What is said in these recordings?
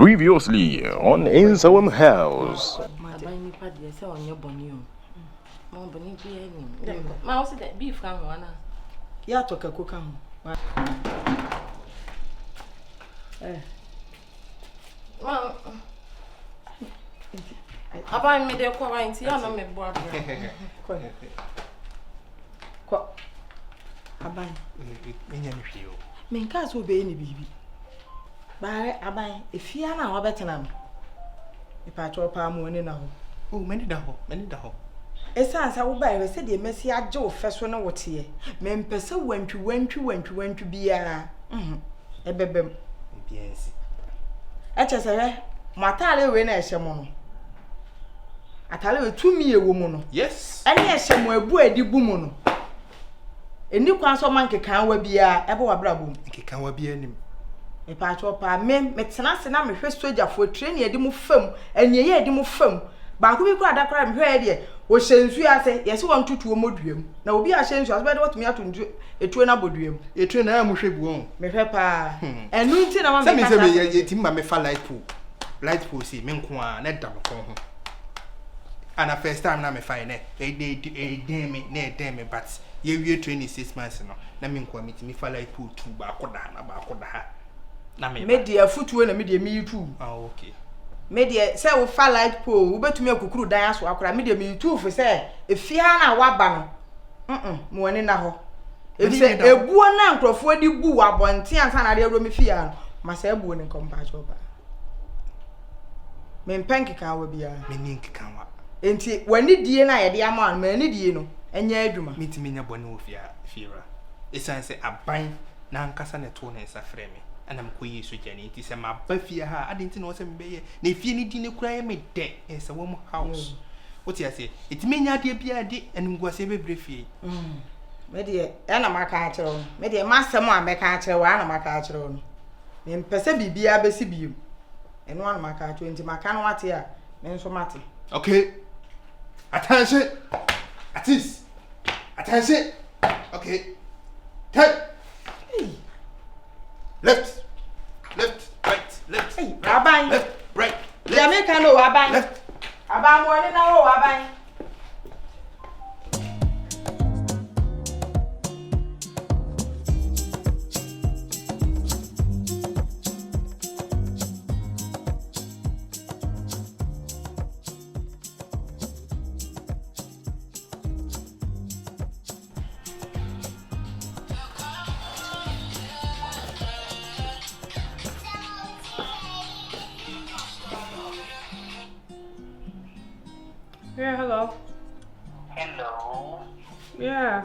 Previously on Nsawam House. About me, they're quite young, me boy. Aban, men cats will be any baby. By Aban, if you are now better than if I drop our money now. Oh, many the hole. A sans I will buy a said the Messia Joe first one what here. Men pursue went to be a bebem. Yes. At as a matale when I shamono. Atale to me a woman. Yes. And yes, somewhere boy di bumono. A new council monkey can't be a ebo abrabo. Can be any. A patch of our men, Metsanas and I'm a first soldier for training a demo film, and ye a demo film. But who got that crime here? Was saying, I say, yes, 1 to 2 modrium. Now be ashamed as better what me out to do a train abodrium. A train I am ship wrong. Me papa. And no tin I want to say, me fall light pool, see, Minqua, net double. And a first time now me find it. A damn it, but you 26 months now. Let me come meet me fall light pool 2 back. Made dear foot when a medium me too. Oh, okay. Made dear say we fall light pool, but to me a cuckoo dance or I medium me too for say if Fiana wabano. Morning now. If say a buon uncle for the boo upon tea and Sana de Romifian, must have one and compass over. Men panky can will be a meaning can. And when it DNA, the amount, many dino, and yaduma. Meet me a bonne with Fira. It's I say a bind, Nankassan a tone as a frame. And I'm queer so Jenny. It is a map, Buffy. I didn't know some bay. If you need to cry me dead, it's a warm house. What I say? It may not be a day and was a briefy. Maybe Anna Macaron, maybe a master one Macaron, one Macaron. Then Persebi be a besibu. And one Macaron into Macanoatia, then so Matti. Okay. Attention. Attention. Okay. Turn. Left, right, left. Hey, Rabbi. Left, right. Jamaica no Rabbi. Left. About morning now, Rabbi. Yeah, hello. Hello. Yeah.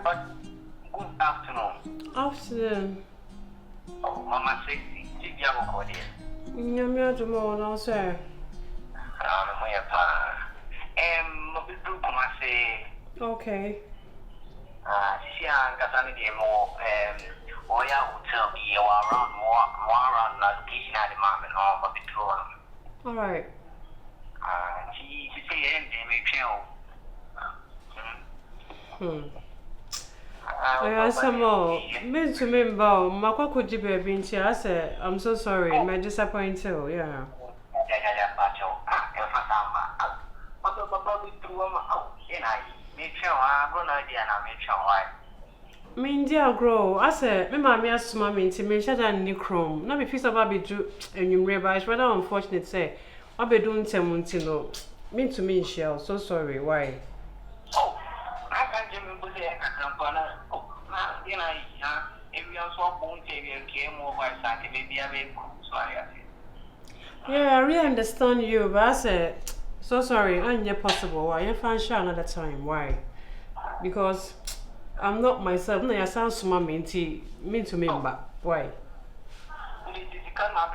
Good afternoon. Afternoon. Oh, Mama Sexy. Did you have a call here? Nyamia tomorrow, no sir. Mobile Mama say. Okay. She and Casani more, Oya Hotel be around more around location at the moment, or Mobile. All right. She say, they may I asked some more. Been to me about Mako could you be being here? I said, I'm so sorry, my disappointed. Yeah. Me dear grow. I said, me mammy asked mommy to me shut down the chrome. Not be piece of baby do and you remember it's rather unfortunate say. I'll be doing Temuntino. Mean to me, Shell. So sorry. Why? Oh, I can't remember the oh, you know, if you are so born, you came over, maybe a bit sorry. Yeah, I really understand you, but I said, so sorry, I'm possible. Why? You find sure another time. Why? Because I'm not myself. No, I sound so mean to me, but why? Come on,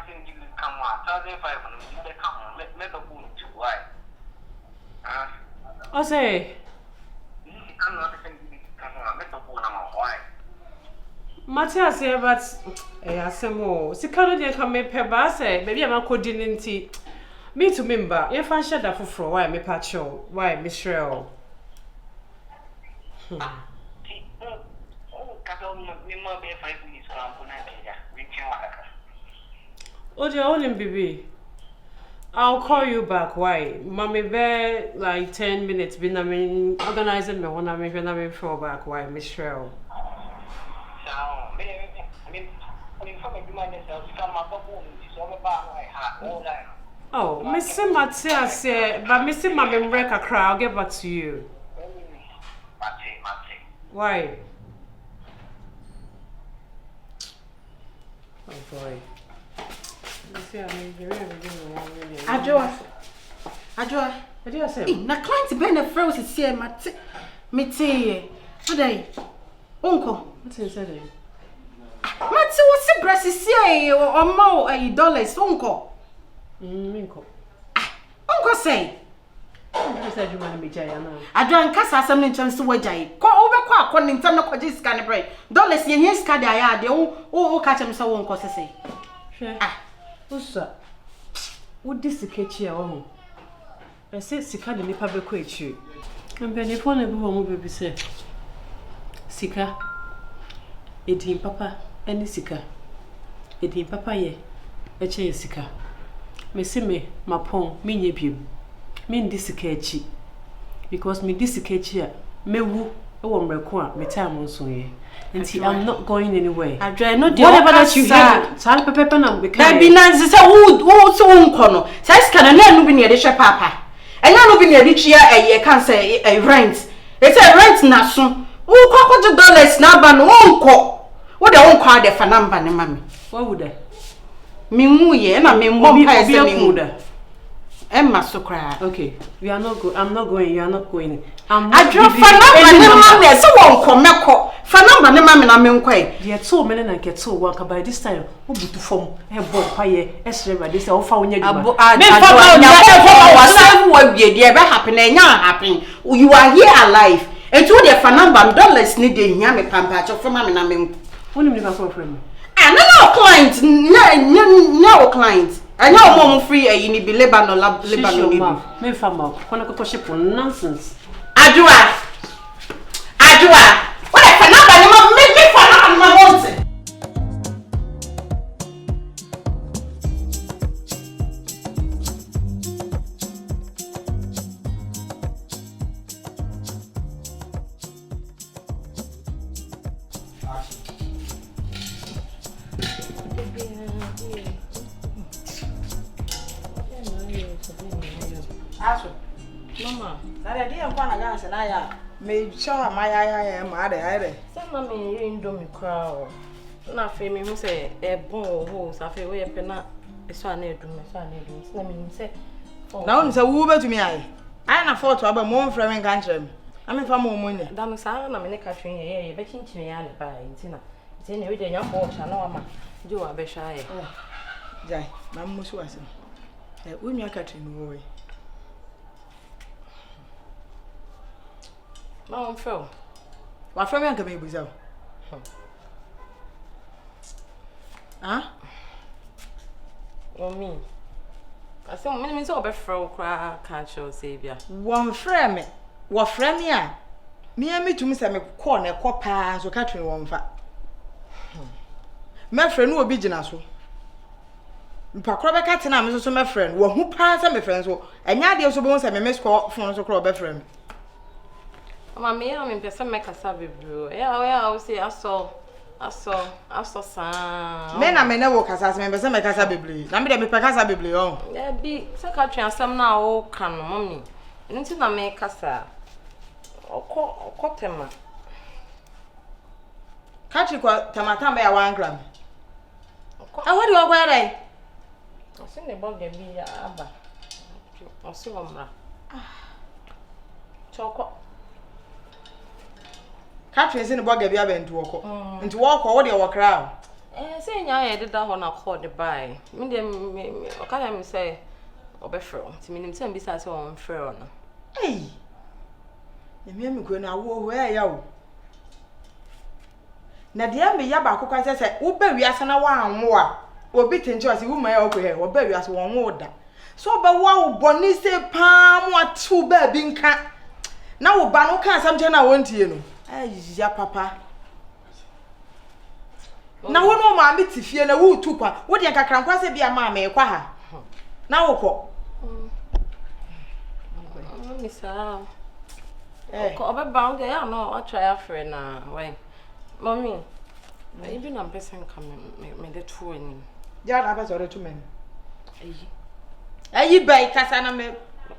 1,500. Let the boom to why? I say, I'm not saying come on, let the boom why. Matthias here, but I say more. See, can't come me per bass, maybe I'm a coordinating me to member. If I shut up for why me patcho, why Miss Shrell? Oh, Castle, me more be 5 minutes. Oh, the only baby. I'll call you back. Why? Mommy, be like 10 minutes. Been I mean organizing me when I mean fall back. Why, Miss Shrell? So, I mean, from a human itself, come up with all about my heart all that. Oh, Mr. Matia said, but Mr. Mammy wreck a crowd. I'll get back to you. Mate. Why? Oh boy. Ajoa. What do you say? Na client be na friend se see mate. Mete. Odai. Unko. What's inside there? Mate wo se brasi see o ma dollars unko. Minko. Unko say. You said you want to be jaya now. Ajoa nkasa asem ni nkyem se wajai. Ko obekọ akọ ntem na kwaji sika ne bre. Dollars ye hia sika da ya de o ka chem se wo unko sese. Hwe. Usa. Wo disikechi a wo. Ese sika de nipa beko echi. Mpenifo na bi wo mo bebi se. Sika. Edin papa eni sika. Edin papa ye. Eche sika. Me mapon menye biem. Me ndi sika echi. Because me di sika echi a mewu e wo mreko a me time nso ye. Nti I'm not going anywhere. Adre no dey whatever that you hear. Sal pepe na be kai. Be na se wo so unko no. Sai sika na no bi na de hwe papa. Enya no bi na de twia eye kan say rent. E say rent na so. Wo kwakwaje dollars na ba no unko. Wo de unko ade fa number ne mami. What would I? Me mu ye na me mbom pa ese me mu. Emma so cry. Okay, we are not go. I'm not going. You are not going. I'm not. I drove for number ne mami. So won ko meko. For number ne mami na me nkoi. There so many na get so work by this time. Who butu form? E bo pa ye. Esre by this. O fa wonya djuma. Me fa wa save wa wie dey be happen na nya happen. You are here alive. And to the for number dollars ni dey hia me pampa cho for mami na me nko. Woni me ka for friend. Ah no client. No client. I know mom free you need be Lebanon Lebanon. Me fa ma. Kona ko ship nonsense. Adua. What if number ni mom make me for number my want. Mama, that idea of one against an aya may show my aya mother. some mammy you don't me crowd. Not for me who say a bone holes. I feel way up and it's one near to my son. Let me say, now it's a woober to me. I afford to have a more framing country. I mean, for more money. Damn, I'm in a country here, but into me by Tina. It's in every day, young boy, I know I'm do a be shy. Jai, Mamma was when you're cutting away. Mom, Phil. What from your coming with you? Huh? Or me. I said, when we saw a fro cry, can't show Savior. One friend, what friend ya? Me and me to Miss Corner, copper, so catching one fat. My friend will be generous. Pacroba catching am is my friend, who pass my friends, and yard also bones and miss call from so crop friend. Mamma, I'm in person make a sabby blue. Yeah, I will say, I saw some. Men I may never walk as members and make us a bibli. Namby me pacasa bibli on. There be secretary and some now all can, mommy. And until I make us a cotton. Catch you tamata by 1 gram. And what do you wear? I seen the bug be abba. Or silver. Chocolate. Catherine is in the buggy into walk or what you walk around. Saying I did that one I called the buy. Me, can I say, Obefro, to me, him besides on fair. Hey, you mean me going out where you? Nadia me yaba cook said, "Oh, baby, as an hour more, or bit in choice, you may over here, or baby as one order. So, but wow, Bonnie say, palm, what 2 baby cat. Now, Bano can't something I want you know. Ya papa. Na wo no ma me tifie na wo tupa. Wo de kakra kwa se bia ma me kwa ha. Na wo ko. Miss bound there, no, I'll try a friend now. Why, Mommy, even a person coming, made the true in. Jan Abbas or 2 men. You buy Cassana me.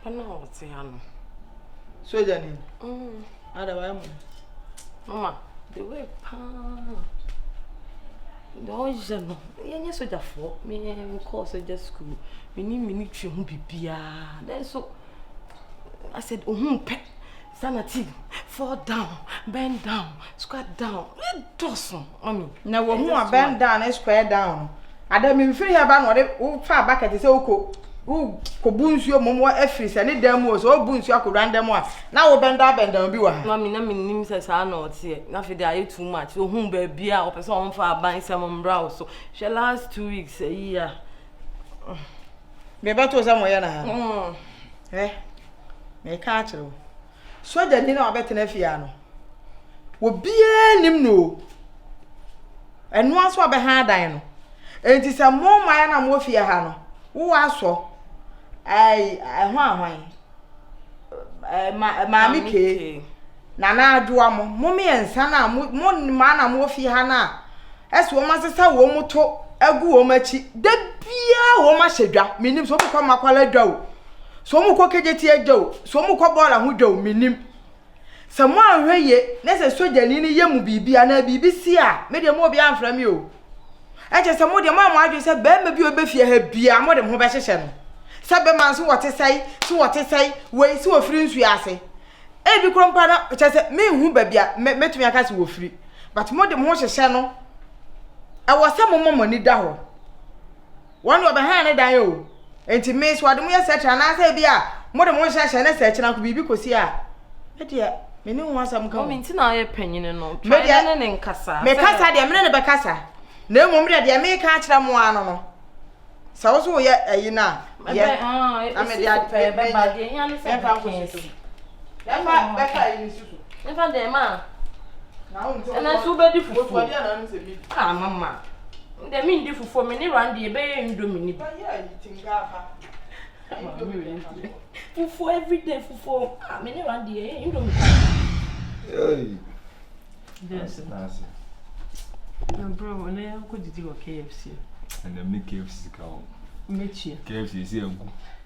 I know what's the hand. So, Janine. Otherwise, Mamma, the way palm. Don't you know? Yes, with a fork, me and course, I just school. We need minutes, won't be beer. Then so I said, oh, pet. Sanity, fall down, bend down, squat down. It doesn't, mommy. Now, when you bend down and square down, I don't mean free about what far back at the Oko. Who boons your mom effies and it them was all boons you could random one. Now bend up and down be one. Mammy, I mean, names as I know it's here. Nothing there, you too much. So, whom baby, or person for buying some brows. So, she last 2 weeks a year. Maybe to somewhere now. Me catch you. So the dinner I bet in a fiano. Will be him no. And once what behind dino. And it is a more my and more fear hano. Who I saw? I Mammy K. Nana Duamo, Mummy and Sana, Mon Mana Mofi Hana. As woman says, a woman to a good womachi. The beer woman should drop, meaning so come a quality dough. So mu ko kejeti ejo so mu ko bola ho dwo minim someone hweye na se soja ni ye mu bibia na bibi si a me de mo bia amfra mi o eje se mo de ma adwe se be ma bi obefie ha bia mo de ho be hyehye no se be man so wote sai we si ofiri nsu ase e bi krompa na eje se me hu ba bia metumi aka se ofiri but mo de mo hyehye no e wo se mo momani da ho wonu obe ha ne dan o enti me so adum ye search na say bia mo de mo hyehye na search na ko bibi kosi a e de me ni ho asam ka o me nti na ye panyin no try na ne nkasa me kasa de me ne be kasa na mo me de me ka akira mo ano no sa wo so ye ayi na ye me de be ba de yan ne se fa be ka ayi susu ne fa de ma na o nti na so be di fufu o de na no se bi mama de mi ndi fufu me ni randi e be ye ndomini ba ye ayi tinga fa fufu every day fufu me ni randi e ndomini Hey. Yes, Nasi. no bro, when I go to do KFC. And then make KFC cow. Mechi. KFC is here.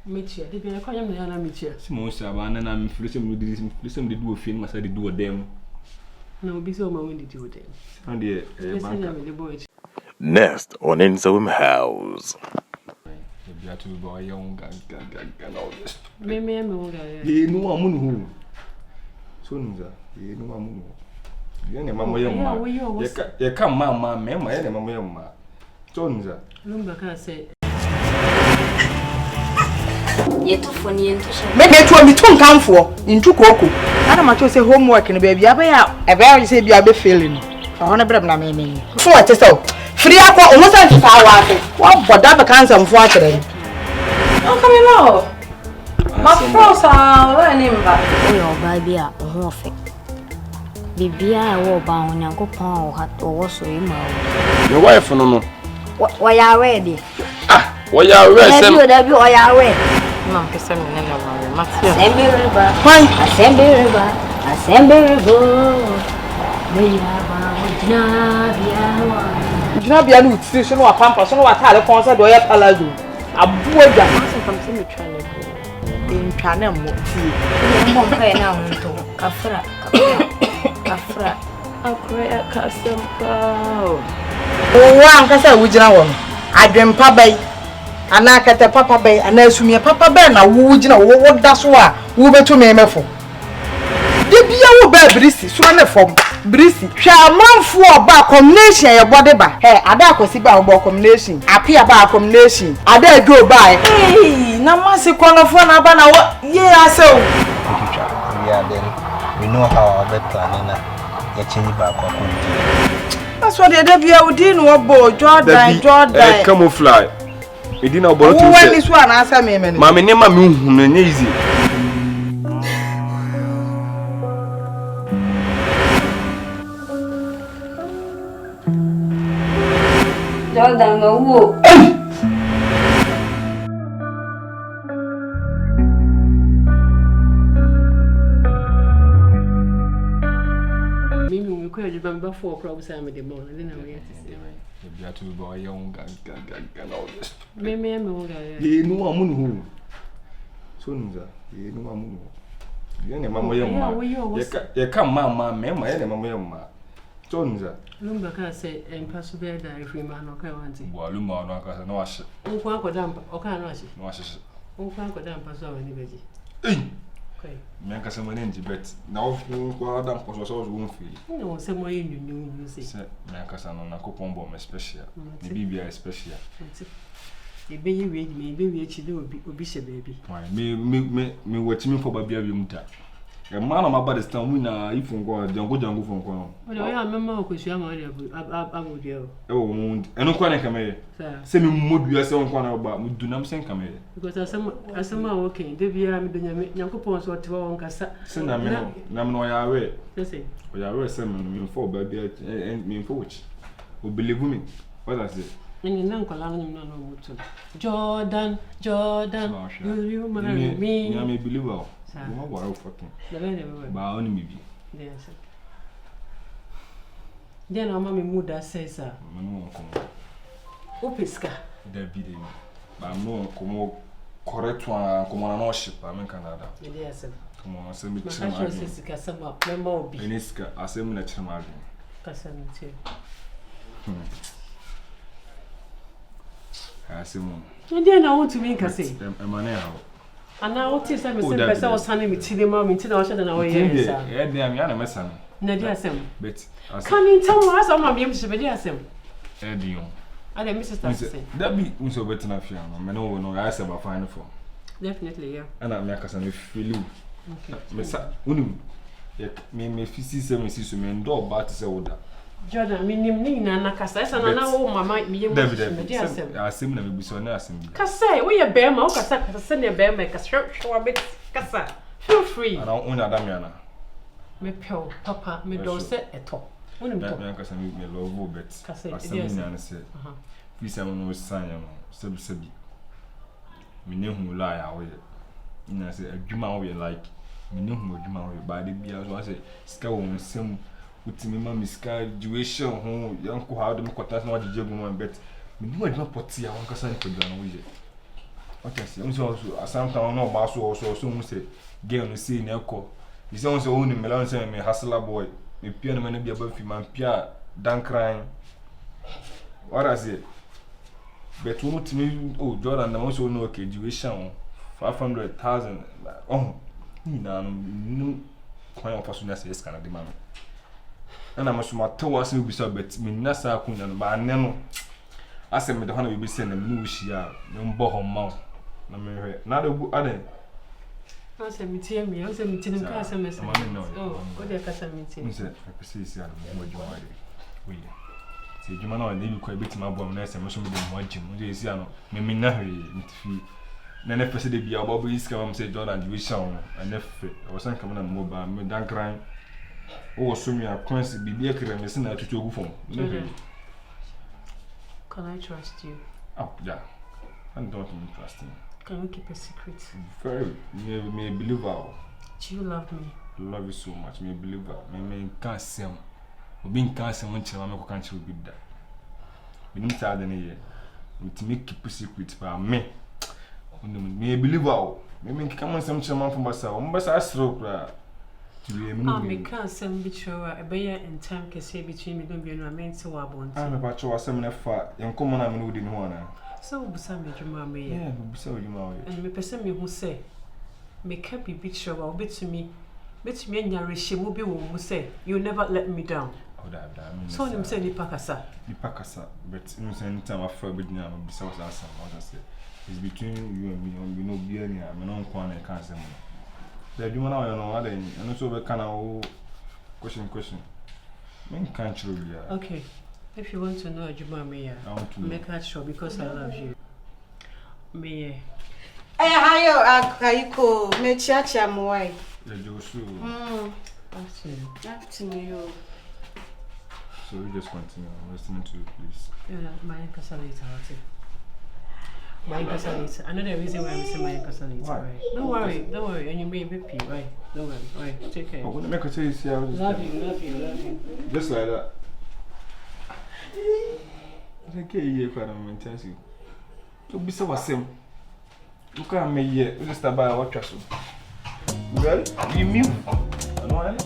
Mechi. They be call him na mechi. Simon Saban and I'm listen they do a film, I said they do a them. No, be so my when did you them. And the The boy. Next on Nsawam House. You have to buy young and all this. Me You know I'm who. So you know I'm who. Mamma, you come, mamma, and mamma. So, Lumba can say. Ye too funny and make it to me to come for into cocoa. I don't want say homework and baby. I very say be a be feeling. I want to bring na me. So what is so? Free aqua almost at 5 hours. What but that cancer for today. Oh, come on. My frogs are running back. Oh, baby, a horrific. Bibia, I will bound and go pound or so you know. your wife, no. Why are ready? Ah, why are you ready? Why are ready? Mom, kiss me, Matthew. Assembly river. Assembly river. Assembly river. Jina bia no station wa pampa so no watale concert do ya palado. Abuaja. Come see me trying to go. In twana mo ti. Mom pay na unto. Kafra. Akre akasempa. Wa ankasa wugina wo. Adwempa bai. Ana kata papa bai, ana asumie papa bai na wugina wo da so a wo betu me mefo. De bia wo ba brisi so na fom. Brisi hwa manfo oba combination ye body ba he ada akosi ba oba combination apia ba combination ada adu ba eh na masi konofo na ba na ye ase o yeah, then we know how our planning na ya change back kwa that's what they bia udi no obo Jordan Camouflage. We didn't know about you when this one answer me me mama ne ma me hu no easy. Jordan, no. know you remember 4 o'clock Sam in the morning, then I wait to see right. You have to be a young guy. Maybe I'm He knew a moon who. Soon, he knew a moon. You come, mamma, mamma, and mamma. Sonza. Lumba can say, and possibly die free man or can't. Well, Lumba, no, wash. Oh, Quack damp, or can't wash it. Washes. Oh, Quack damp, or so anybody. Okay. Make us a man, but now, Guadam was also won't feel. No, somewhere you knew, you say. Make us an uncle bomb special. Maybe be a special. The baby read me, baby, actually, will be a baby. Why, me watch me for Babia Muta. A man on my body stand winner if you go, don't go jungle from Guam. Well, I remember because you are my would you. Oh, and no corner come here. Send me mood you are some corner about me do not send come here. Because as some okay, the Via Yankopons or 12 Cassa. Send a man, no, I away. Listen, we are very similar for baby and me for which. Who believe me? What I say? and your uncle, I don't know. Jordan, will you marry me? I may believe all. What fucking. But only maybe. Yes. Then our mammy Muda says, Opiska. There be them. But I'm no correct one, come on, ship. I'm in Canada. Yes, come on, send me to my sister. Some more be. Eniska, I send me to my Cassanity. I say, Mom. And then I want to make a say. I'm an hour. And now, what is I was sending me to the moment in the ocean and away. Yeah, I'm a son. Nadia Sam. But come in, tell us, I'm not able to be there. Sam. Eddie, I didn't miss it. That be so better than Fiona. I know, I said about fine for. Definitely, yeah. And I make us a feel you. Okay. Me, 57 seasons, and dog bat is older. Jordan, I mean, Nakasa, and now my might be I seem to be so nice. Cassa, we are bear, Mocasa, send a bear, make a short show a bit. Cassa, feel free. And I'll own Adamiana. Me pill, Papa, me don't set at all. When I'm going to love bet. I said, please, I know sign, Sebi. Me know who lie away. And I said, a Juma way like me know who Juma way by the beer. So I said, Scow and some. With me, Mammy graduation, who young how them quarters not the job one bet. Me do not put here, one person could done with it. What I say, also, a sometime no basso or so soon say, Gail the sea in Elko. His own so only Melon saying me hustler boy, me piano man be above him and Pia, done crying. What I say? But who to me, oh, Jordan, I also know graduation 500,000. Oh, no, quite a person as is kind of demand. And I'm so much towards me, so bet me Nasa Kunan, but I never. I said, me the honey will be sending a new shia, no bohom mouth. No, not a good other. I said, me tell me, I said, me tell him, Cassamis. Oh, what the Cassamity? Said, I perceive what you are. We say, you know, I need quite a bit my bomb nest and most of them watching. You see, I know, me not fee. Then I perceive be about this come say Jordan, you wish on, and if I was coming on mobile, me done crying. Oh, so me a constant be a crime, listen to go phone. Can I trust you? Oh, yeah. I don't trust him. Can we keep a secret? Very, me believe her. Do you love me? I love you so much, me believe her. Me can't see him. Being cancer when Chama can't you with that. We didn't tell any year. To make keep a secret by me. Me believe her. Me come on some Chama from myself. But I stroke. I can't send be sure a bear and time can say between me don't be no meant to want. I'm about to ask them far. Young common I'm within one. So, Busami, you mamma, yeah, so you know, and me person me who say, me can't be big sure or bit to me and Yarishi will be who say, you never let me down. Oh, that so him say the Pacasa. The Pacasa, but in the time of forbid now, besides us, what I say, it's between you and me, and we know being here, I'm not one I can't say. The human I know, and also the kind of question. Men can't you? Okay. If you want to know Juma Mia, I want to make her sure because I love you. Me. Are you cool? Me chacha moy. Afternoon. So we just continue listening to you, please. Yeah, my Casalita. My later. I know the reason why I'm saying my later. Right? Don't worry. And you may be pee, right? Don't worry. Right, take care. I want to make a taste. Love you. Just like that. Okay, you quite intensive. To be so same. You can't make it. You just about what trust. Well, you mute. I know it.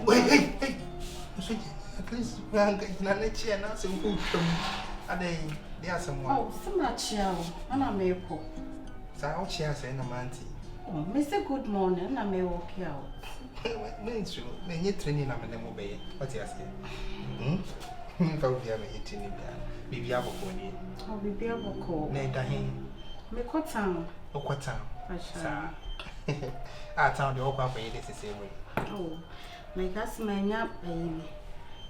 Hey. At least we are getting a chair now, some food from there are some. Oh, so much, and I may go. So I'll share saying a manty. Oh, Mr. Good morning, I may walk out. Means true, may you training them in the mobile. What's your skin? If I would be a eating maybe I will go in. I'll be able to call. Nay, Dahin. Make what town? Oh, what town? Sir. I found the old papa the same way. Oh, my gas man,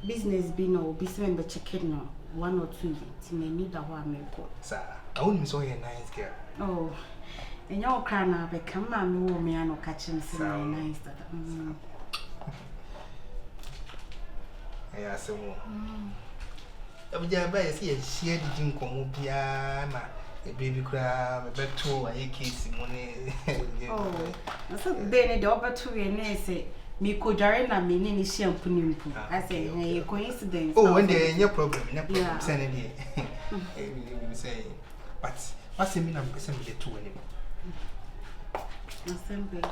business be no business member chicken no 1 or 2 to me need a one go. Sir, I wouldn't so a nice girl. Oh, and your crown up a come on, no me no catching some nice that. Yeah, so I would buy a share the drink on Piama, a baby crab, a bed to a case money. Oh, so then the over 2 years say. Me could na me ni shampoo. I say, hey, coincidence. Oh, when there ain't no problem, send it here. We say, but what's the meaning of assembly 2 anymore? Assembly.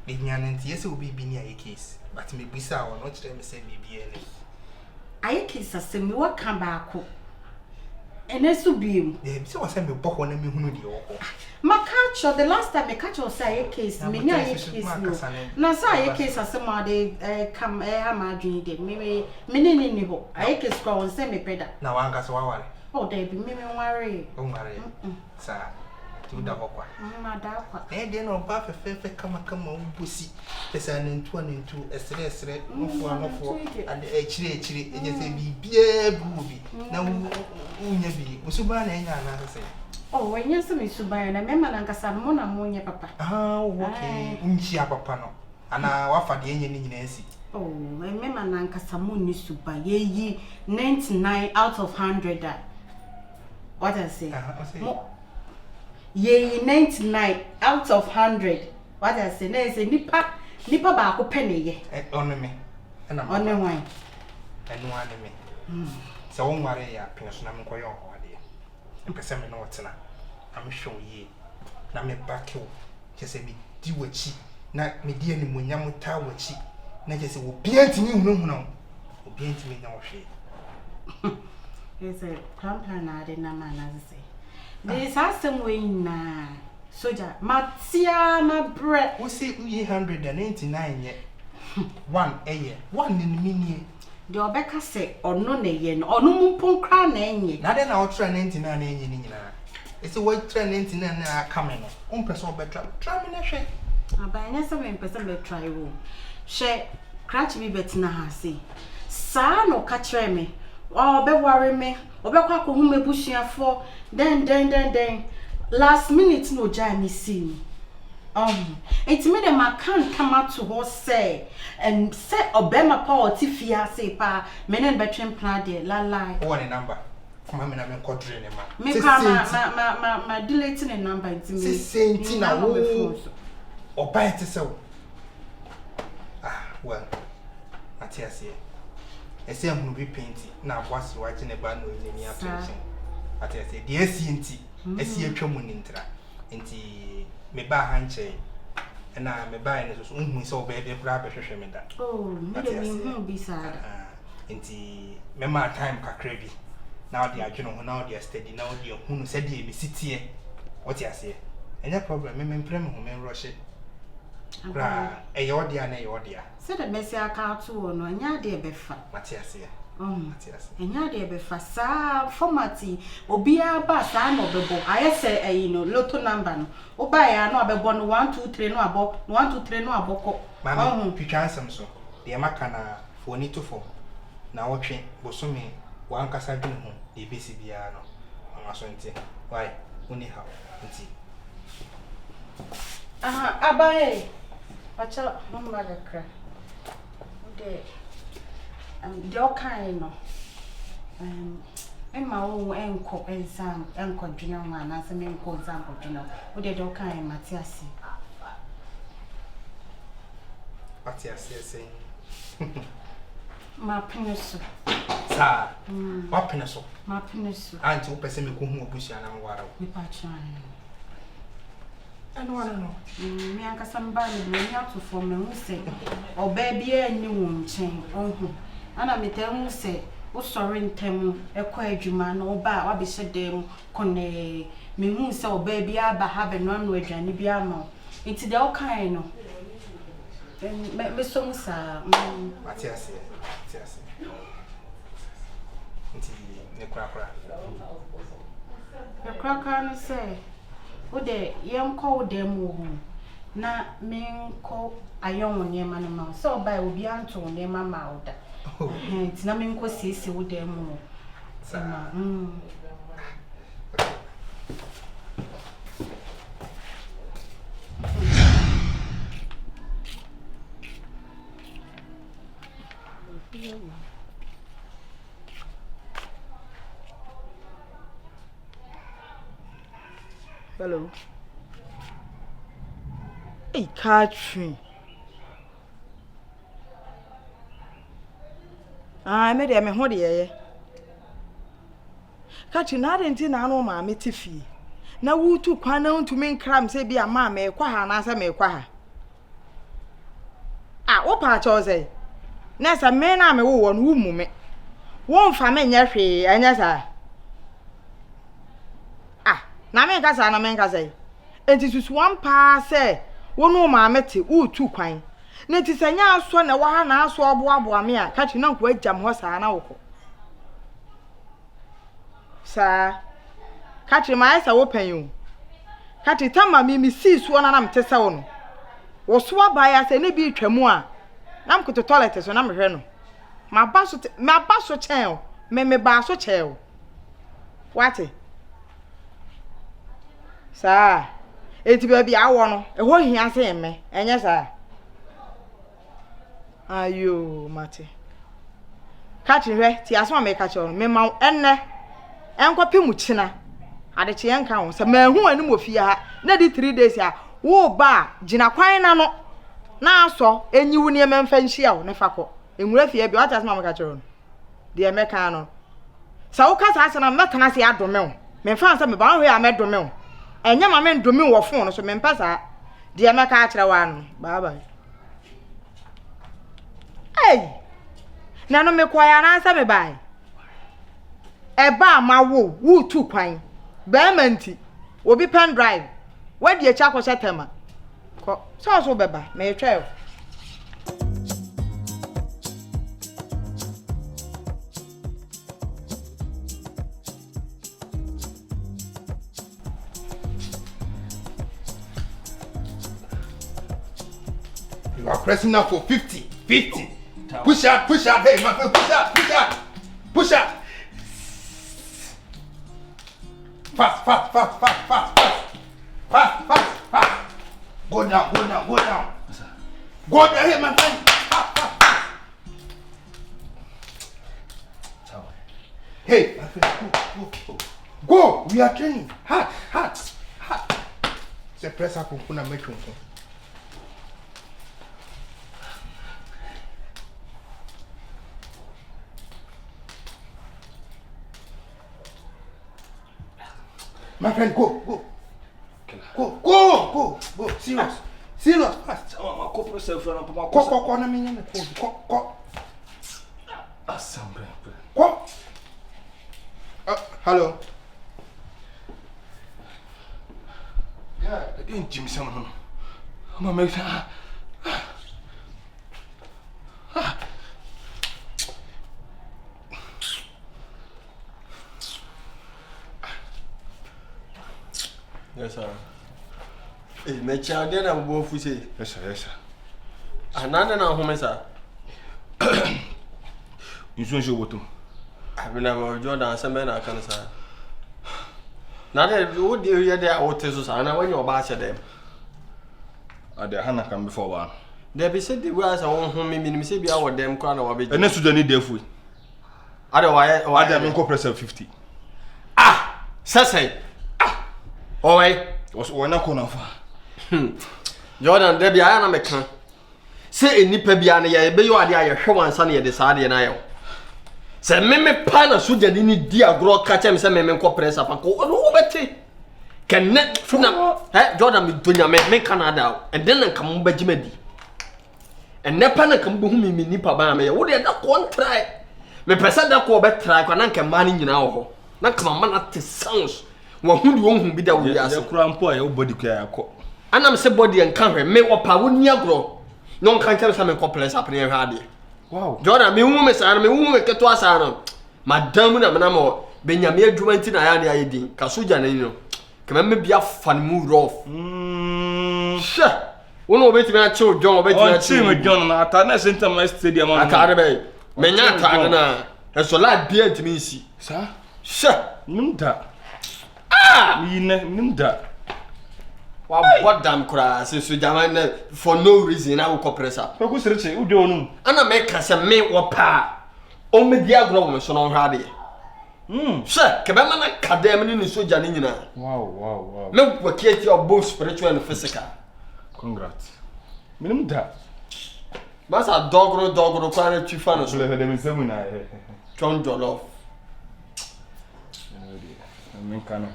Maybe an yes will be near a case, but maybe sour, not them say maybe any. I kiss us, and what come back. And this will be so I send me book on me who know my catcher, the last time I catch or say a case, me near a case. No, say a case as somebody come my dream did. Maybe many I kiss go and send me better. Now, I'm going to oh, they be me worry. Oh, Mary, sir. To the hopper. And then on Buff a come on, pussy. The sun in 22 a stress rate, no for, and the HH, and you say be beer booby. Now, be Suban and I say. Oh, when you see me Suban, I remember Lancaster Mona Monia Papa. Oh, okay. Unchia Papano. And I offer the engine in Nancy. Oh, I remember Lancaster Moon to buy ye 99 out of 100. What I say? Ye 99 out of 100. What I say? There's a nipper back a penny. On me. And I'm on the wine. And one me. So, one worry, I pension I'm going on. And Pessamino, I'm sure ye. Now, me back you. Just a me do a cheap. Not me dear when you will tower cheap. Not just will be to you, no. Will be to me no shade. It's a crumpler, I didn't know, man, as I say. This has some way na soldier Matiana bread. We say 189 yet. 1 a year, 1 in the mini. The Obeka say, or no, yen, or no moon crown, any. Now then, I'll try 99 in. It's a word try 99 coming. Person better. Try me, shake. I buy some person be try room. Shake, cratch me better na see. Son or catch me. Oh, be worry me. Obekwa ko hu mebushia for then last minute no jai me see it made them can't come out to her say and say obema pa otifia say pa menen between plan there la what number come me na me kodre ne ma me ma deleting a number into me say na wo oba it say well atiase I say I'm going to be painting. Now, what's watching a band with me attention? I say, dear CNT, I see a chum in intra. Into me buy handchain. And I may buy it as so baby, grab a fisherman that. Oh, me be sad. Into member time, Cacraby. Now they are general, now they are steady, now they are who said they be city. What you say? And no problem, me prem home and rush it. Gra, a ordia, Said a messy I can't too, no, and ya dear Beffa. Matias here. Enya de be fa saa formati obi aba saa no bebo ayese ayi no lotto number no oba ya no abebo no 1 2 3 no abo 1 2 3 no aboko mama pitwansem so de maka na foni to fo na wotwe bosome wankasa dwen ho de besi bia no mama so nti why uni how nti abaye acha mama gakra de kind no Emma wo enko ensam enko dwena ho anase me enko ensam dwena wo de kind Matiasi say ma peneso sa ma peneso anti wo pese me ko hu obusia na mwara me pa chan ano no me anka samba me me ato for me hu se oba bia ni wo nchen ohu ana metem se wo sorry ntem ekọ adwuma na oba wa be hyedem kone me hu se oba bia ba ha be no anu adwane bia no nti de okan no me so musa Matiasi nti ne kra no se wo de yenko wo dem wo na menko ayon nyema no ma so oba obi anto nyema ma oda nti na menko sisi wo dem wo sama Hello. Hey, Catherine. Me dey me ho dey ye. Catherine na denti na no ma me tifi. Na wutu kwan na ntumi nkram se bia ma me kwa ha na se me kwa ha. Wo pa cha ozai. Na sa me na me wo no wu mu me. Wo mfa me nya hwe anya sa. Na me nkasa na me nkasa yi. Enti susu wan pa se wonu ma mete utu kwan. Na ti sanya aso na wa ha na aso oboabo ame a kachi na nko agam ho sa na woko. Sa kachi ma esa wo panyu. Kachi tama mi si so na me tesa wo no. Wo so aba ya se ne bi twamu a na mko to toilet so na me hwe no. Ma ba so chen me ba so chen. Wate sa eti baby awo no ho hia se me enye sa ayo mate kachi hwe ti aso me kachi no me ma enne enko pemu china ade che enka ho sa ma hu anim ofie ha na di 3 days a wo ba gina kwan na no na aso enyiwu ne me mfa nhia wo ne fako enwura fie bi wata asma me kachi no de me kan no sa wo kasa asa na metana se adome wo me mfa nsa me ba hwe a me dome wo enya ma me ndomi wo fon no so me mpasa de me ka akire wa no bye bye na no me kwaya na ansa me bai eba ma wo tu kwan ba manti obi pen drive wadi echa ko setema ko so beba me twa You are pressing now for 50. Push out, hey, my friend, push out. Fast. Go down. Go down here, my friend. Fast. Hey, my friend, go. We are training. Hard. Say press up on make you. My friend, go. Serious, fast. Go, na minha, go. Go. Hello. Yeah, I didn't Jimmy Salmon. I'm a mate. Yes, sir. Hey, my child, then I'm going to say. Yes, sir, yes, sir. Another now, home, sir. You soon show what to? I've never Jordan, some men I can say. Now, what do you hear there? What is and I when you're back at them? At the Hannah come before one. There be said the words I want home, meaning, say, be our damn crown or be. And next to the need their food. Otherwise, I am in compressor 50. Ah, Sassay. Ah, oh, wait. Was one a corner for Jordan, there be I am a can. Say a nipper be an air, be you are the show and sunny at the side and I. Say, me pana suja ni dear grow catch him some men compress up and go over. Can net from Jordan be doing a man Canada and then come by Jimmy. And ne pana come boom me nipa by me. Would that one try? Me person that go back try when I can manage now. Not come man at the sounds. One who won't be there with us. Cramp boy, body care. And I'm say body and camera me or power near grow. No one can tell some complex up near hardy. Wow. Jordan, me woman, and me woman get to us. Madame, and I'm Benjamin Juventus, I am the idea. Casuja, can me be a fun move off. Sure. One of it, my child, John, obey with John, and I sent him my stadium on Carabay. Menata, and so like beer to me, see, sir. Sure, Nunta. Ah, Nunta. What damn cry, says for no reason, I will compress up. Who's rich? Who don't know? And I make us a me or pa. Only the agro so on hardy. Sir, Cabana Cadam in the Sojanina. Wow. No, we get your both spiritual and physical. Congrats. Minimum Master dog required to find us. John Jollof. I mean, kind of.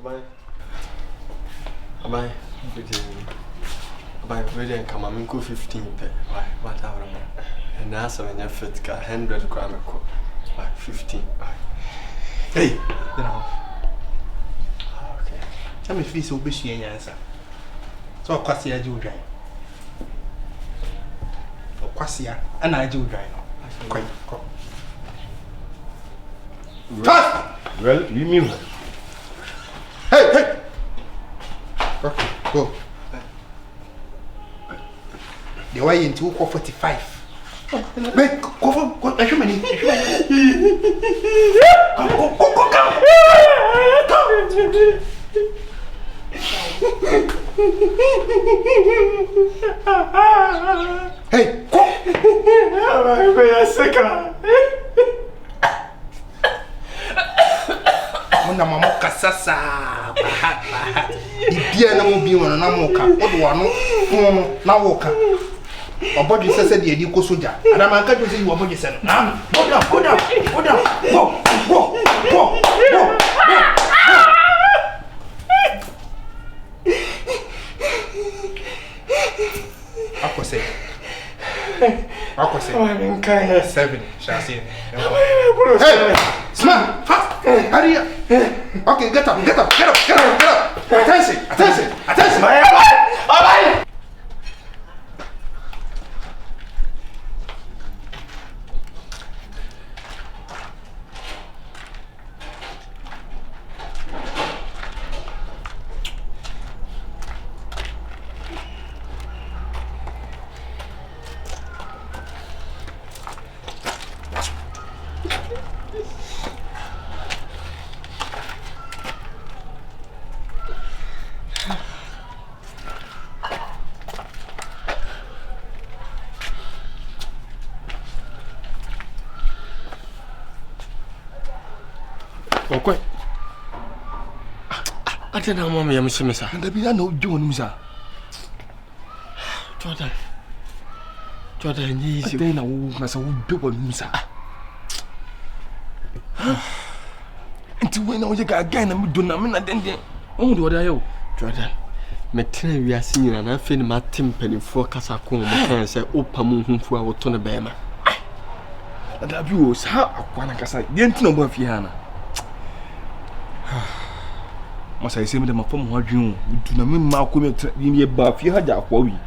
Bye. Bye. Really, come on, go 15. Why? What hour? And now, some in your fit car 100 gram. Why 15? Hey, you know. Okay. Tell me if this will be she answer. So, Quasia do dry. Quasia, and I do dry. Quite. Well, you mean. Hey! Okay, go. The way into 45. Wait, go for I show me. Hey, go. Muna mamoka sasa bahat ibia na mo bi won na moka odo wano na woka obodi sese de edi ko soja adama nka jo se yi obodi se no go down go akose oh I'm kind 7 shall see hey smart fast hurry up okay get up attention all right Okay. I don't know, Mammy, I'm Simmer. And there be no doing, sir. Jordan, easy. Then I will do what, sir. Until when I get again, I'm doing a then. Oh, what are you, Jordan? Me we are seeing and I feel my timpani for Casacon and say, oh, Pamu, for our Tony Bama. And the views, how I want to say, didn't know about Fiana. Must I say, Madame, from what you do not mean, Malcolm, in your bath, you had that for me.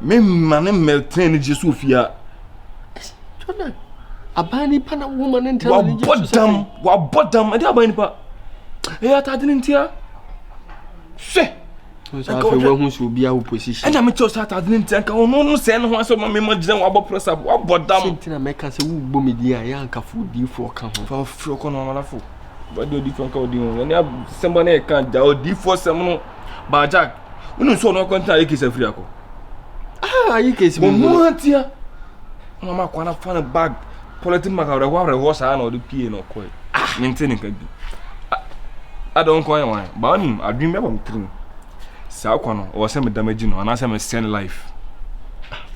Men, my name, Melton, Sofia. Abani pana woman and tell Wa bottom, and abani pa. Eh, I didn't hear. Say. Who's will be our position. And I'm just at I didn't think no send one so my memory about press up what bottom. I make us a boomy dear yanka food you for come for Frocon on a fool. What do you different call you? When you have somebody can't do D4 some but Jack, we don't so no contact is a free. Ah, you case one here. Mamma, when I found a bag, political matter, what was I know the P no quite. Maintaining. I don't quite want, but I dream about thing. Saukono, or some damaging, and I am a send life.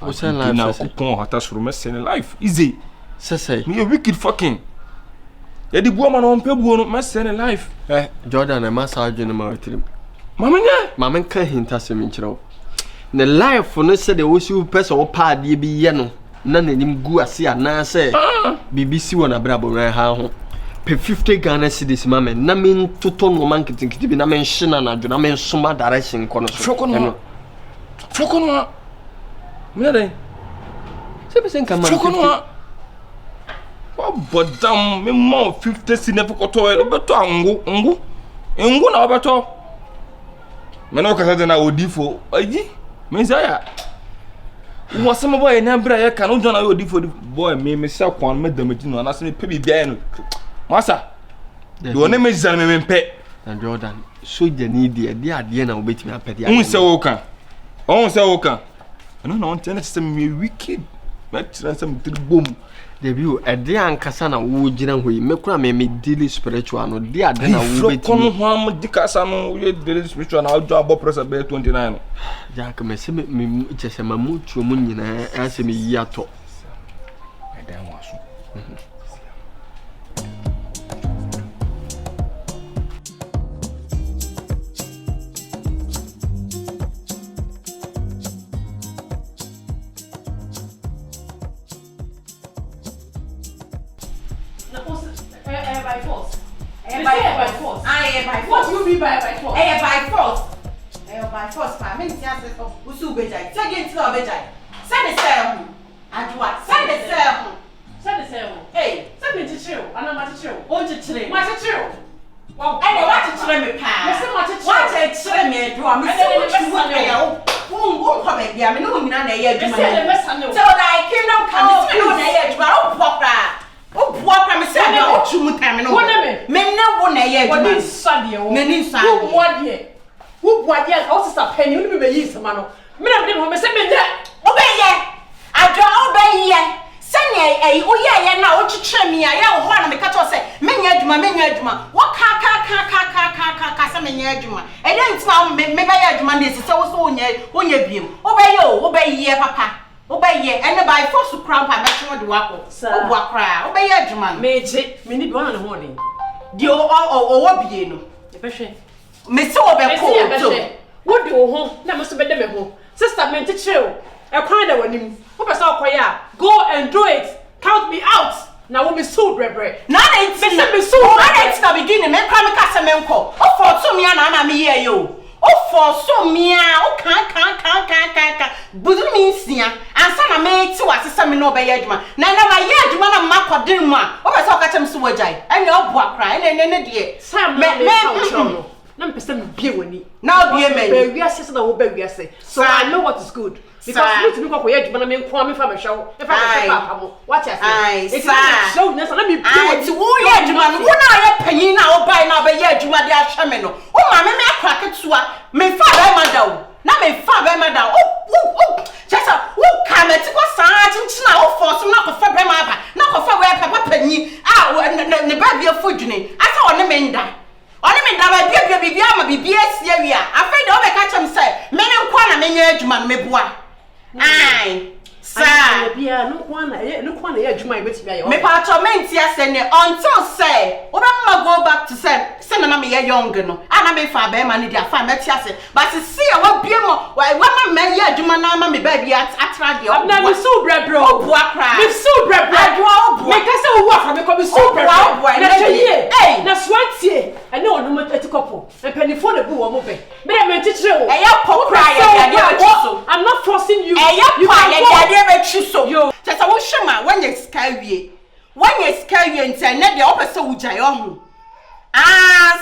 I send life now, upon Hatas from a send life. Easy. Say, me a wicked fucking. Yeah, the woman on Pebble must send life. Jordan, a massage in the maritime. Mamma can't hint us a minute. The life for no said the Osu person or party be yano. None of them go as ya now say. BBC one a brabo how. Pay 50 Ghana cedis, mamma. Namin to ton no marketing to be namen Shina and Namen Suma direction corner. Flocono. Mede. Seven come Flocono. Oh, but damn me more 50 significant toil, but Ungo now better. Manoka than I would do for a Messiah. Was some boy in Ambra cannot do I would do for the boy, me myself one made them and ask me pay then. Massa, your name is Zalman Pet and Jordan. So you need the idea now, wait me up at the Nsawam. Nsawam. I don't know, tell us some wicked. Let's some boom. The view a dear and Cassana would you know we make me daily spiritual no dear then I will be one the Cassano daily spiritual our job of press about 29. Jack may say me just a mammoth to moon answer me yato. I damn was. What you mean by force? By force. By force, pa. Me ti ase so. Usu bejai. Say again to bejai. Send the cell. Adwa. Send the cell. Send the cell. Hey, send me to chill. Ana ma to chill. O to chill. Ma to chill. Wow. Ene wa to chill me pa. Me say ma to chill. Wa to chill me adwa. Me say wo chill me ya. Wo ko be bia me no mi na na ye adwuma. Me say le mesa no. So like kingdom come. Me no na ye adwuma. O pokra. O buakra me say na o chumu time no. Me na wo na ye adwuma. Wodi sade wo. Me ni sade. Wo wode. Wo bode o sister penny wo be yi sama no. Me na dem ho me say me de. Obeye. Adwa obeye. Sanye oye na o chichire mi ya wo na me ka to say menya adwuma. Wo ka say menya adwuma. E dey ntima me be ya adwuma na esi say wo so onye biem. Obeye papa. Obeye ene by force to crown pa me de wako. Obu akra. Obeye adwuma. Meje me ni bi wana no morning. Di o bie no. E behwe. Me se obe ko to. Wo di wo ho na me so be de me ho. Sister me chichire. E kwan da wanim. Wo pesa okoya. Go and do it. Count me out. Now we be sued, Rebre. Na na iti na be sued. Na na iti na beginning. Me kra me ka se me nko. O for so me na me ye yo. O for so me o kan. Budu mi nsia. Ansa na me ti wa sesa me no be ye adwuma. Na ma ye adwuma na ma kodin mu a. O pesa o ka chem so wajai. Ene o bo akra. Ene de. Sam me no. Na me pesa me bie wani. Na o bie me. Be wiase so na wo be wiase. So I know what is good. Because you go to the men come from a show. If I papa, what I say, it's show. Let me to who ye Juma, who na penny now buy now by ye Juma dia shameno. Oh, mamma, me crack it to me father madam. Now me father madam. Oh, just a who come at what sergeant now for some knock of Fabema, knock of where papa penny. Ah, the baby of food. I saw on the men die. Only me da baby ama BBS area. Afraid of catch him say, men and kwana me Juma me boy. Aye, sir. No one adwuma ibeti bia yo. Me pa torment ya say until say, obama go back to say na me young no. Ana me fa be ma ni dia fa me tia say. But see e wa bie mo, wa ma me ya adwuma na ma me ba bia atra de. Na me so brebro. Obu akra. Me so brebro. Adwa obu. Me ka say obu akra me ko me so brebro. Na cheye. Hey, na swantie. Ene onu mo etikopo. E penifo na bu wo mo be. Me me ntichire wo. E ya pokra ya dia so. I'm not forcing you. You can get so. pesa wo hwema wanya sika wie ntia na de opesa wujaye ohu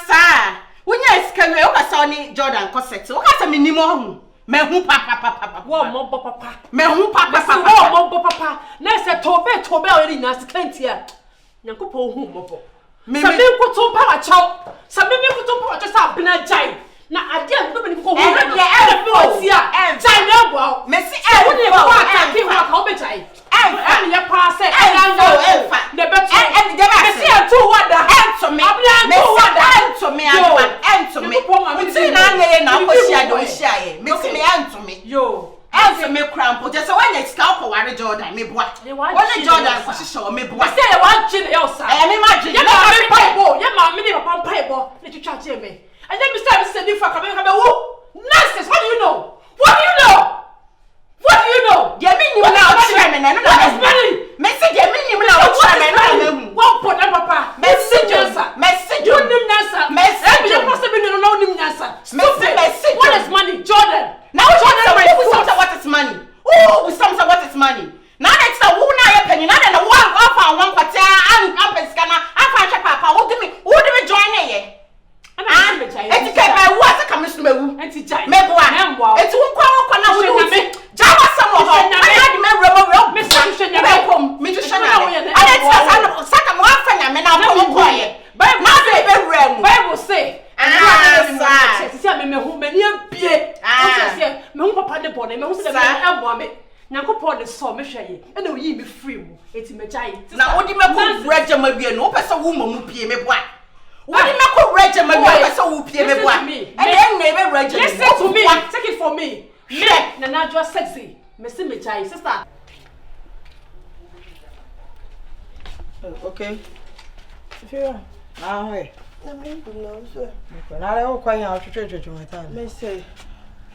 sa wonya sika wie opesa oni Jordan corset wo ka se minim ohu mehu papa wo mo papa mehu papa wo mo papa na se tobe ori na sika ntia nyankopo hu mo sabe nkutumpa wa chaw sabe nkutumpa wa chaw sa bina jai na ade a bebe ni ko hu na sia jai na bo mesi wo ni ko ata ki ho ka o be jai ya pa se na beto mesi atu wada to me mesi na ngeye na akosia do hia ye mesi me anto me yo Else me crampo just when you scalp or worry Jordan me boy. Only Jordan for show me boy. Say you want chin elsa. I am imagine. You ma paibo, you ma me papa paibo. Let you charge me. And then Mr. Say for come who? Nonsense. What do you know? What do you know? Get me you now chairman and no money. Message get me you now chairman. What put papa? Message you nim nasa. Message you possibly no nim nasa. Message what is money Jordan? Now what is money? Oh, we some what is money? Now that's the who na your penny. Now then the one offer one quarter and scanner. I find papa. Who do me join here? And take my water comes to me. And to jai. Meboa. It's who call now with me. Java some of her. I had me rubber. Miss Sanction, you're welcome. Me to Shana. I let Saka one friend. I'm not quiet. But now they be real. Bible say. Me who many bie say me who papa de bone me who say me abo me nyankopon de so me hweye e na oyi me free mu eti me jai na odi me ko reje ma bie no pese wo ma mu pie me boa odi me ko reje ma bie pese wo pie me boa e na be reje listen to me take it from me na na just sexy me see me jai sister okay if you hey na me no so na le o kwa ya twetwetwe mata me say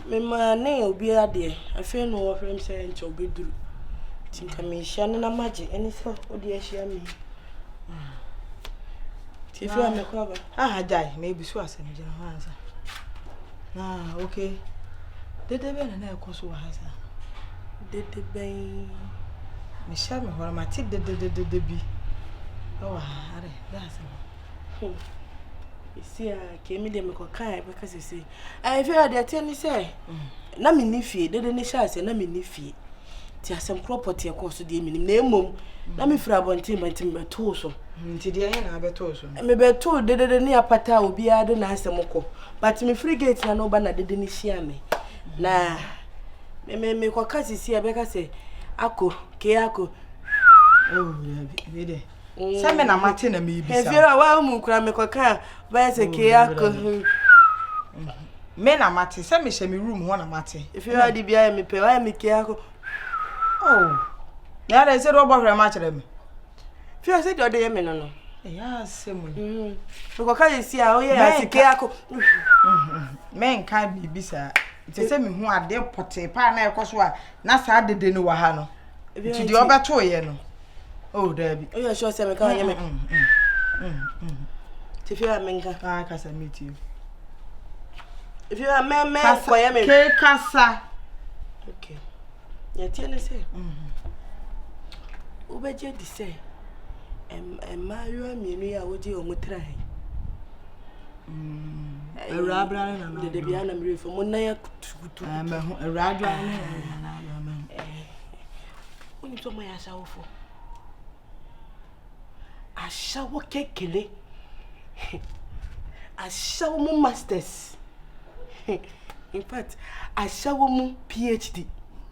me ma ne obi ade afi no wo frem say nche obeduru tinka me hia na magi eni so odi ahia me ti fi am kwa ba jai me bisu asem jina hansa okay dede be na ekoso wa hansa dede ben me sha me hora mati dede bi oh are that's see kemi de me ko kai be kase say I feel that tell me say na me ni fie de ni sha say na me ni fie ti asem property e ko so de minim na emom na me fira bontin be to so nti de he na be to so me be to de ni apata obi ade na asem ko but me free gate na no ba na de ni hia me na me ko kase see e be kase ako oh be de se me na mate na me ibisa Evira wa mu kura me kwaka ba se ke akọ me na mate se me she me room ho na mate Evira di bia me pe wa me ke akọ oh na re se do bo hwere ma kire me Fia se do de me no ya se mu me kwaka ye si a o ye ya se ke akọ me nka bibisa te se me hu ade pote pa na ekoso a na sa dede ni wa ha no ti di obeto ye no oh Debbie oh you sure say me ka me if you are menga I can meet you if you are me for ya me ke kasa okay ya tiene say obeje di say mario mienu ya woje o mutra Erabra na de bia na mre fo mo na ya kutu mehu erabra na oni to mo ya sha wofo ashawo kekele ashawo mu masters in fact ashawo mu PhD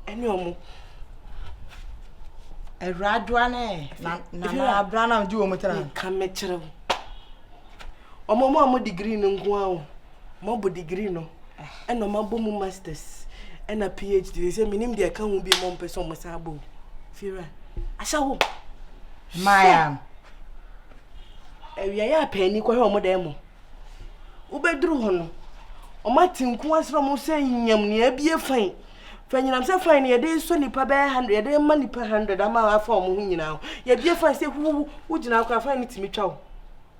eni omo eradwa na abra na ju omo tara ka me kire omo degree no nko awo mo bo degree no eno mo bo mu masters ena PhD say minim de ka hu bi mo mpese omo sabo fira ashawo Maya ewia ya pani kwa ho mo da mo ubeduru ho no o matinku asro mo se nyam ne abie fan fanyinam se fan ne yede so nipa be 100 yede ma nipa 100 ama afa mo hu nyina ho ye bie fan se hu ugina kwa fan ni timi twa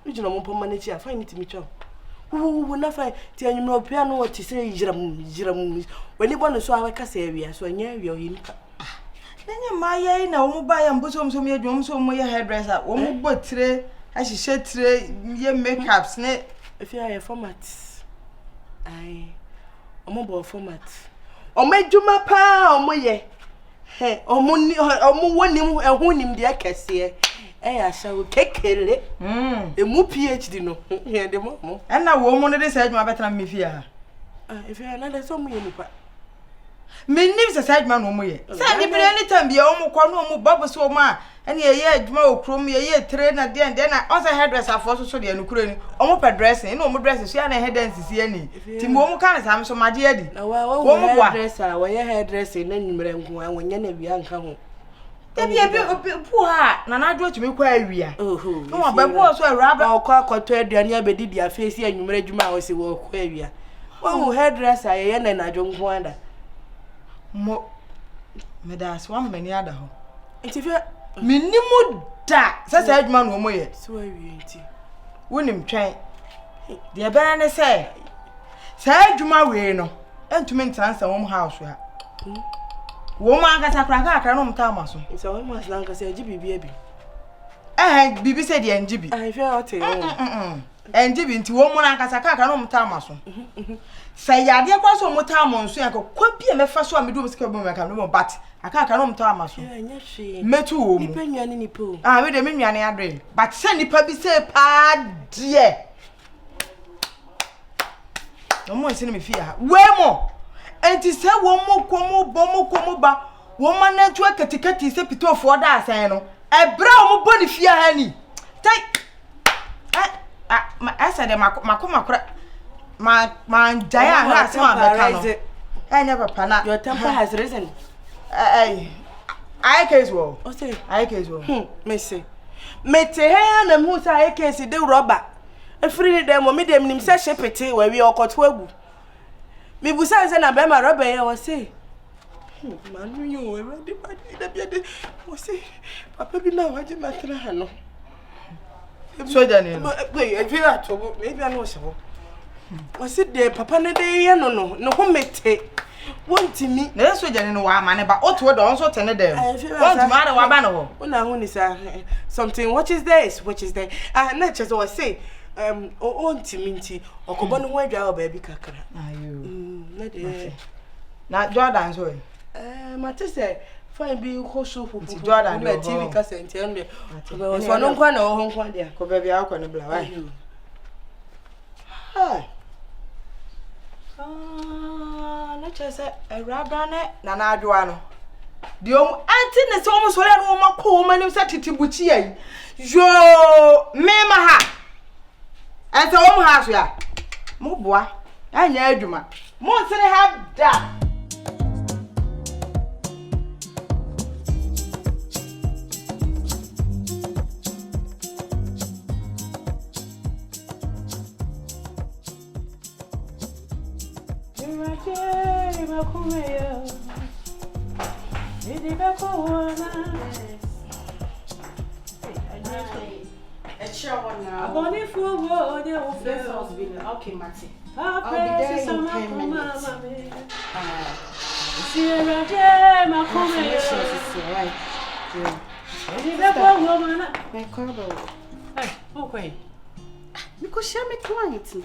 ugina mo poma na chi a fan ni timi twa hu na fan ti anyum no pia no ti se yiram wani bo no so aka se ewia so nya ewia o yinika Nanya maya na omu ba ya mbuso mso me adwum so mo ye hairdresser. Omu botire, ahihye tire, ye makeups ne if you are format. Ai. Omo bo format. Omo adwuma pa omo ye. He, omo wonim ehu nim de akese. Ya shawo kekere. Emu PhD no. He de mo. Na wo mu ne de say adwuma betena me fie ha. If you are na de so mo ye nipa. Me nim se side man omo ye. Say ni bere ni tam bia omo kwa no omo babu so omo a ene ye adwuma okrom ye trainer de na on say hairdresser for so de anukuro ni. Omo pe dressing, na omo dress so ya na head dance si ani. Ti mo omo kan sam so made adi. Na wo hairdresser, wo ye hairdresser na nyimre nko an wonya na bia nka ho. Bia pu ha na na adwo tumi kwa awia. No wa babu so awura o kwa akoto aduane abedidi afesi anwumre adwuma a wo se wo kwa awia. Wo hairdresser ye na adwo nko anda. Mo medas wa mani ada ho. Enti fe minimu da sasa adwuma no mo ye. So awie enti. Wonim twen. De ba ne say. Sa adwuma we no. Entumi ntransa wo house ha. Wo ma aka sakra aka no mta amaso. So wo ma slanka say gibibi abi. Bibi say de ngibi. Ai fe hotel. Ngibi nti wo mu na aka sakra aka no mta amaso. Say yade kwa so mta amonso ya kwa bia mefa so amedu musika bo meka no but aka no mta amaso. Anya hwe. Metu wo mu. Nipa nwane nipa o. Me de me nwane adre. But say nipa bi say pa de. No mo nsi me fie ha. We mo. Enti se wo mo komo ba wo ma na tu akatikati se pitofo da asan no ebra wo mo boni fie ha ni tai asa de makoma ma jaya ha ase ma beka no enya papa na your temper has risen. I case wo o say I case wo me say mete he na mu say I case de rubber efiri de mo me dem nim se shepete we wi okoto agu mi busa se na be ma rubber ye wo say manu yo we ready da bia de wo say papa bi na waje matra ha no so jani no e fi ato e bia no se wo wo say de papa ne de ye no ho mete wontimi na so jani no wa amane ba oto do on so tene dem wontimi are wa ba no ho una hu ni sa something which is this na che so say ontimi nti okobo no ho adwa ba bi kakra ayo na de na Jordan so mate say fine bi ko so fu Jordan na TV ka sente ende o so no nkwa na o ho nkwa de ko ba bia akwa ne bla wa na chese erabra ne na adwoa no de anti ne se omo sole no makọ manim se titibuchi ai yo mema ha ente omo ha so ya mo boa anya adwuma mo nsere ha da Okay, Matty. I'll be there in 10 minutes. My cardboard. Hey, okay. Because share my clients.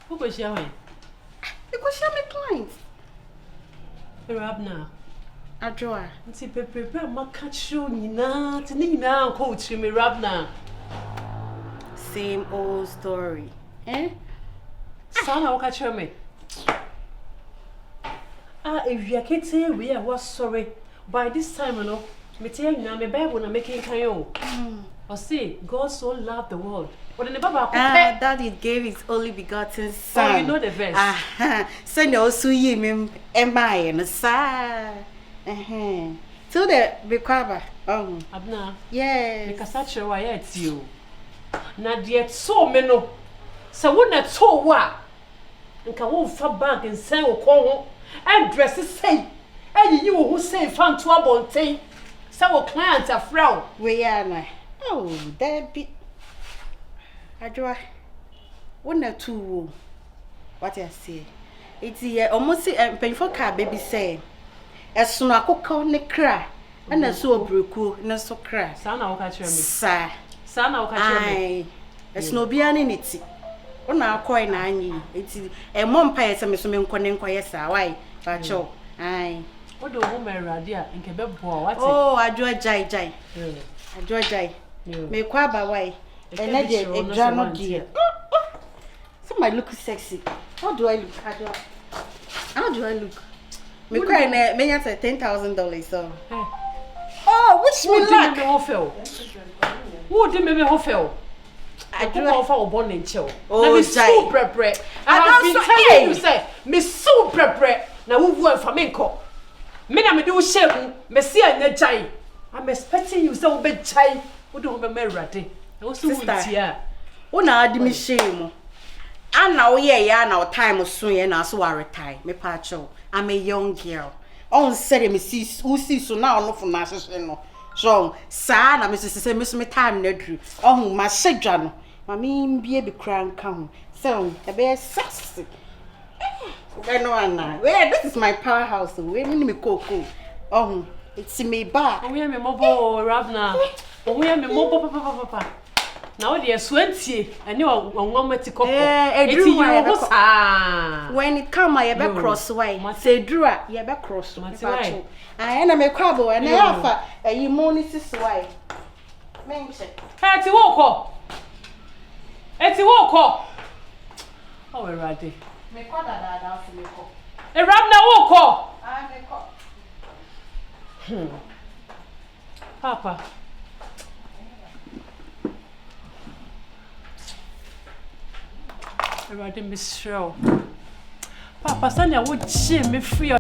Who was showing? Because share my clients. Rabna. I draw. See, prepare my catch you, Nina, Nina, coach me, Rabna. Same old story. Eh? Son, I'll catch me. If you can't say we are sorry, by this time, you know, me tell you now, my Bible, I'm making kayo. Or say, God so loved the world. But in the Bible, Daddy gave his only begotten son. Oh, you know the verse. So no, so you mean, am I in a side? So the recover. Abna. Yes. Because such a way it's you. Not yet so meno. So wouldn't so what? And can won't fall back and say, oh, and dresses say, and you who say, found to a bonte. Some clients are frown. We are. Oh, that be. I draw. Wouldn't two. What I say? It's almost a painful car, baby say. Esono akokɔ ne kra. Ana so obreku ne so kra. Sa na wo ka kire me. Sa na wo ka kire me. Esono bia ne neti. Ona akoi na anyi. Enti e mom pa yesa me so me nkɔ ne nkɔ yesa. Why? Ba cho. Ai. Odo ho merade a nke beboa what? Oh, adwo jai. Adwo jai. Me kwa ba why? And I did a drama dear. So my look sexy. How do I look? How do I look? Me crying me at $10,000 so. Oh, which me like? Who did me hofel? I do offer a bond in chill. Oh, so prepare. I have been telling you say, me so prepare. Now who work for me ko? Me na me do shame. Me see a jai. I'm expecting you so big jai. Who do me merate? Sister, una adi me shame. Ana wo ye ya na time so ye na so retire. Me pa cho. I'm a young girl. On said me see who see so now no for na so no. So, sa na me say me time na dru. Oh, ma shedwa no. Ma me bie be kran ka ho. So, e be sexy. We no ana. Where this is my powerhouse. We me koko. Oh, it's me ba. Oh, we me mobo Rabna. Oh, we me mobo papa. Now the swentie and you are one metikoko. When it come I be cross way. Say drew ye be cross. I am a crabble and I offer a money sis way. Mention. Eti woko. Oh, we're ready. Me call that for me. A Rabna woko. I me call. Papa. I didn't be sure. Papa, Sanya would shame me free.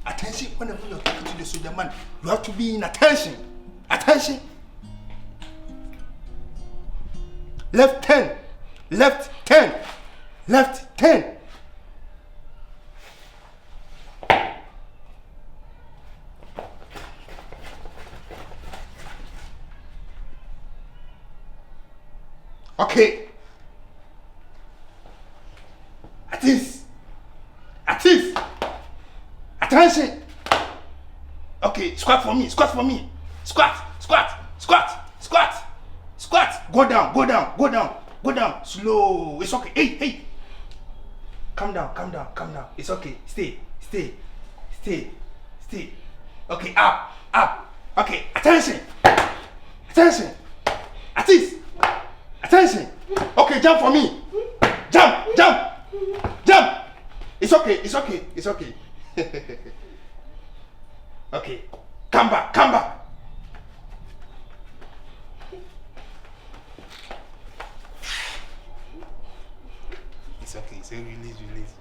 Attention, whenever you're talking to the soldier man, you have to be in attention. Attention. Left 10. Left 10. Left 10. Okay. At this. Attention. Okay, squat for me. Squat. Go down. Slow. It's okay. Hey. Calm down. It's okay. Stay. Okay, up. Okay, attention. At this. Attention. Okay, jump for me. Jump. It's okay. Okay, come back. It's okay. So release.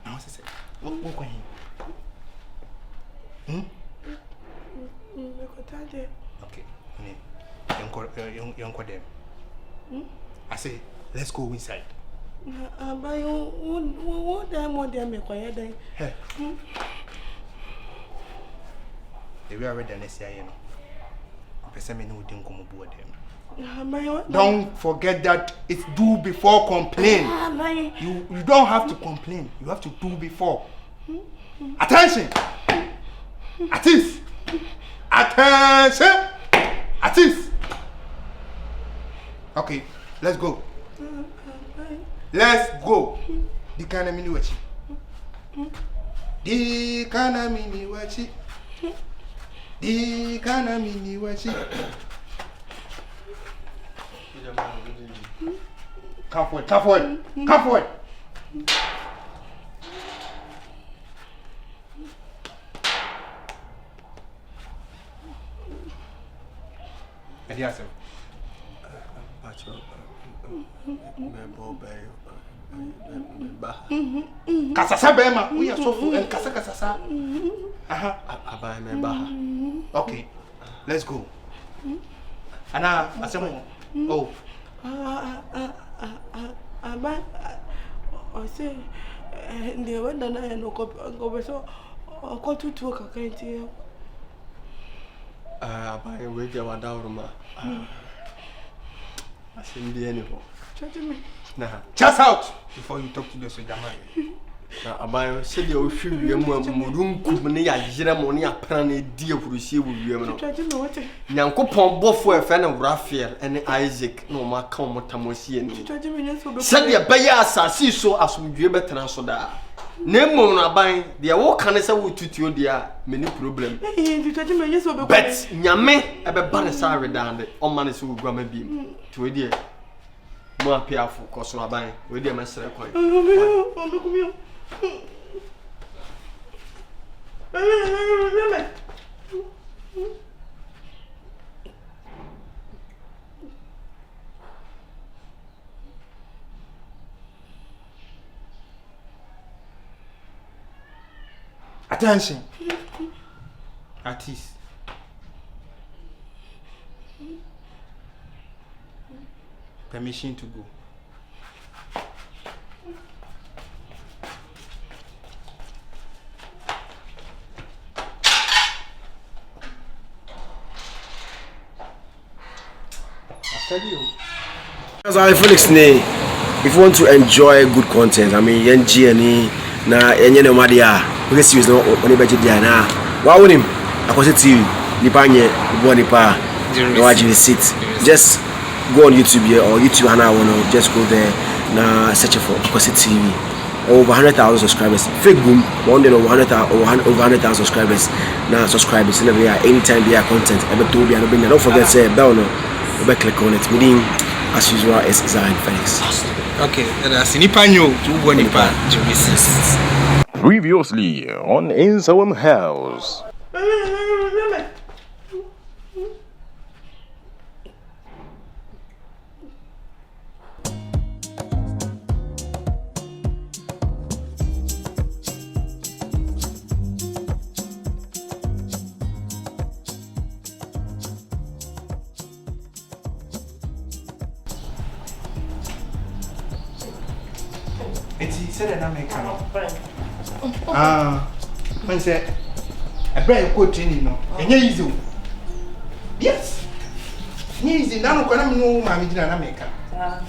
Now what's it? What going? Okay. Young them. I say, let's go inside. But what them me quiet then? Hey. They were already next year, you know. Person me no didn't come aboard them. Don't forget that it's do before complain. You don't have to complain. You have to do before. Attention. Attention. Okay, let's go. The kind of mini wachi. Come forward. Yes, sir. Kasasa bema, we are so full and Kasasa. Abai me baha. Okay, let's go. Ana, asemo. Oh. Abai, I say, the one that I know go so I got to work again here. Abai, we get one down, ma. I see the anymore. Nah, just out before you talk to the soldier man. Abai, said you should be a room company. I hear money a penny dear for receive with you. Yanko Pom Bofo, a fan of Raphael and Isaac, no more come Tamosi. Said the Bayas, see so as we be better than soda. Name on buying the walk can say to you, dear, many problem. Bet Yame, a banner redundant, on manage who grammar beam to a dear. More powerful, cause my buying with the master coin. Attention. Artist. Permission to go. Nsawam Felix ne, if you want to enjoy good content, I mean NG na enye no madia, we series no oni beje dia na. Wa wonim akwose TV, nipa nye bo nipa. No waji sit. Just go on YouTube here or YouTube and I wanna just go there na search for akwose TV. Over 100,000 subscribers. Fake boom, one day over 100,000 subscribers. Now subscribers anytime they are content. Don't forget say bell no. Click on it. Meaning as usual is Nsawam Felix. Okay, that's Nipanyo to Nipa. Previously on Nsawam House. He said that I make when said a brand quote training, no, and easy. Yes, easy. Now, I'm going to know my America.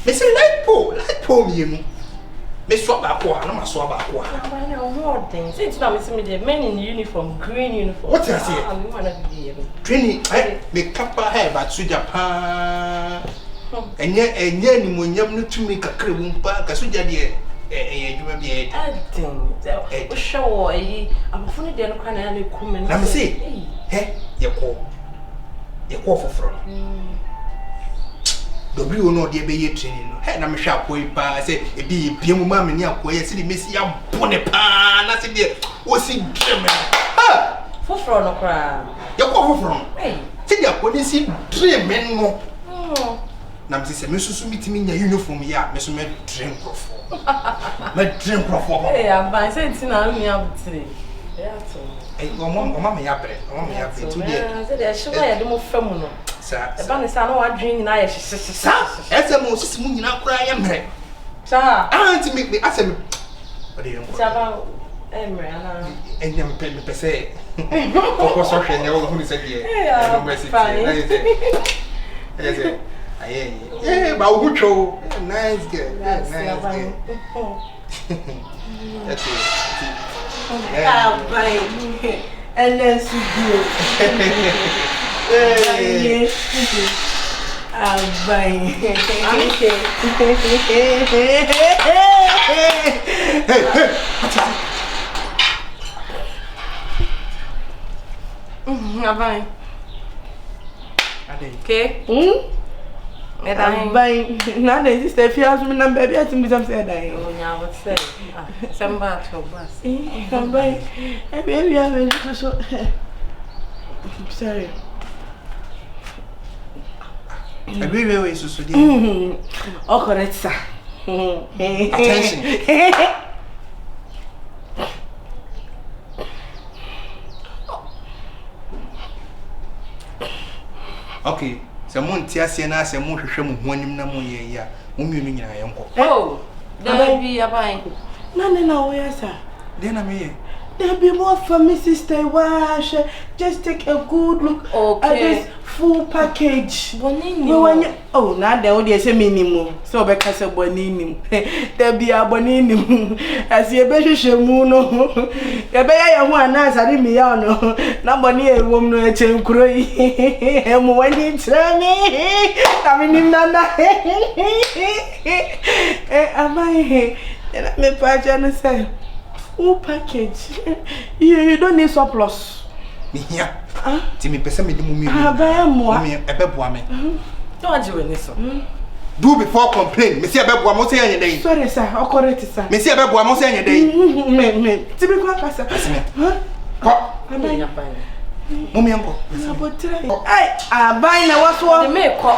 Miss Light Pole, me. Miss Swap back, I'm a swap back. I know more things. It's not missing the men in uniform, green uniform. What's that? I'm going to be training. I make couple hair, but to Japan. And yet, when you have to make a cream, Kasuja, dear. You may be a show. I'm funny, they're not kind of coming. Let me see. Hey, you call for from the blue no dear be training. Hey, I'm a sharp way pass. Say, it be Pium Mamma near where see Miss Yam Bonnepan. I said, dear, what's it? For from a crowd. You call from. Hey, see, you couldn't see 3 men more. Nam se Mrs. meeting in your uniform, yeah, Miss Med drink of. My drink of. Hey, I'm saying it's not me up today. Hey, Mamma, ya bread. Mamma, ya bread. I should have more feminine. Sir, the bunny son, no, I drink in Irish. Sir, as a most moon, I cry, I'm here. Sir, I want to make me ask him. What do you want? And young Penny per se. Of course, I never who is here. Yeah, yeah, but who show? Nice girl. Nice girl. That's it. And then she do. Okay. I'm buying. Now there is a few hours, baby. I think I'm saying, oh, yeah, what's that? Some bad for bus. I'm buying. And baby, I'm a little so. Sorry. I agree with you, so. Oh, correct, sir. Attention. Okay, someone tears na say mo hwehwe mo ho anim na mo ye ya. Mo mienu nyina ye nko. Oh, there be abai. Na wo ya sa. Then na me. There be more for me, sister. Wash. Just take a good look at this full package. Bonini. Oh, now they only say minimum. So because say bonini. There be a bonini. As you be shemuno. You be ya one na sari mi ya no. Na boni e wom no e chenkuro yi. E mo wani trami. Amini nana. Amai. Me pa jana say. Oh, package. You don't need surplus. Yeah. Timmy pesa me di mu mi. Buy more. Me ebeboa me. Don't do any so. Do before complain. Me say ebeboa mo say anya dey. Sorry sir, o correct sir. Me say ebeboa mo say anya dey. Me. Timmy kwa kasa. Asime. Ko. Abai abai. Mo mi enko. Sabotre. Ai, abai na waso. De me ko.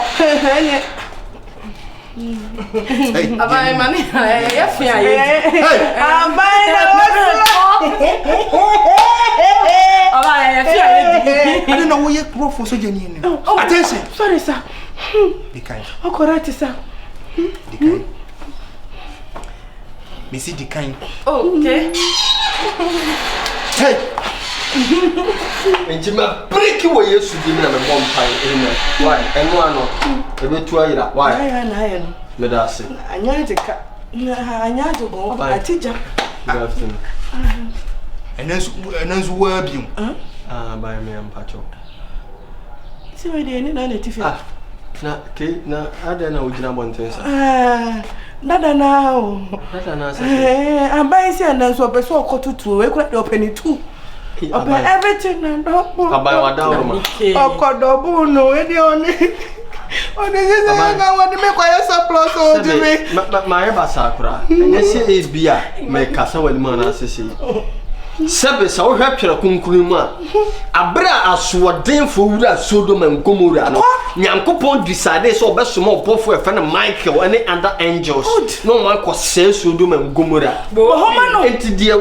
Abai mani. Ya fia yi. Abai na waso. Abai ya fia yi. I don't know where you grow for so genie. Attention. Sorry sir. Be kind. O correct sir. Be kind. Me see the kind. Okay. Hey. Enjima break wo Yesu di na me bom pai ene. Why? Eno ano. Ebe tu ayira. Why? Na no. Me da se. Anya jeka. Anya jogo. Atija. Good afternoon. And then word you. By me am pacho. See where they need na tifi. Na ke na ada na ujina bontensa. Dada na o. Dada na se. Abai si and so person okotutu we kura de open two. Open everything na double. Abai wa dawo ma. Okodobu no e dey on. O dey say na what me kwa surplus o di me. Ma e ba sakura. Enye se is bia me kasa wali ma na sese. Sebe sa wo hwetwere kunkunu mu a abra asoden fo wura Sodom and Gomorrah no Nyankopon decide so obesomo obofo efe na Michael and other angels no man ko say Sodom and Gomorrah Homa no enti de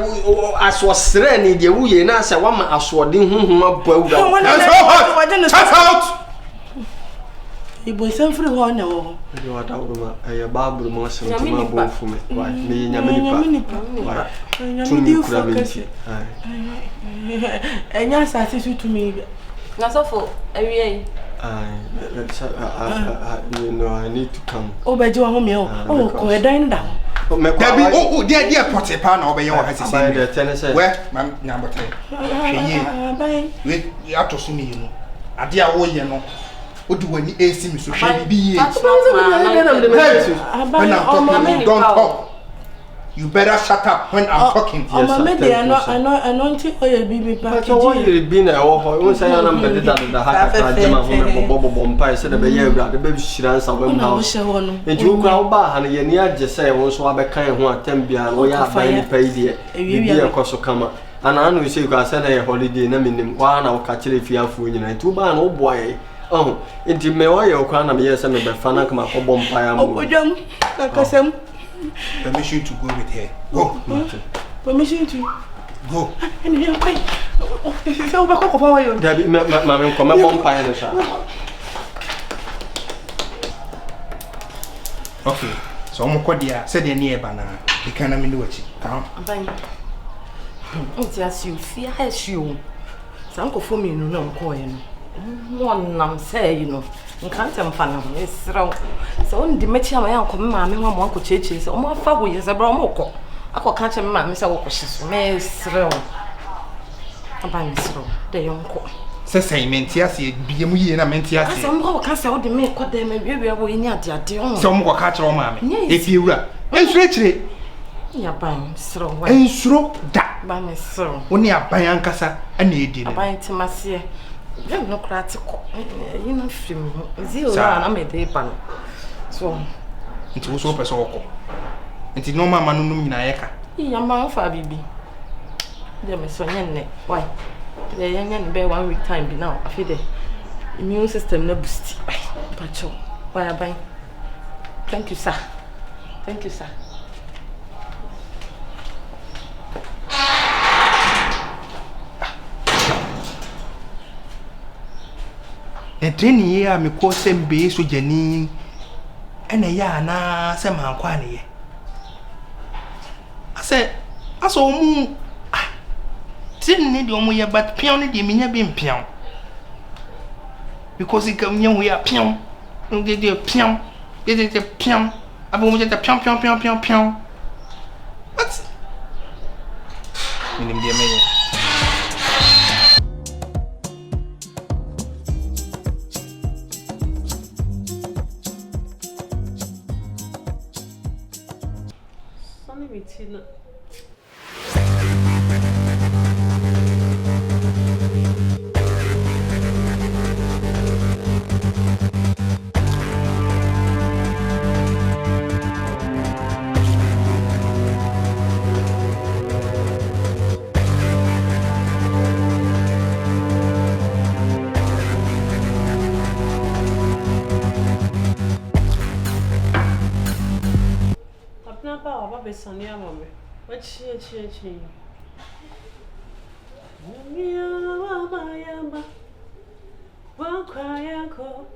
aso sere ni de wuye na se wa ma asoden hunhun abo awura Shut out. Ibo sem free ho na wo de wa dawruma e Bible mo se ntuma bonfu me wa me nyame nipa wa tumi kura benti enya sase su tumi Na so for ewie you know I need to come. Obeji wa ho me o ko edan da Debbie, dear potty pan over your house. By the tennis. Where, ma'am, number 10. Wait, you have to see me, you know. I dear, oh, you know. What do when you see me so be? Don't talk. You better shut up when I'm talking. Yes, I know oil baby package. So what you been there or say I'm better than the hacker Jama Bobo Bompire said the baby Shiran Nsawam house. And you crowd bar and you near just say once so I be kind who attend beyond or ya buy pay the be a cost of come. And I know you say you can send a holiday name one or catch it if you have food and 2 ban old boy. Oh, into me why you can be yes and be fan come up Bompire. Oh, young, like permission to go with her. Go. Permission to go. And here, wait. So back up for you. Debbie, mamma, come up on fire. Okay. So I'm Kodia said the near banana. You can't mean what you count. It's as you fear as you. Some go for me, no coin. One, I'm say, you know. Can't tell fun. It's wrong. So on the material, I come, mammy, one could chase. Oh, my father is a bromo. I could catch a man, Miss Walker's mess wrong. About Miss Row, the young court. Says I meant yes, be a me and I meant yes. Some more can't say what they make what they may be able in your dear. Some more catch on mammy. If you were, it's richly. You're buying so and throw that by my soul. Only a bayan cassa and needed. I buy to my seer. You're no critical. You know, zero, I'm a day pan. So it was so pesoko. And no mamma no minaeka. Your mouth, baby. Dear Miss Sonia, why? The young bear 1 week time be now. I feel the immune system no boost. But why I buy? Thank you, sir. Thank you, sir. The train here, me call some base with Jenny and a yana, some unquany. I said, I saw moon. Didn't need only but peony, the mina being peon. Because it come young, we are peon. Don't get your peon. Get it a peon. I won't get a peon. What? In the mayor. Sonia, mommy. What she? Won't cry, uncle.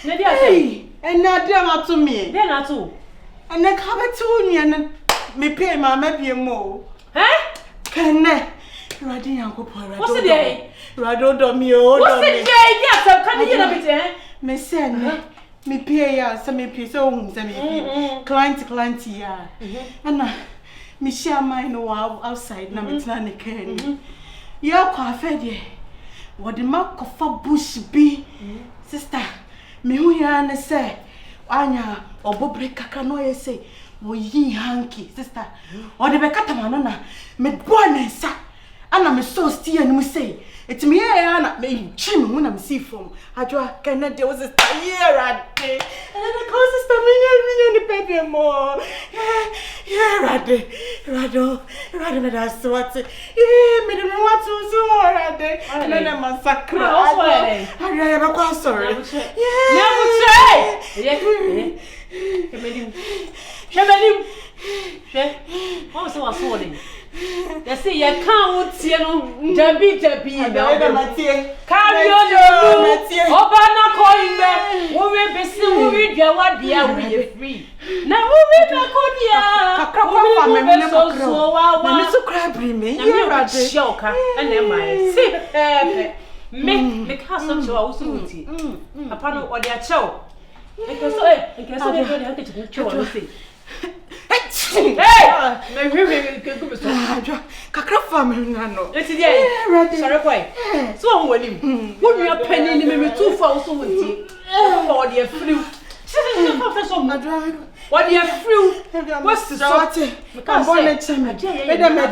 Hey, and now dear to me. Then I too. And then come to me and me pay my maybe more. Eh? Can Raddy Uncle Poirot? What's the day? Rado Domio. What's the day? Yes, I'm coming in a bit, eh? Me send me pay ya some piece on some client ya. And me share mine outside na me tana can. Ya coffee. What the mark of a bush be, sister? Me who ya say, Anya or Bobre Kakanoe say, wo ye hanky, sister, or the Becatamanona, me born and sa, and I'm so steer and we say, it's me, Anna, me chim when I'm see from. I draw cannot there was a year at day, and the causes to me the baby more. Yeah, Rado, that's what it. Me don't want to so Rade, and then I'm a sacre. I am quite sorry. What was warning? They say you can't see no Debbie. Carry on, Obana calling me. Woman, be still moving your what dear we free. Now, woman, I could so crab me. You're a shocker, and then my see. Make the castle to our suit. Upon what they are show. Because everybody has to control. Hey! Kakra family no. It's the sorry boy. So when him. When you are penning him me 2 for also with you. For the flu. She's professor Madrid. What the flu? What's the sort? I'm born at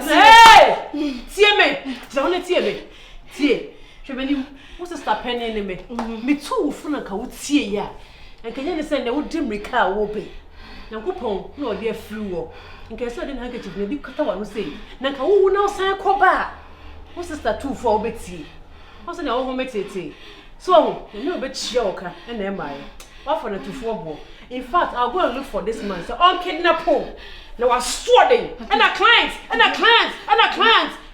hey! See me. Don't see me. See. She what's the stop penning me? Me 2 from ka wo tie ya. And can you send the would dim recall will be. Na kupon no dey free wo nke so dey na handkerchief na di kata wa no say na ka wo na osan koba wo sister 2 for obeti wo so na wo metete so na obeti ya oka na e mai wa for na 2 for bo in fact I'll go and look for this man so on kidnap him na wa swording and a client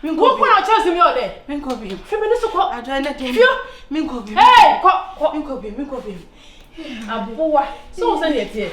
go kwa na chance me o there men ko bi fi me so ko adana dem men ko bi hey ko men ko bi aboa so say dey tie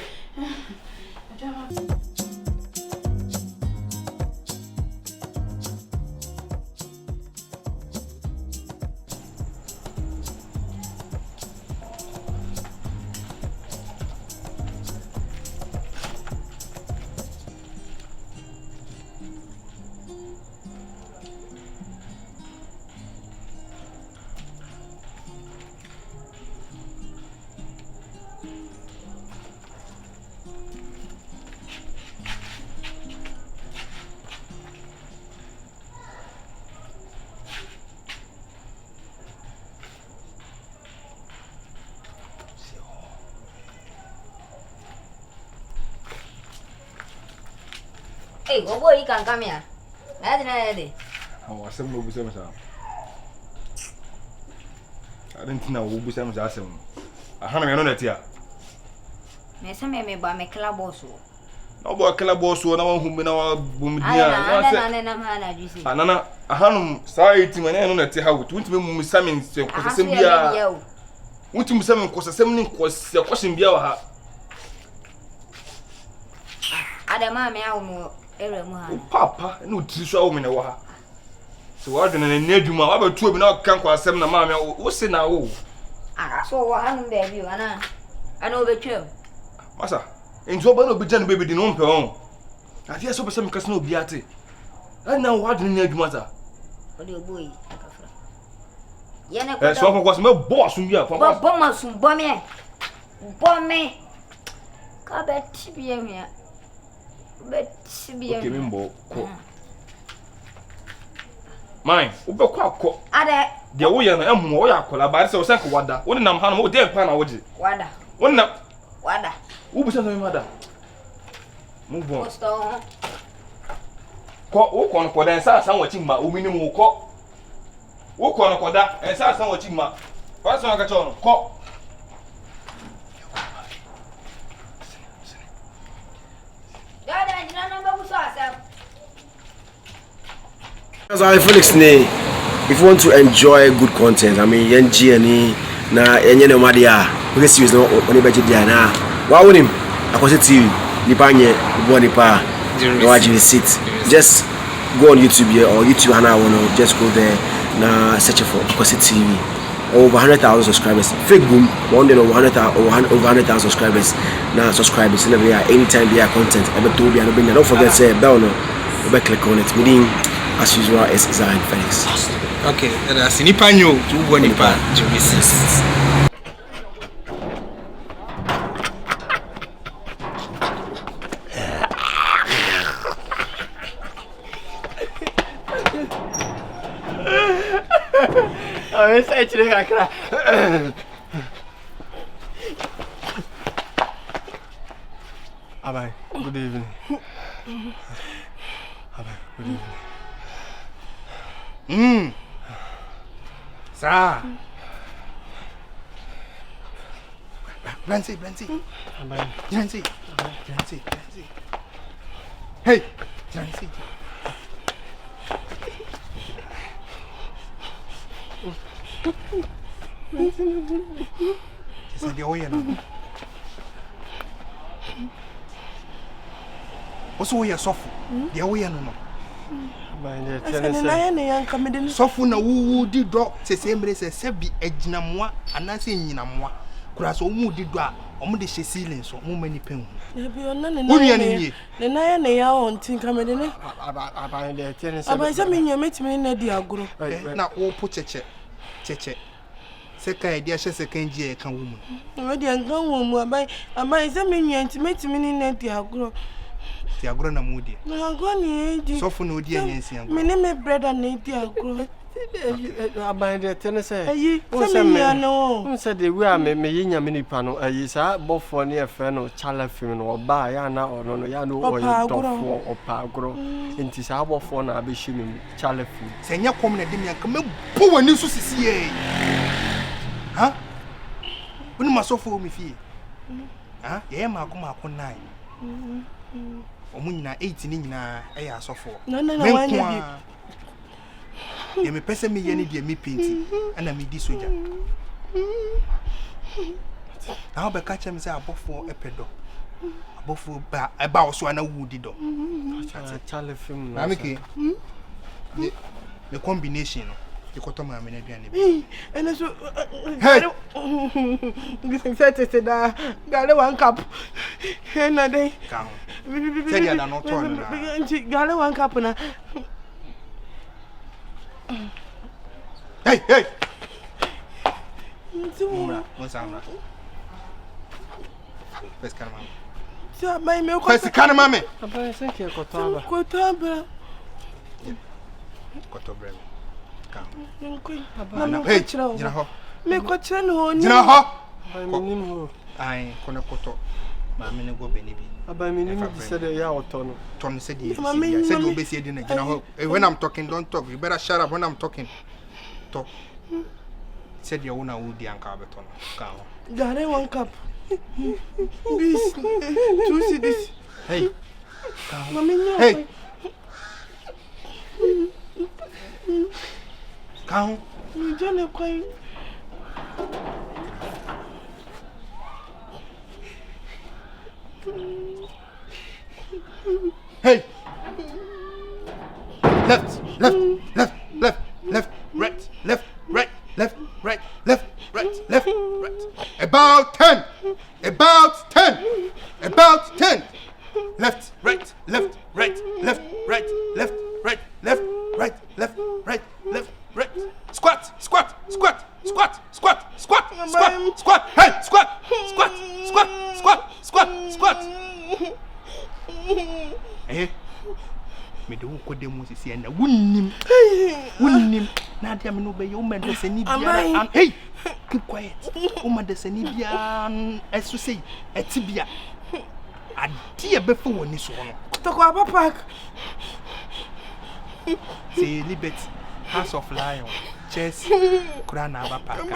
Hey, oh boy, you can come here. I didn't know. I said, no, we say, I didn't know who was asking. I had a minute here. Miss me by my club also. No boy, kill a boss, no one who been our boom. Anna, a hanum, sorry to my name, not how it went to me, Simon, so went to some cause a seminar was a question be our. Papa, no tissue woman. So I didn't need you, my other two not come for 7 mamma. What's it now? So I'm there, you, Anna. I know the chill. Massa, in Jobano be done baby, the non per own. I hear so some casino beate. And now what didn't need matter? What do you boy? Yes, one was my boss from here. Bombers, bomb me. Cabet TBM here. Bet TBM. Mine, Uber Quack. Ada, the Oyan and Moya collaborate so sank water. One of them, how dear Pana would you? Wada. One up. Wada. Who was your mother? Move on. Walk on for the answer, watching my minimum walk. Walk on for that and start watching my. What's on a catch on? So Felix ne, if you want to enjoy good content, I mean NG na enye no madia, we series no oni beje dia na. Wa wonim akwose TV, nipa nye bo nipa. No watch sit. Just go on YouTube here or YouTube hana wono, just go there na search for akwose TV. Over 100,000 subscribers. Fake boom, one day over 100,000 subscribers. Now subscribers anytime they are content. Don't forget say bell no. Click on it. Meaning as usual is Nsawam Felix. Okay, that's nipa nyo to go nipa Genesis. I say to the Abai, good evening. Abai, good evening. Sir. Blancy. Abai. Blancy. Hey, Blancy. Is the oil? What's all your soft? The oil no. Sofu na wu di do se sembre se sebi ejinamwa anase nyinamwa kura so mu di do a omo de hye ceiling so mo mani pen hu e bi onna ne na ya ne ya on tin kamede ne aba de tiene se aba se menya metime na di agoro na wo po cheche se ka edi a hye se kan ji e kan wo mu we di an kan wo mu aba se menya metime ni na di agoro ti agoro na mu di na agoro ni edi sofu na odi anyansi agoro me ne me brother na di agoro aba de tiene se ayi se menya no se de we a me yinya me nipa no ayi sa bofo ne e fe no chala film no oba ya na ono no ya no oyi tofo opa agoro enti sa bofo na abeshi me chala film se nya kom na de me anka me bo wani so sisi e ha woni masofo mi fie ha ye ma ko 9 omunyina 8 ni nyina e ya asofo na wanya bi ye me pese me ye ni de me painti ana me di soja na obe ka chem se abofo epedo abofo ba e ba oso ana wudi do chale film na me ke the combination no the kotomo amene aduane bi ene so this set da gale 1 cup na dey ka say dia da no to na gale 1 cup na hey Mura, Nsawam. First can mama. So my me ko First can mama. Aba se ke kotaba. Kotaba. Kotobra. Ka. Aba. Hey, jina ho. Me ko chira no ni. Jina ho. Ba mi nim ho. Ai, kono koto. Mammy no go baby. About me, you said a yaw ton. Tony said, I said you'll be said in a when I'm talking, don't talk. You better shut up when I'm talking. Talk. Said your owner would the uncarbeton. Got it 1 cup. This, to see this. Hey, hey. Count. You don't quite. Hey. Left, left, left, left, left, right, left, right, left, right, left, right, left, right. About 10. About 10. About 10. Left, right, left, right, left, right, left, right, left, right, left, right, left, right. Squat, squat, squat, squat, squat, squat, squat, squat. Hey, squat, squat, squat, squat, squat, squat. Eh? Me do ko de mo sisi na wunnim na dia me no be yo mede sani bia hey keep quiet o mede sani bia esu sei etibia ade e be fo woni so no to ko aba park say liberty house of lion chess kura na aba park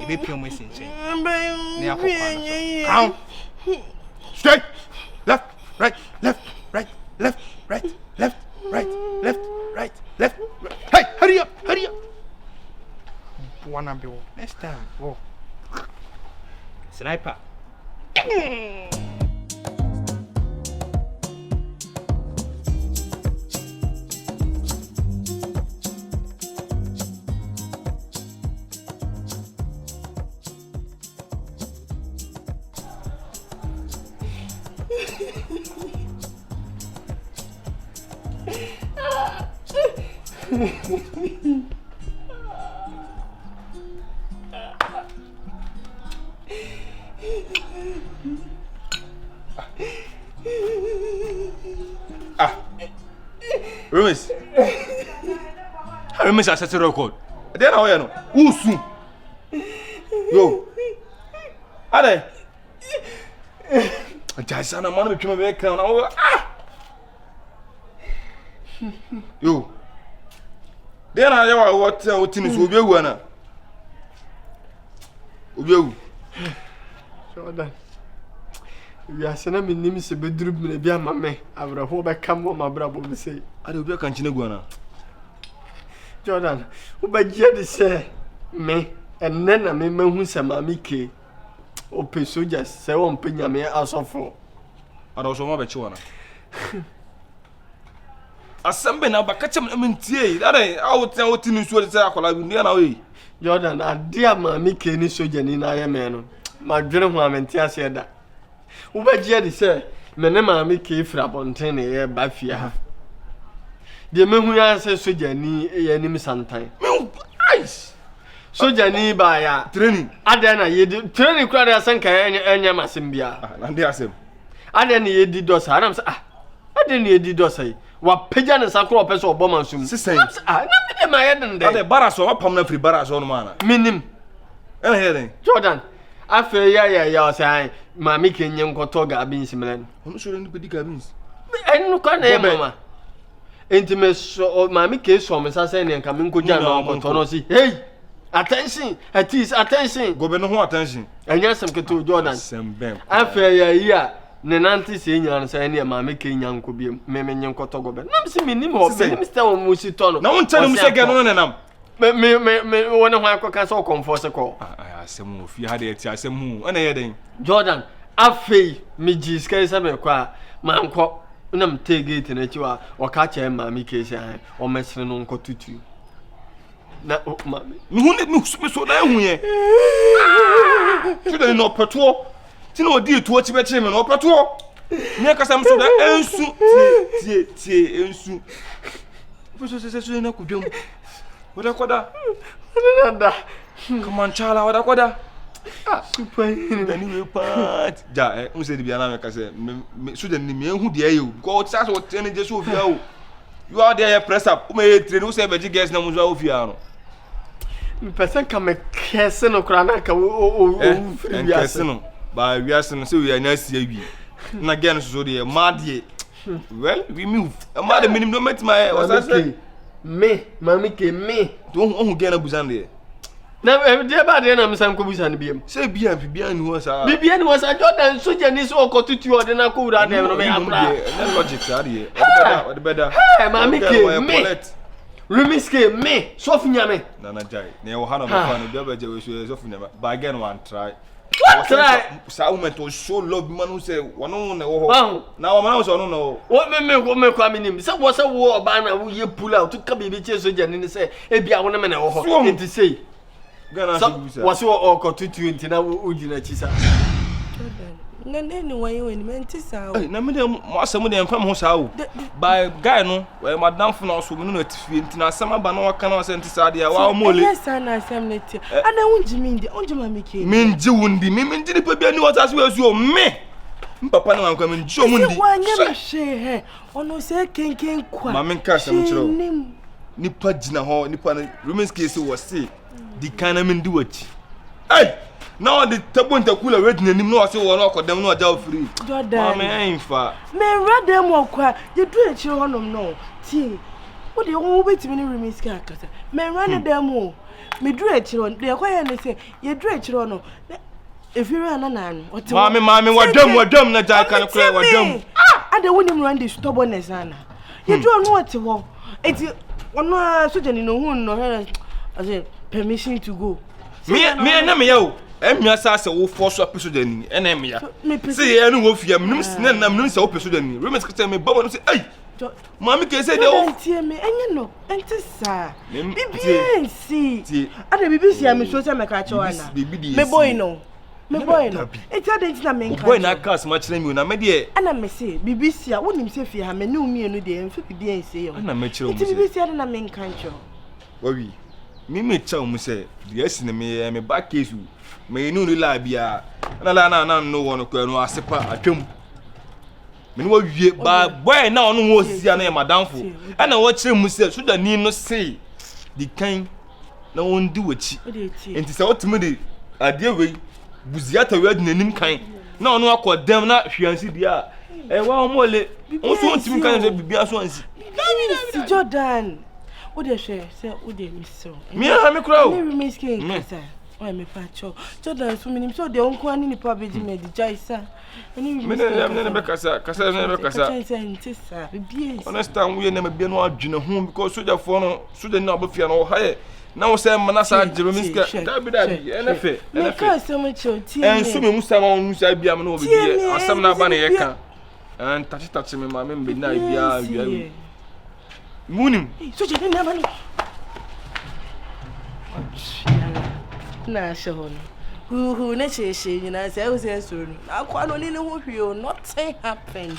e be pio mo sinche ne akokwa count straight left right left right left right left right left right left right. Hey, hurry up, hurry up. Wanna be next time. Whoa. Sniper. Remis. Remis has set a record. Then how you know? Usu. Yo. Ade. Jason, I'm going to make a crown. Yo. Then I know what things will be one. Ubu. Jordan. We are sending me names a bedroom in a beer, my man. I will hope I come on my brother will say. I will be a continue. Jordan, who by Jerry say me, and then I may who say mammy key. O pay soldiers, say one penny me as of four. I don't know about you. Assembly now, but catch him in tea. That I would tell what in what I call away. Jordan, I dear mammy Kenny soldier in I am man. My dream woman tells you that. Who by Jerry say, my name mammy key for a bontaine air by fear. The men who answer soldier need a enemy sometime. Ice. Soldier need by a training. Adana, ye did training crowd as Sanka and Yamasimbia. And there's him. Adana ye did dos. I didn't ye did dos. What pigeon and Sakura Peso Bomber soon. Sisters, I never my head and the barras or permanent free barras on manner. Minim. And heading. Jordan, I feel ya say, Mammy Kenyan Kotoga beans in Milan. I'm sure anybody means. I don't know, Mamma. Intimate so Mammy case from Miss Assay and coming to Jam on Tonosi. Hey, attention, at least attention. Go no attention. And yes, I'm to Jordan. I feel ya. Nenanti senior and say near Mammy Kenyan could be Memenian Kotogo. Namsi minimum, Mr. Musitono. No one tell him again on them. Me, one of my cockers all come for a call. I asked some if you had it, I said, and a heading. Jordan, I fee me G scares a qua, my uncle, and take it in a chua or catch a mammy case or messing on cotutu. Now, mammy, who let me so down here? Should I not patrol? No deal to watch him or patrol. Make us some sort of ensu. What a quada? Come on, Chala, what a quada? Super anyway, part. Ja, who said the Bianca said, shouldn't me who dare you? Go outside or 10 days of you. You are there, press up. Who may train say, but you guess no more of Fiano. Person come a casino cranaka or casino. But we are saying so we are nice here. Na again so dey mad here. Well, we move. I'm mad minimum no met my was I say me, mami ke me. Don't get na busan there. Na dey ba dey na me sam ko busan biem. Say bia ni was ah. Bibia ni was Jordan soja ni so okotutu ode na ko wura dem no me abra. Na logic say dey. What the better. Hey, mami ke me. Remiske me, Sofinya me. Na jai. Na yo hana me fan bia ba je we so Sofinya. But again one try. Try. Sa woman to show love man who say one no ho. Na wo man who say no no. What me kwa minim. Say wo oba na wo ye pull out to ka bibi che soja ni say e bia wo na me na wo ho. Enti say. Gana say. Wo so okotutu enti na wo gina chi sa. Na anyway when menti sa. Na me dem mo asem dem fam ho sa o. By guy no, we madam fo na so me no tifie enti na asem aba na waka na enti sa dia wa mo le. Yes na asem neti. Ana unjimi ndi, unjima meke. Minji wundi, minji ni pe bia ni wata so esu o me. Mpapa na wanka minji o mundi. Se wanya me hwe he. Ono se kenken kwa. Ma men ka asem chiro. Nipa jina ho, nipa na Romans case was say. Di kana men di wachi. Hey! Now the table ntakula we dina nim no ase wo no akodam no aja free. Jordan. Ma me enfa. Me rade mo kwa. Ye du e chiro honom no. Ti. Wo de wo betimi ni Romans ka akasa. Me rade dem o. Me du e chiro. De kwa ye ne se ye du e chiro no. Efiri anana no. Mami wadam na jai kan kra wadam. Ade woni mu rande stubbornness ana. Ye du no wote wo. Eti ono soja ni no hu no he. Ase permission to go. Me na me yo. Emia sa se wo force apeso dani ena emia se ye no wo fia mnum sine na mnum se wo peso dani Romans kete me baba no se ai mami ke se de wo tie me enye no enti sa bibi si ada bibi si am so se me ka chewa na me boy no eti ada enti na me nka boy na cast ma kire mi na me de ana me se bibi si a wonim se fie ha me ne umi enu de emfi bibi ense yo ana me kire mo eti bibi si ada na me nka ncho wawi me cha mu se de asine me back case me no la bia na no wono kwa no asepa atwam me no wie ba boy na ono wo sia na madamfo ana wo kire mu se so da ni no se di kan na won di wachi enti se otime de ade we buziata we adi nanim kan na ono akodam na hwiansi dia wa o mole o so otime kan se bibia so ansi si Jordan wo de hwe se wo de miso me ha me kura o me miskin kasa why me pacho Jordan so minim so de onko ani ni pa beji me di jaisa ani me ne be kasa ne be kasa honest time we na me bia no adwene ho because soja for no soja ni abofia no ha na wo say mana sa jiro miska da bi enefe me ka so me choti en so me musa ma onu sa bia me no obi asam na ba na ye ka en tachi me ma me be na bia wi munim soja ni na ba no na shehon who na she you know say we say so akwa no ni ho hwe nothing happened.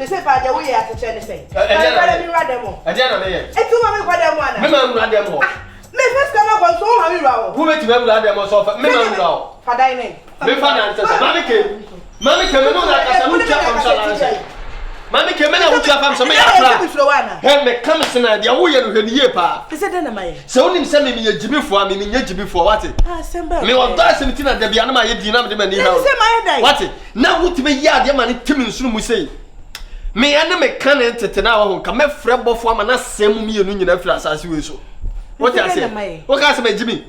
They say pa dia we ya to chene say. I me rademo. I didn't know. Etu ma me kwademo ana. Me ma rademo. Me first come go so ha me rawo. Who bet me rademo so fa me ma rawo. Fada ine. Me fa na ntesa. Mami ke me no na kasa mu tia fam so la nse. Mami ke me na mu tia fam so me ya fra. He me kam sena dia wo ye no hwe ye pa. They say den na mai. Se onim se me ye jibifo a me nye jibifo wate. Ah semba. Me wo da se mitina da bia na ma ye di na me de mani ha. Say mai dai. Wate na wutime ye ade ma ne timi nsunu mu sei. Me ane me kan tete na wo ka me frɛ bɔfo ama na sɛm mu ye no nyina fira asase we so. What you say? What can I say, Jimmy?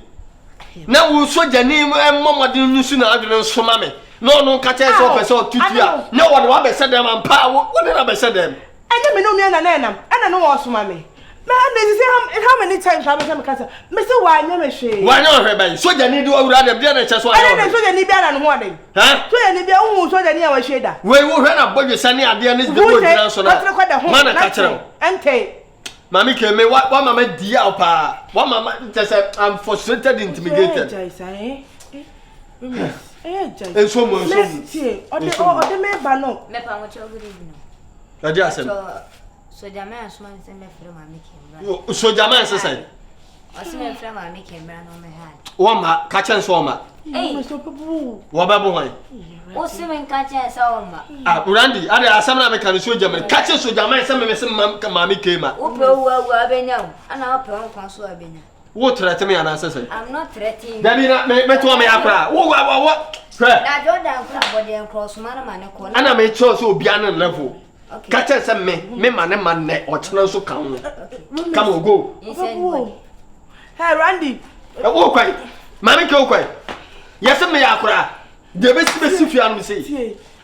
Now we so jani mmomode nsu na adwene nsoma me. No catch us up so tutua. No one wa be say them and pa. What did I be say them? Anya me no me na enam. Ana no wo soma me. Me na say how many times have me say me say wa anya me hwe. Wa anya hwe ban. So jani do awura dem dey na che so anya. Ana so jani bia na no ho aden. Ha? So jani bia hu so jani a wa hwe da. We wo hwe na bodwe sane ade ne de bo gyina so na. Mana ka kire. Ente. Mami came me what mama dear pa. What mama just I'm frustrated, intimidated. And so much. Or the me bano. Me pa mo cho good evening. Adia sem. So jama asuma se me frɛ mami came. So jama se say. O se me frɛ mami came no me had. Wo ma ka chen so ma. Eh. Wo ba bo hwan. O se me ka chen so ma. Ah, Randy, ade asam na me kan so jama. Ka chen so jama se me se mami came. Wo pe wo abenya. Ana wo pe wo kwan so abenya. Wo threaten me ana say. I'm not threatening. Dabi na me to me akra. Wo na Jordan kura body and cross man man ko. Ana me cho so bia na level. Ka chen se me man ne o chena so kan. Come on go. Hey Randy. Wo kwai. Mami ke wo kwai. Yes me akra. De be si fi anu say.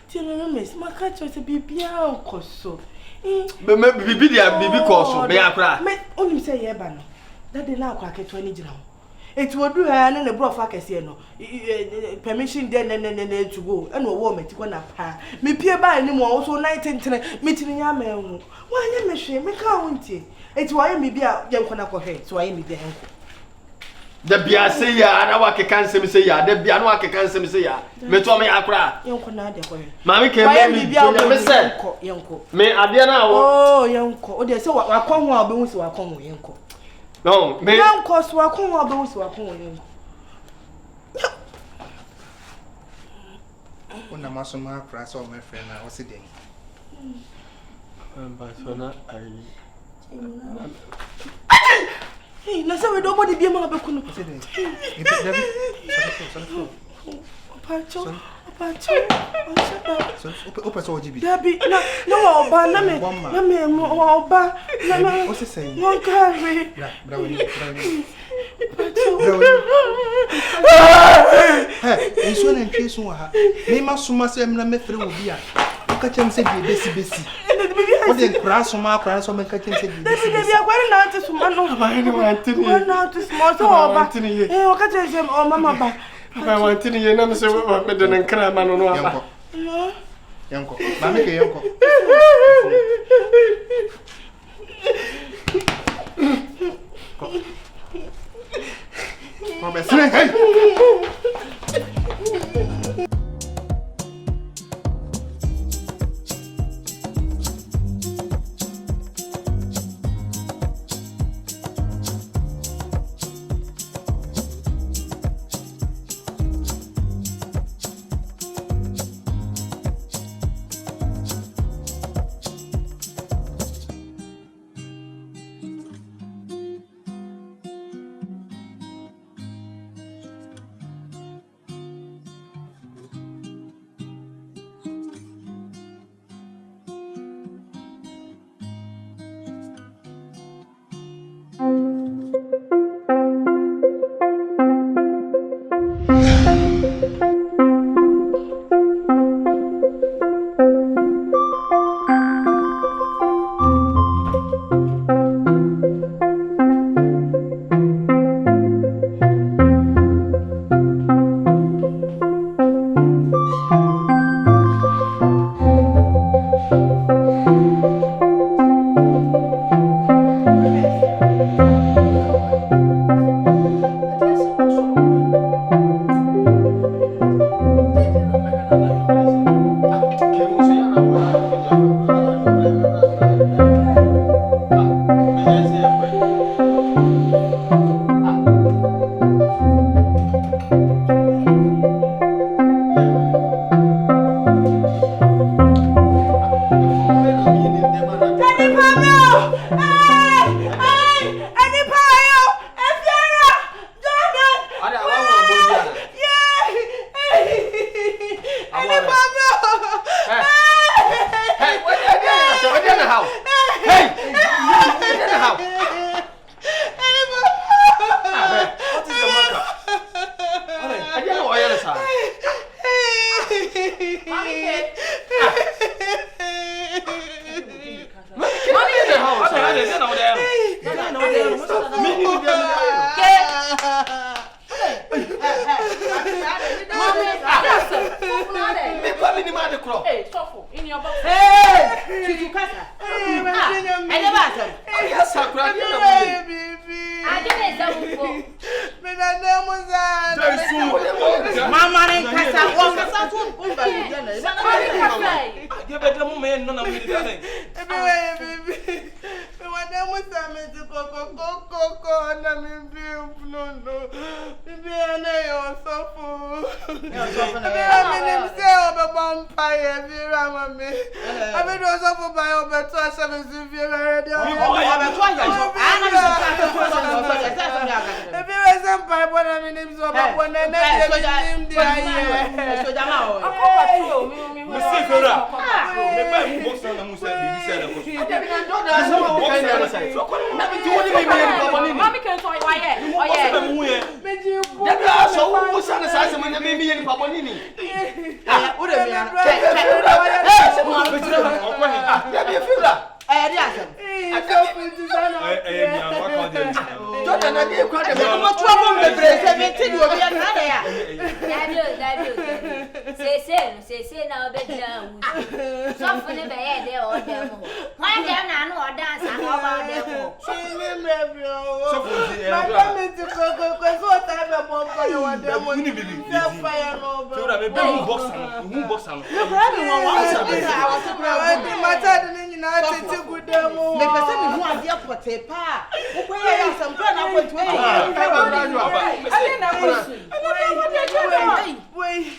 Tie no me ma ka cho se bibia nkoso. Me bibi dia bibi koso be akra. Me onim say ye ba no. Daddy na akwa keto ni gina ho. Eti odu ha na ne bro fa kese no. Permission there na to go. E no wo meti ko na pa. Me pie ba ni mo so 19 metini nya ma hu. Wa nya me hwe me ka ho ntie. Eti wa ye me bia ye nko na ko hwe. So wa ye me bia enko. Da bia say ya na wa ke kan sem say ya. Da bia no wa ke kan sem say ya. Me to me akra. Ye nko na de ko hwe. Mami ke me bia me say. Ye nko. Me ade na wo. Oh ye nko. O de say wa kon ho a be hu se wa kon ho ye nko. No, me. Yan ko so akon wa be wo so akon wo yen. Una masoma kra so my friend na o se den. But so na Hey, na say we do body bi ma be kunu. Se den. E be David. Pacho. Opa so ojibi. David, no oba na me oba na me. O se say. Won carry. Bravo. Hey, enso na ntwe so ha. Me ma soma se me na me frɛ obi a. O ka chem se bi besi. O de nkra so me ka chem se bi besi. David akwari na ante soma no. Ba ni wantini. Wa na ante soma so oba. O ka chem se o mama ba. I want to hear them say what me den nkra ma no no aba. Yanko. Ba me ke yanko. Ko be sene hey. Mama and Casa, one Casa, one by You better move me, none of me. Baby. When I was a coco, and I'm in view, no. Baby, and I also fool. I'm a vampire, Ramame. I've been also for my own better 7 severe already. If you are some pipe, when I'm in him, so when I never him, the idea. So, Say now, bed down. Something in the air there or demo. Why them now or dance and over demo?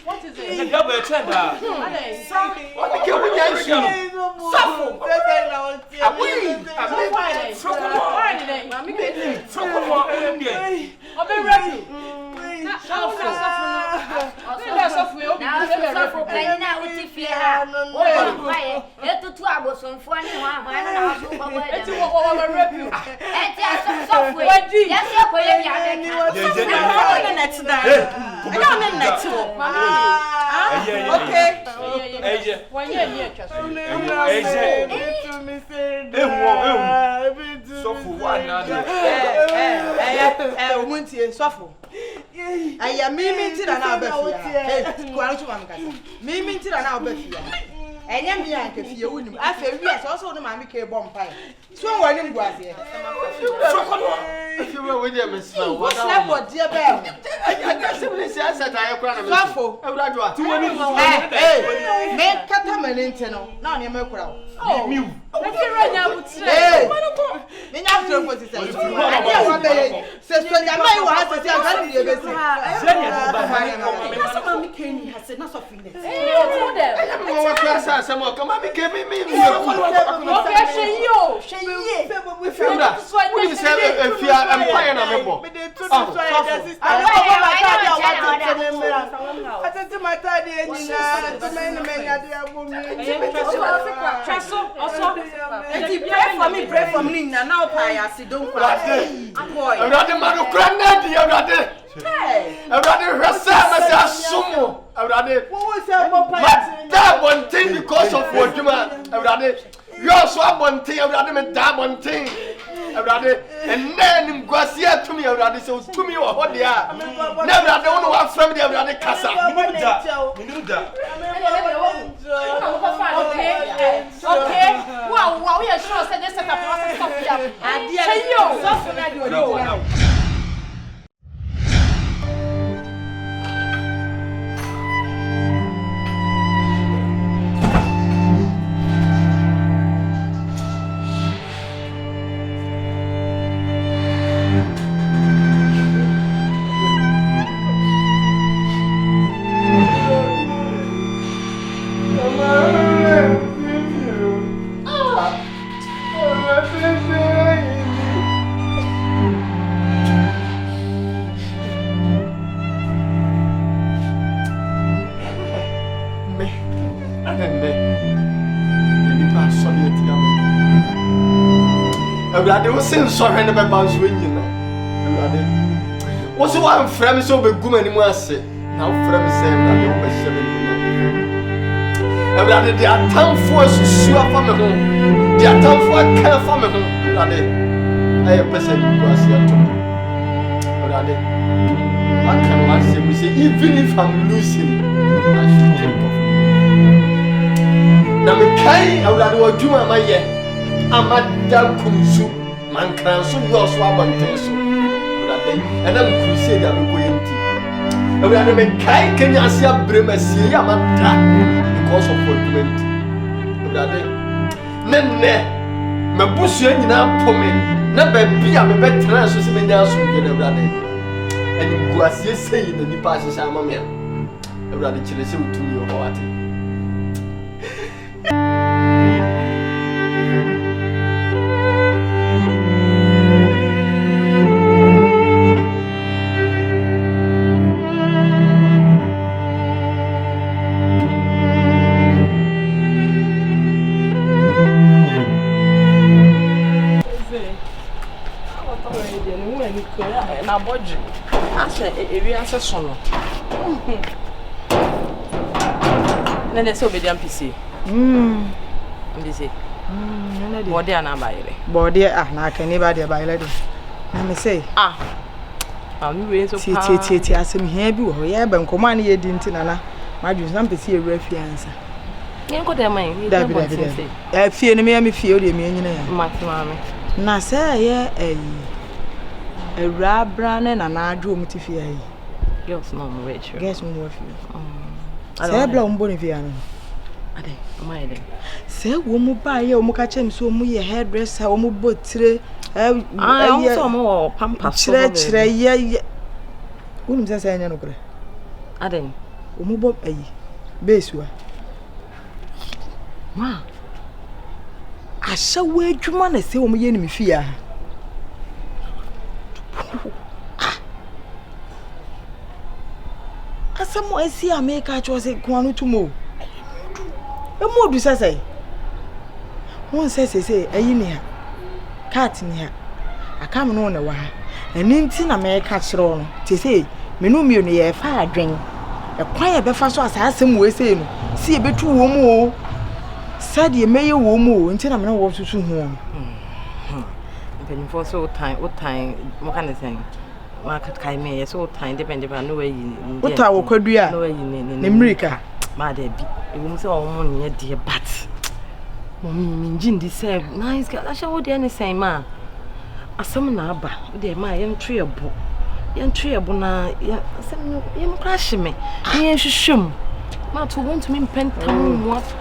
What is it? And then me and if you wouldn't, I feel yes, also the mammy came bomb pie. So I didn't go here. If you were with them, Miss Snow, what's that? What dear Bell? I simply said I am Waffle. Hey, make Cataman internal. Now you're my crowd. Oh, you. I feel right now would say, hey, me not to what to say. I didn't want to say, so I might want to say, I'm going to be a mammy came has said not of it. Some of come and became me. Okay, we feel that. We say if you are empire number. Pray for me now, Pia. Don't cry. I'm not the man who cried. I'm not the. I'm not the rest of I'm that one thing because of what you man. You also have one thing. I'm not that one thing. And then Guasia to me, so to me or what they are. Never I don't know what family of the Casa. Okay. Well, we are sure that this is a process of and Everybody was saying sorry about bounce when you know. Everybody. What's the one friend so be good anymore? Say now, friend saying that you were 7. Everybody, they are time for us to sue up from home. They are time for a care from home. Everybody, I am person who was here to me. Everybody, I can once say, we say, even if I'm losing, I should think of me. Now, me kind, everybody, what do my yeah? Amada Kunsu, man can so you also have one thing so. And I'm crusade, I'm going to Ewurade me kai Kenya asia bremasie ya mata because of agreement. Ewurade nenne me busu nyina pome na ba bia me betra so se menya so bi na Ewurade. Eni guasie sei na nipa ahyehyɛ ama me. Ewurade kyerɛ sɛ utumi yo hawate. na bodge asa ewi asa sono nene so obedian pc mbisi nene de body ana bayire body na aka ni ba de bayire de na me say mi we so pa ti asem hia bi wo ye ba nkomo an ye di ntina na ma dwun sam pese ewura fiansa yen ko de man da fie ni me fie o de me nyina ya matimame na say ye Ewura brane na na adwo mutifi ayi. Girls no mo rich. Girls mo wafi. Say bla mo boni fi anu. Ade, o mai de. Say wo mo ba ye o mo ka chem so mo ye hairdresser o mo botire o so mo pampas so. Chire ye. Wonu se say nya no kure. Ade. O mo bo ayi. Besuwa. Ma. Asha wo adwuma na say o mo ye ni mi fi a. Asamo esi America chose kwanu tumo. Emodu sese. Won sese ayi ni ha. Cat ni ha. Akam no na wa ha. Eni nti na America kire no. Te se menu mi no ye fa adwen. E kwan ye be fa so asasem we sei no. Si e betu wo mu o. Sade meye wo mu o. Nti na me no wo susu ho. For so time, what time, what kind of thing? Market Kaime, so time depending on no way in what I will do. No way in America. My dear, you won't say all money, dear, but Mommy, Jindy said, nice girl, I shall do anything, ma. A summer naba, dear, my young tree a book. Young tree a bona, young crash me. Yes, you shum. Ma to want to mean pen what?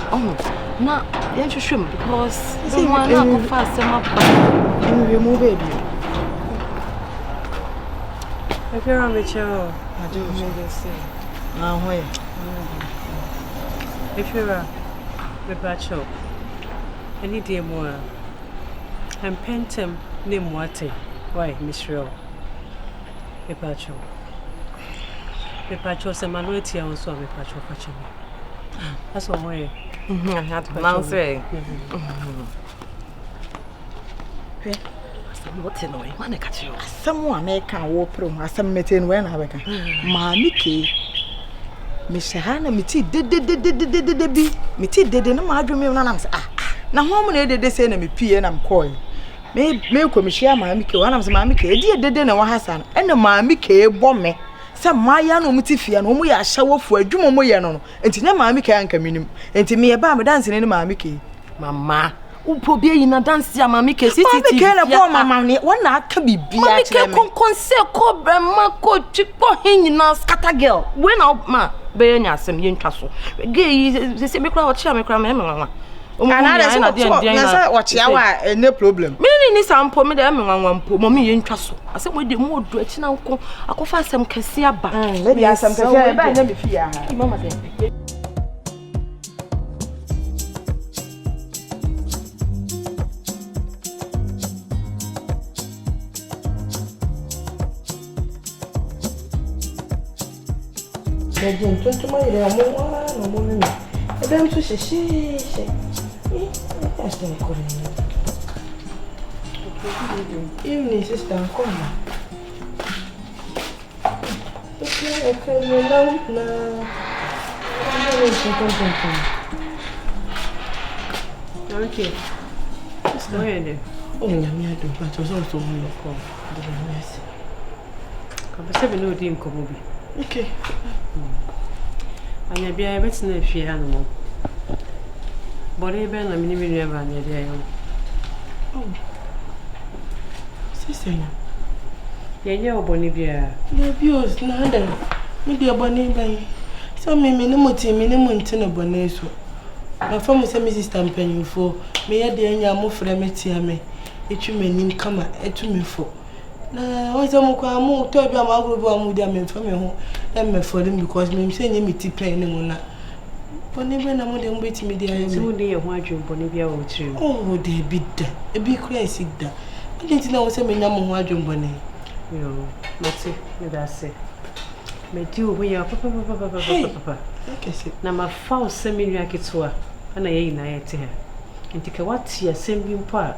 Oh, now, yes, you shouldn't because the one not go fast and up. You move baby. If you're on the show, I do maybe see. Now, where? If you're a show, any day more, and pentem name what? Why, Miss Rio? Papacho. Papacho, some minority also, Papacho. That's one way. I had to announce it. What's in the way? When I catch you, someone make a war pro, as some meeting when I reckon. Mammy, Miss Hannah, me tea did me tea did no matter me when I'm now how many days say me pee and I'm coy. May come share my Mickey, one of the mammy, dear did dinner one Hassan, and the mammy bomb me. Some my young mutifia and we are shower for a jumo moyano, and to never mammy can come in, and to me about dancing in my Mickey. Mamma, who probably in a dance, ya mammy can see my mammy, one night can be beer. Conseil cobra, Marco, chipo, hanging now, scatter girl. When out, ma, Bayana, some young castle. Gay, the same crowd, charming cram. And I watch our no problem. Many sample me them one po mommy in castle. I said we the more do it now. I go find some cassia back. Maybe I some let me fear. Mama. Evening, sister, come. Okay. Just go ahead. Oh, I do, but it was also on your call. Come, no dean come. Okay. And you'll be able to know if you animal. But even I'm never near there. Oh, sister, Yenya Obonibia. The abuse, nada. Me dear Bonnie by. So me minimum boneso. My family say me sister penny for me ya de nya mo frɛ me tia me. Etu manim kama etu me fo. Na won say mo kwa mo to bia ma group am dia me fa me ho. Em me for them because me say nya me ti pen ne mo na. Bonnie be na mo de mo beti me dia ya me. So dey ho adwon Bonnie bia wo tire. Oh, de bi da. E bi kura sigda. I didn't know say me nya mo ho adwon Bonnie. Yo, mati, me da se. Me di wo ya papa. Okay, na ma fa o se me nua ketewa ana ye ina ye te ha. Nti ke wati asem bi mpo a.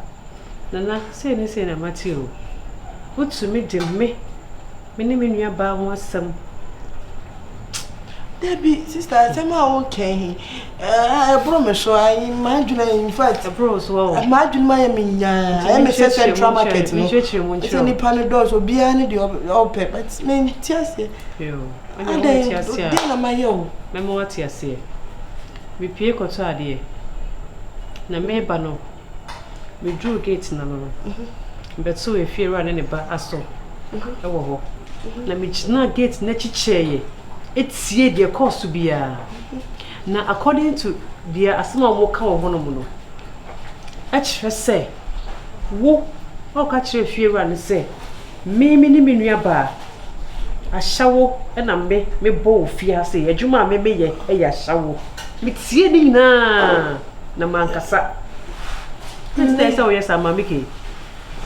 Nana, se ne se na mati o. Utu me de me ne me nua ba ho asem. Debbie, sister, tell me how okay. Bro, me show I imagine in fact. Bro, so imagine my minya. I am a central market. It's any panadol so be any the open, but me tiase. Yo, and then na my yo. Me mo tiase. Me pie koto ade. Na me ba no. Me drew gate na no. Beto e fie ra ne ba aso. Ewo ho. Na me gina gate na chicheye. Etie the cost to be na according to the asema wo ka wo hono mu no a kire say wo o ka kire fiera ne say me ni me nua ba a hyawo na me bo ofia say adwuma me ye e ya hyawo me tie ni na mankasa this say o yes am make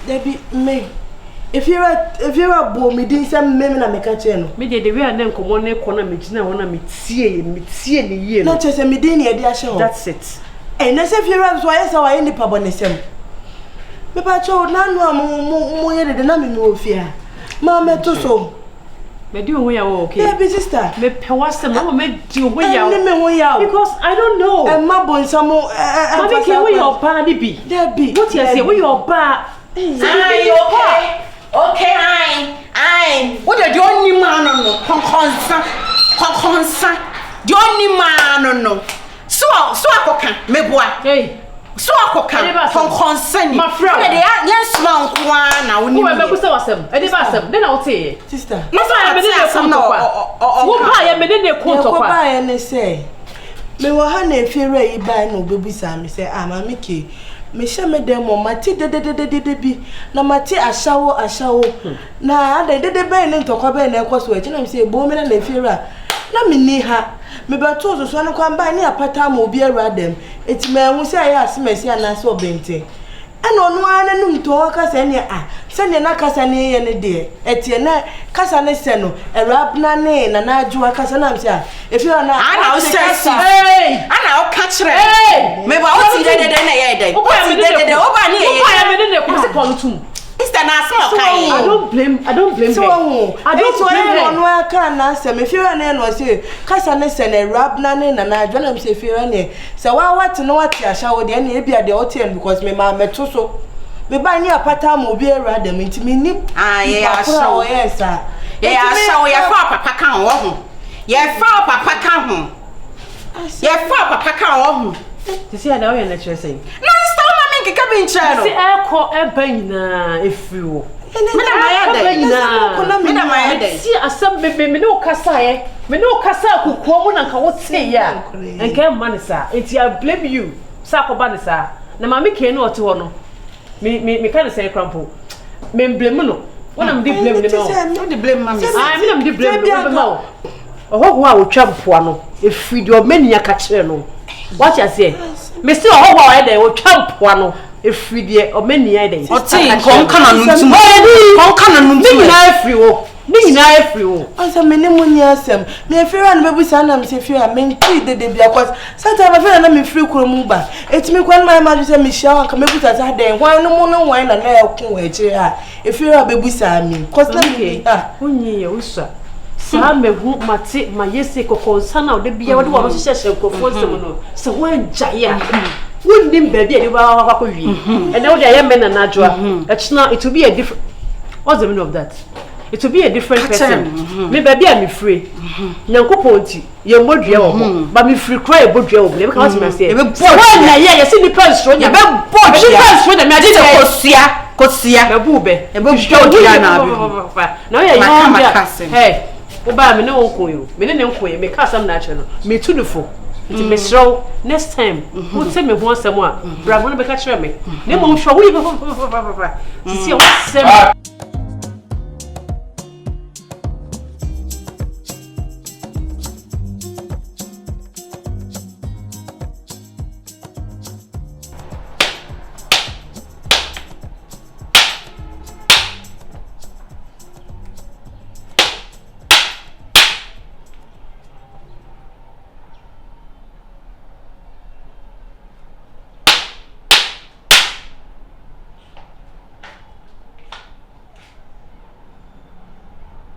Debbie me if you're a boy, me did some men na make a channel. Me did the way and then come on a corner, me now want to meet the year. Not just a medini, dear show. That's it. And as if you're as wise, I any pabonism. Me pacho, none more than I no fear. Mamma to so. Me do we are okay. Baby sister, me pewasa, Mamma made you way out. Because I don't know. And my boy, some more. Mamma, can we your party be? Debbie, what you say? We your bar. Okay. Okay, I. What the only man on no conconsa. The only man no. So akoka me boa. Hey. So akoka conconsa. My friend. Yes, man kwa na woni. Who me kusa wasem. E dey basem. Then I will say. Sister. No so I me dey come to kwa. Wo ba ya me dey come to kwa. Ko ba ya ne say. Me wo ha na efiere yi ba na obebisa me say ah ma meke. Me sha me dem mo mati de bi na mati ashawo na de be ne ntokwa be na ekoso echi na me say bo me na efiera na me ni ha me be to so no kwa ba ni apata ma obi awura dem eti me hu say ya asemasi anase obente ena onu ana num to kasa ne se ne na kasa ne ye ne de eti na kasa ne se no awura na ne na adwo kasa na me say efiera na ana o stress ana o ka kire me ba o ti de na ye de o ba ni ye o me de ko se kontum Mr. Naso kai I don't blame her. I don't blame her. No aka na se me fiera na no se kasa ne se na rap na ne na adwana me se fiera ne se wa what no what ahia wo de na e bia de hotel because me ma meto so me ba ni apata ma obi era dem nti me ni ye ahia wo yes a ye ahia wo ye fa papa kan wo ho ye fa papa kan ho ye fa papa kan wo ho you see na we na chere say kika bin chero si eko ebanyina efiwo me na my day si asem me no kasa ye me no kasa kukuo mu na nka wote ya enka man sa enti I blame you sa ko ba ne sa na ma me ke no ote ho no me kan say crampo me blame no wona me di blame ne no no di blame mami me na me di blame no oho a wotwa mpoa no efidio mania ka kire no what you say me still ho ho e dey o twampoa no efridie o mania dey o ti kon kana nuntu ni na efri wo asa me ne mu ni asem me efira na bebusa na me se fira me nti de bia cause santa ba fira na me free kuro mu ba etimi kwan ma ju se me hia ka me buta za den hwan no mu no hwan na e ko e kire a efira bebusa mi cause na me onyi ye usa sa me hu mate ma yese kokonsa na de bia wo de wo hyehyɛ nkofo nsem no se wo njaya wonnim baby e ba kwa wie and now they are men na adwoa it will be a different what's the meaning of that it will be a different person me baby am free nyankopon nti ye modua wo ho ba me free cry bodua wo me ka what me say e be bo na ye see the person nya be bodua na me ade kosia bebe e be show dia na abi na ya ya hey oba me ne wonko yo me ne nko ye me ka sam na ache no me tu no fo nti me show next time wo tell me ho asem a bravo no be ka kire me ne mo show wo si o sem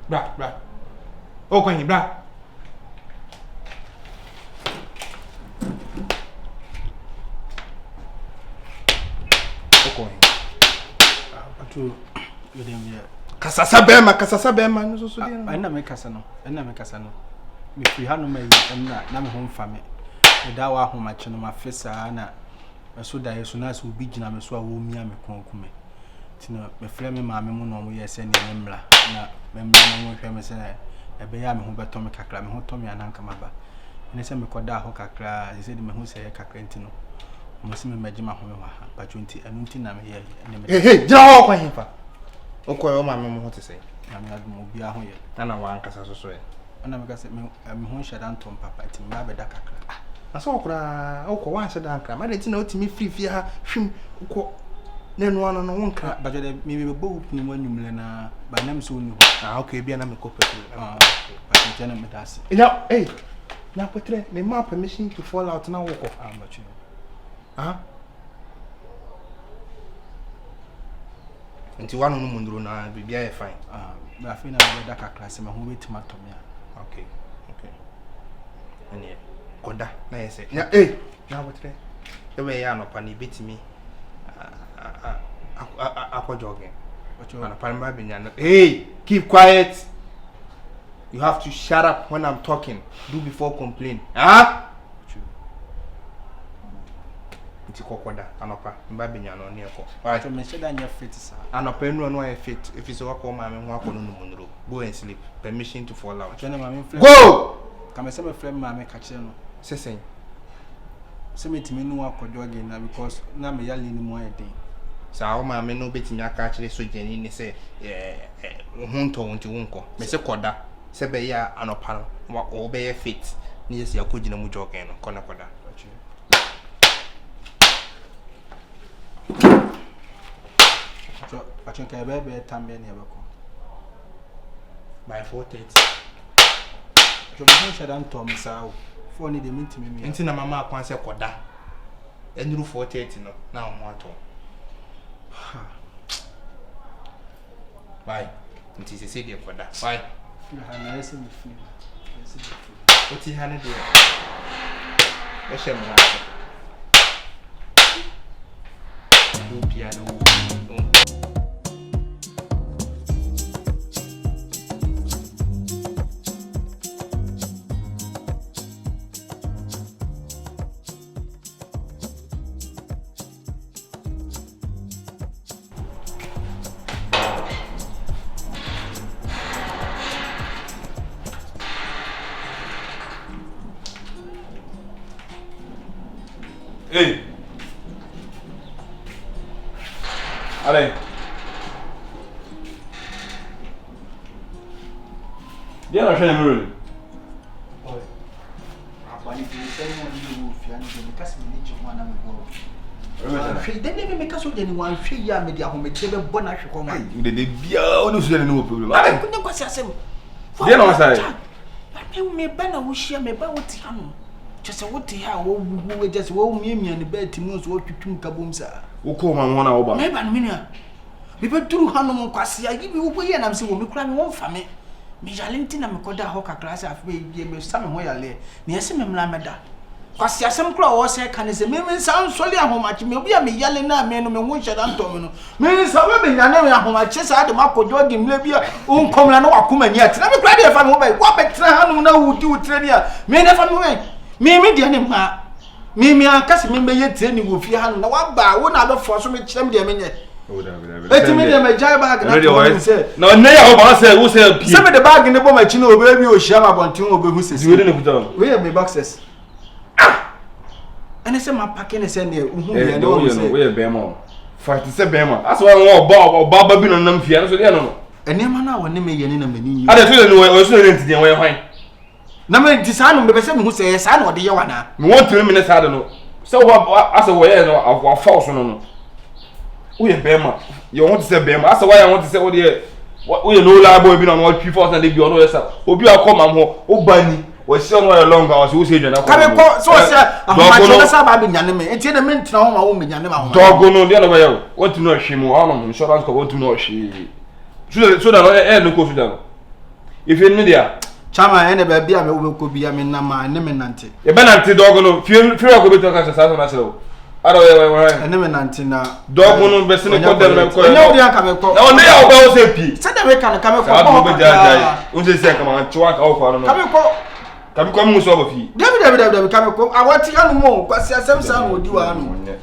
Bra. Oh, kwenye bra. Atu yodemia. Kasasa bema no so dia. Enna me kasa no. Me free hanu me enna na me ho mfa me. Me da wa ho mache no mafesa na so da yeso na so bi gina me so a wo mia me konkume. Tino me frɛ me maame mu no mo yɛ sɛ ne mmra na me mmra no mo hwɛ me sɛ ebe ya me ho beto me kakra me ho to me ananka maba ne sɛ me koda ho kakra sɛ de me ho sɛ kakra ntino mo sɛ me magima ho me wa ha ba twenti anu nti na me yɛ ne me hey gira ho kwa hemfa okɔ o maame mu ho te sɛ na me adum obi a ho yɛ na wa ankasa so yɛ ana me ka sɛ me ho hyɛ dan tom papa ti me ba bɛda kakra na sɛ okora okɔ wa hyɛ dan kakra ma de ti na otimi free ha hwim okɔ nenu ano no wonka ba jode me bebo hupni mo anwumle na ba nam so ni ho okay bia na me ko petrol ba tena me dase ya hey na petre me ma permission to fall out na woko ba chu nti wanu no munduro na bibia e fine ba fe na be da kakra se me ho betima to me okay ene koda na yese ya hey na petre e we ya no pa ni betimi aqua jogging. Hey, keep quiet. You have to shut up when I'm talking. Do before complain. It's kokoda. Anopa. Mbabi nyano ni eko. Alright. So me say that you fit sir. Anopa no no fit. If it's wako mama ho akono no munro. Go and sleep. Permission to fall out. Go. Come say me friend mama ka kire no. Sesen. Say me timi no aqua jogging na because na me yale ni mo ayedin. Sa o ma me no betimi aka kire so jani ni se hunto wonti wonko me se koda se be ya anopa no o be fit ni yesi akogina mu jogging no kona koda so pachenka be tambe ne beko by 4:30 so mo share dan tom sao for ni de mintimi mi enti na mama akwan se koda enuru 4:30 no na o mo ato bye nti se de koda bye na yesi mi fi oti hane de e she mo do piano Hey. Allez. Viens la chaîne brûle. Ouais. Abani ti sen mo ni wo fi ani de kasi me ni jimo na me go. Hwe de ne me kaso de ni wan hwe ya me de ahomete be bo na hwe ko ma. De bia onu so de no problem. Allez, kunye kwasi asem. Viens na wasai. Me ba na wo hia me ba wo ti hanu. Just what they have, we just wo me and the bed to so twitwum kabomsa. Wo ko ma mo na wo ba. Me ba no me nua. Me be duru hanom kwase agi bi wo boye na me se wo me kura me won fa me. Me jalenti na me koda ho kakra se afi be me sa me ho yale. Me yesi me mla meda. Kwase asem kura wo se ka ne se me san soli ahomachi me obi a me yale na me no me ho hyada ntom no. Me sa we be nyane me ahomachi sa de makojo gi mle bia unkomla no wakoma ni ati na me kura de fa me ho ba wo betra hanom na wudi utre dia. Me na fa me ho me dia ne ma me akase me ye tie ni wo fi ha na wa ba wo na be fo so me kyerem dia me nye Eti me dey my jai bag na to say. Na onne ya ho ba say wo say pie. Say me the bag ne bo ma chi na obe bi o hia ma bonten obe hu sesi. We dey kuta. We me boxes. Ene say ma pack ne say ne hu me ne wo say. We be ma. Fight say be ma. As one wo ba bi no nam fia no so dey no. Ene ma na woni me ye ne na mani yi. Ade so dey no we so dey ntidi we hwan. Na me di sa no me be say me hu say sa na ode ye wana. Me want to me ne sa de no. So as we ye no of force no. We be ma. You want to say be ma. As why I want to say what dey we no lie boy bi na no three force na dey bi ono yes obi akọ mam ho obani we see no long hours we say jana ka me ko so say ahoma che sa ba bi nyane me enti na me ntina ho ma wo me nyane ma ho dogo no dey na ba yo want to know hwe mu ono insurance ko want to know hwe so da no no ko so da no if you need ya chama ene ba bia me wo ko bia me na ma ne me nante e ba nante dogo no fie ko be to ka sa na se aro we ene me nante na dogo no be se ne ko dem me ko ene obi aka me ko na one ya oba o se pi se da me ka me ko ko be jajai o se se ka ma chwa ka o fa no ka me ko mu so ba fi dabi ka me ko awati anu mo kwasi asem sa no odi wa anu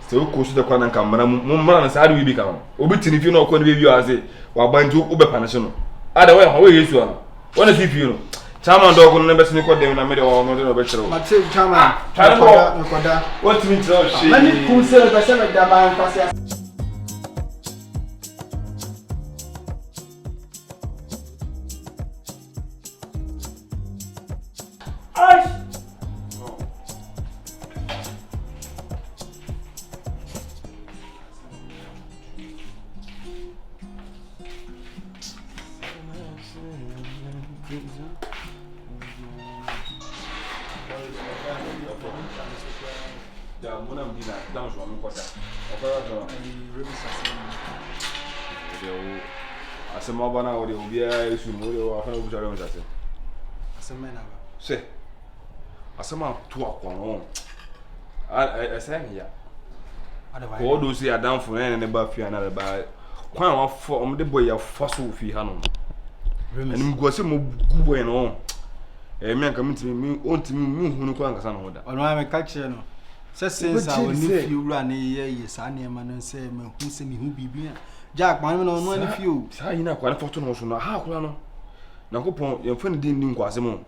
se o ko so de kwa na ka mara mu mara na sa ade wi bi ka obi tini fi no ko ne be bi o ase wa banju o be panase no ada we ho we yesu anu wona si fi no chama dogo no be se ni ko dem na me de o no de no be chero mate chama me ko da what me tell she mani kum se be se me da ba kwasi asema bana o de obia yesu mo de o afana obusare o sase asema na ba se asema to akwa ya ko do si adamfo ne ba fia na ba kwan wa fo o de boy ya faso fi ha no enim go se mo gu boy no me anka mtimi ontimi hunu ko ankasa no hoda ono ame ka kire no se sensa oni fi wura ne ye sa ne ma no se me hu se mi hu bibia Jack man no no ni fi o sa yi na kwa na foto no so no ha akura no na kopon ye mfa ne din din kwase mo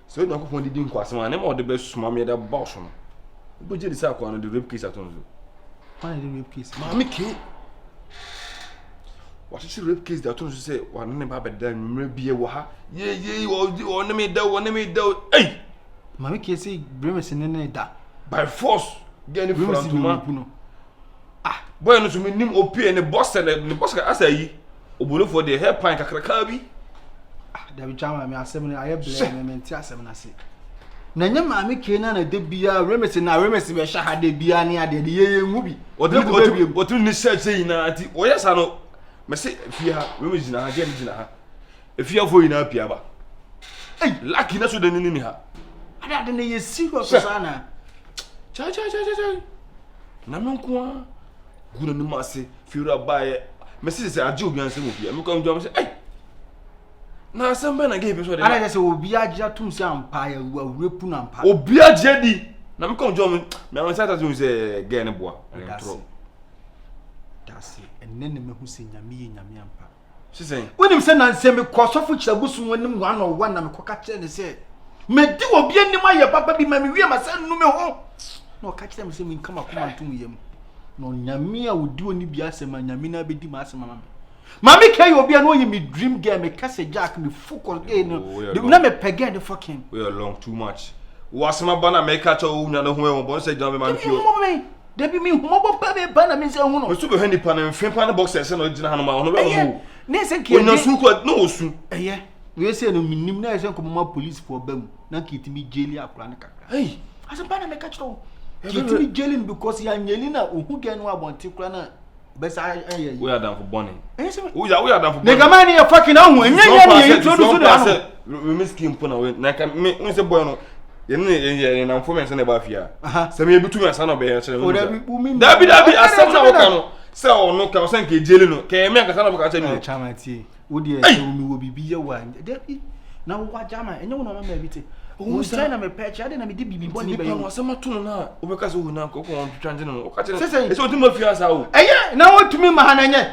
so na kopon din kwase mo na ma o de be suma me da boss no bo je di sa kwa no de rape case aton so why the rape case ma me ke what is rape case that aton so say wa ne ba beda nwumre bie wo ha ye o ne me da ei ma me ke say bremes ne da by force get any from to man boy no so me nim opie ne boss ka asayi obolofo de hair pine kakraka bi da bi chama me asem ne aye blame me nti asem na se na nya ma me ke na de bia remesi be sha ha de bia ne ade de ye hu bi otu ni search na ati oyesa no me se fia remesi na ha je ni na ha efia fo ina pia ba ei lucky na so de ni ha ada de ne ye serious sana cha na me nko guna ni mase fiura bae mesi se aje obi anse obi am ko ndom se ai na asamba na ge be so de ana se obi aje atum se ampa ya awurepu na ampa obi aje di na me ko ndom me am se tatu se ge ne boa entro dasi enne ne me hu se nyame ampa sisen wonim se na nse me kosofo kirabusu wonim wa na wa na me koka kire ne se me di obi anim aye papa bi ma me wie ma se nu me ho na o ka kire me se me nkama koma ntum yem no nyame a wodi oni bia asema nyame na bedi ma asema mami kai obi an oyi me dream girl me kase Jack me focus again no na me pege the fucking we are long too much wasema bana me ka cha o nya no ho e bon se jam me man fio debi me humo pa be bana me se hu no we so be handi pa na mfe pa na boxer se no gina ha no ma no be hu ne se ke na su ko no osu eh we se no minim na se ko ma police for bam na kitimi jeli akura ne kakra hey asa bana me ka cha kitimi jailing because ya nyelina ohu genu abonti kura na besa aye we are down for burning we are down for burning nigga man you fucking ahu enya ye introduce na we miskin put away na ka me say boy no ye na information na ba fia se me bitu me asa na be ya chere dabi asem na wo ka no se ono ka o senke jailing no ke me aka sa na be ka chere me chamati wo de e mi wo bibi ye wa dabi na wo wajama enye wo no mama ebite wo sai na me patch ade na me di bibi boni be yo asema to no na wo be ka so na ko ko twanje no o ka che e so timo fi asa wo na wo tumi ma ha na nye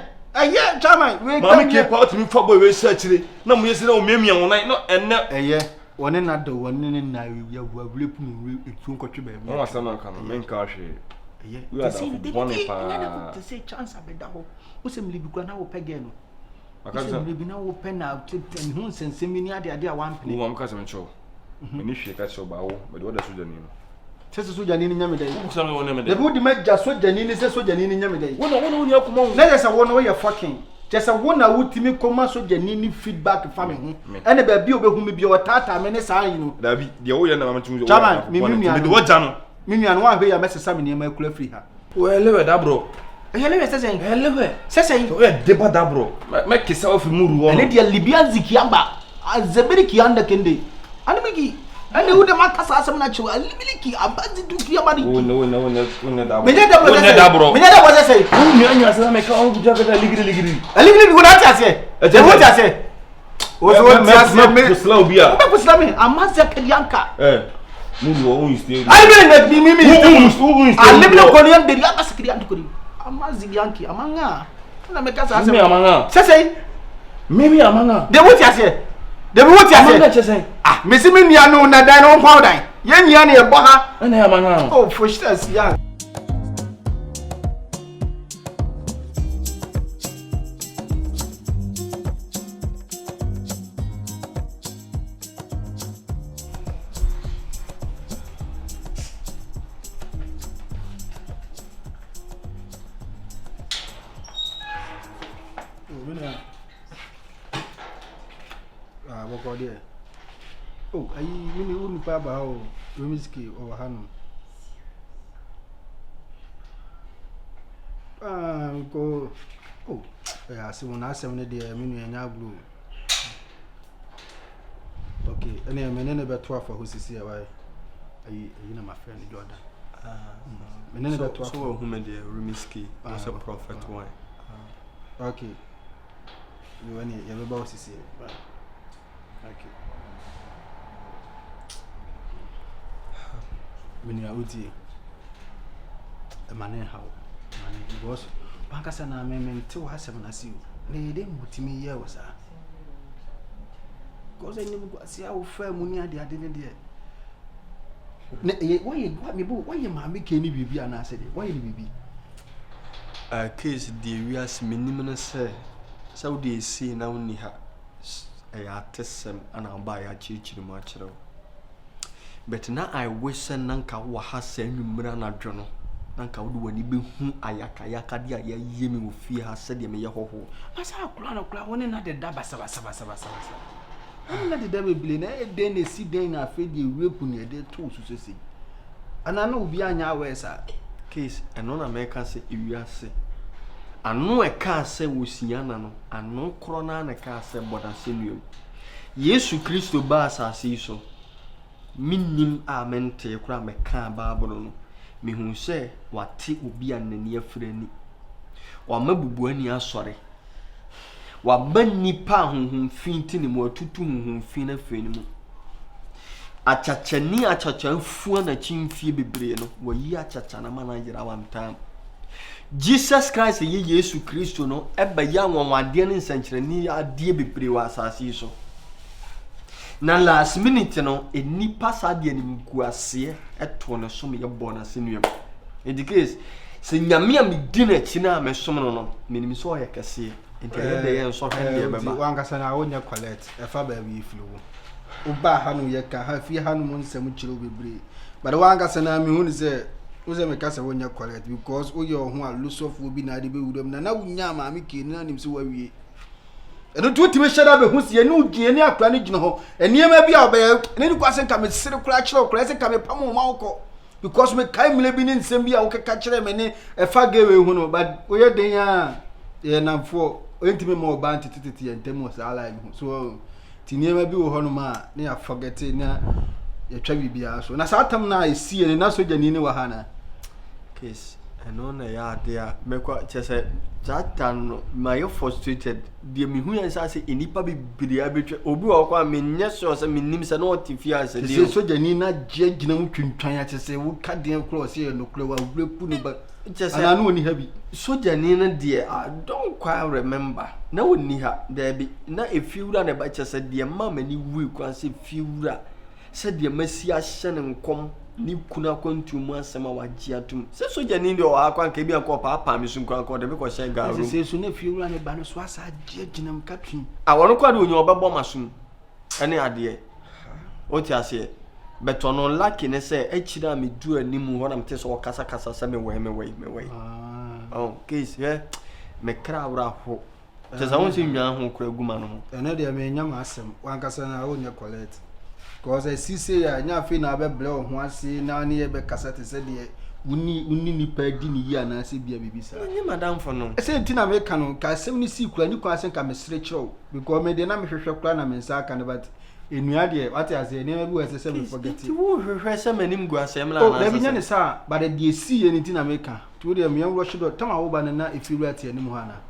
chama we ma me ke pa tumi fa boy we search na mo yesi na o miamia won no enne wone na do wone na ya wablepu no etu nkotwe ba mi. No asema kan men ka hwe. We are the one pa. To say chance abeda ho. Wo se mlibi kwa na wo pege no. Akaza mlibi na wo pe na ten hu nsensemi ni ade a wan pele. Wo am ka se mencho. Meni hwe ka che ba wo, me de wo da soja ni no. Sese soja ni nyame dai. Wo se no wo ne me dai. De wo di ma ja soja ni se soja ni nyame dai. Wo ni akoma wo. Na je se wo no ye fucking. Je se wo na wutimi koma soja ni feedback fa me ho. Ene ba bi obehu me bi o tata me ne saa yi no. Da bi de wo ye na ma tun wo. Chama me de wo ja no. Mimi anu ahwe ya mesesa me niam akula free ha. Lewe da bro. Lewe sesen. Lewe. Sesen. To e deba da bro. Me kisa ofi muru wo. Ene dia Libyan zikiamba. Azebiri kianda kende. Ani miki. Ene ude makasa asem na chiwa. Libiki abazi du kiamba di. One da bro. Menye da bro. Menye da bro sesen. Wo mi anya sa me ka on buja ka da ligiri. Ligiri wo na ti ase. E wo ti ase. O so ti ase me. Slow bia. Wo pusla me amaze kedianka. Muru wo stay. Ai me mimi. Alibile ko ni nderi abasikiri andukuri. Amazi yanki amanga. Na me kasa ase. Mimi amanga. Sesen. Mimi amanga. De wo ti ase. De wo ti ase. Amanga chesen. Mesi me nua no na dan no kwa dan. Ye nua na ye bo ha. Na amanga. Oh, for sure ya. Oh, ayi mimi unu pa ba o Romiski o hanu. Ko oh, ya se wona asem ne de minu enya blue. Okay, ene menene beto afa hosisi ya wai. Ayi na my friend Jordan. Menene beto afa so who me de Romiski was a prophet one. Okay. You want ya be ba hosisi. Okay. When you are uti a man how it was Pankasana men 2 has 7 as you. They didn't put me here was that. Because I never got see how fair money I didn't dear. Why you got me, why your mammy can't be an answer? Why you be? A case the reas minimum say, so they see now only her a artist and I'll buy a church in much. But now I wish nanka wa hase nwumra na dwono nanka wo wani be hu ayaka dia ya yemi wo fie ha se de me ye hoho asa akula na kula woni na de da basa na de da bebele na e de na si den na afi de rape na de to susese ana na obi anya awesa case eno na meka se ewiase ano e ka se wo siana no ano kro na ka se boda se nuem Yesu Kristo ba asase so minim amente kura meka baabolo no mehu se wate obi anani afrani wa mabubu ani asore wa banipa honhom finti ne mo atutu honhom fin afrani mu achachani achachafu na chimfie bebre no wa yi achacha na manajira wantam Jesus Christ ye Yesu Kristo no eba ya nwanwade ne nsankyerani ade bebre wa asase so na last minute no enipa sade ni mkuase eto no so me yebona senuam in the case se nyame a medi na chi na me som no no menim so ye kase enti de ye so hande beba wankasa na wonya collect efa ba bi iflu uba hanu ye ka ha fi hanu mo nsem chiro bebre but wankasa na me hu se uze me kasa wonya collect because o ye ho a lusofu bi na de be wudom na wunya ma me ke na nim se wawie eno tu timi shada be hu sie ne udie ne akra ne gina ho eniema bi a obe ne ni kwase nka me sire kura kire okra se ka me pamo ma woko because me kai mle bi ne nsem bi a wokeka kire me ne efa gewe hu no but oye den ya ye namfo oyentimi ma oba ntititi ye ntem o sa live hu so tiniema bi wo ho no ma ne ya forget na ye twa bibia so na sa tam na esie ne na so jani ne wa hana case ɛno na ya ade a mekwa kyese that no my frustrated de me hu yansa se enipa bibiri abetwa obi wa kwa menye so se menim se na otifi ase de so jani na gina mu twintwan ya kyese wo ka den cross ye no kro wa brepu ni ba ana no ni ha bi so jani na de I don't quite remember na woni ha there be na efiwura na ba kyese de ma mani wu kwa se fiwura se de masi ahye ne nkom ni kuna kwantum asema waji atum se soja ni ndio akwa nke bi akọ papa mi sun kwa de be ko she garu se so na fiwura ne ba no so asa gina mu katun awon kwa de onyo obebo masum ene ade o ti ase beto no lucky ne se echira me du animu ho na mte so kasa kasa se me we oh case yeah me kra wra ho te sa won se nwa ho kra guma no ene de me nya ma asem wan kasa na o nya collect cause I see say nya fe na be ble ho ase na ne ye be kasa te se de unni nipa di ni ya na ase bia bibisa ni madam for no say ntina me ka no ka asem ni si kura ni kwa ase ka me sere chiro because me de na me hwehwe kura na me nsa ka ne but enua de what ase ne bi wese se me forget it wo hwehwe se manim gu asem la na ase oh na bi nya ne sa but de si ye ni ntina me ka to de me rush do tama wo ba na efiru ate anim ho ana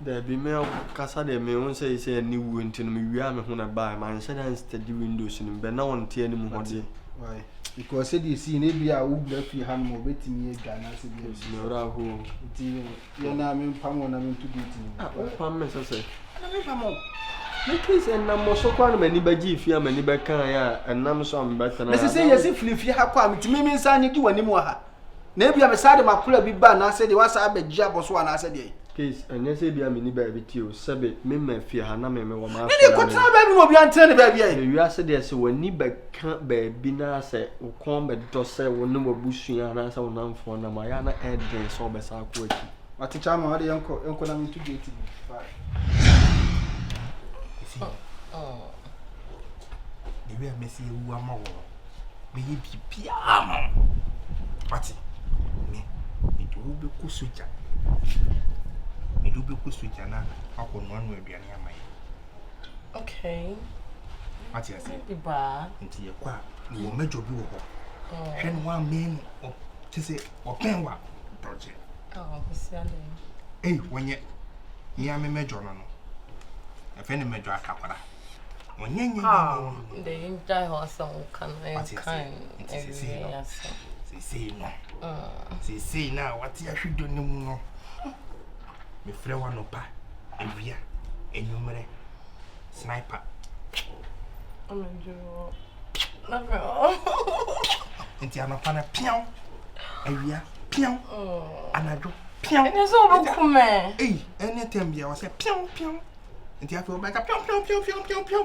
there be me kasa de me won say ni wu ntino me wia me ho na ba man say dan steady windows ni be na won tie anim ho de why because say the see na bia wo bla fi han mo betimi e gana se bia me ora ho ti ye na me pam na me to do ti o pam me say na me pam me case en na mo so kwa na mani baji fi amani be kan ya enam so am beta na me say ye se fili fi ha kwa me ti me nsa ni gi wani mu ha na bia me sa de makula bi ba na se de wasa abaji aboso na se de case anya say bia me ni ba bi ti o sebe me ma fi ha na me wo ma ni ko tra ba bi mo bia ntre ne ba bia e wi ase de se wani ba kan ba bi na se wo kon be do se wo no mabusua na se wo namfo na ma ya na e de so be sa ko aki aticha ma de yanko na me to gate ni the way me see wu ama wo me yi bibia ma ati me do be ku suja me do be ku suja na akono anu aduane amai okay ati ase biba nti ye kwa ni wo mejo bi wo ho hwen wa men o tese o penwa doje bisiale wonye ni ame mejo no efe ni mejo akakwara wonye de enjoy house kan see na wati ahwedo ne mu no me frɛ wa no pa ewia enyumre sniper omenjo enti anopa na piao ewia piao anadwo piao ene so obukume ene tembia wa se piao piao enti afo ba ka piao piao piao piao piao piao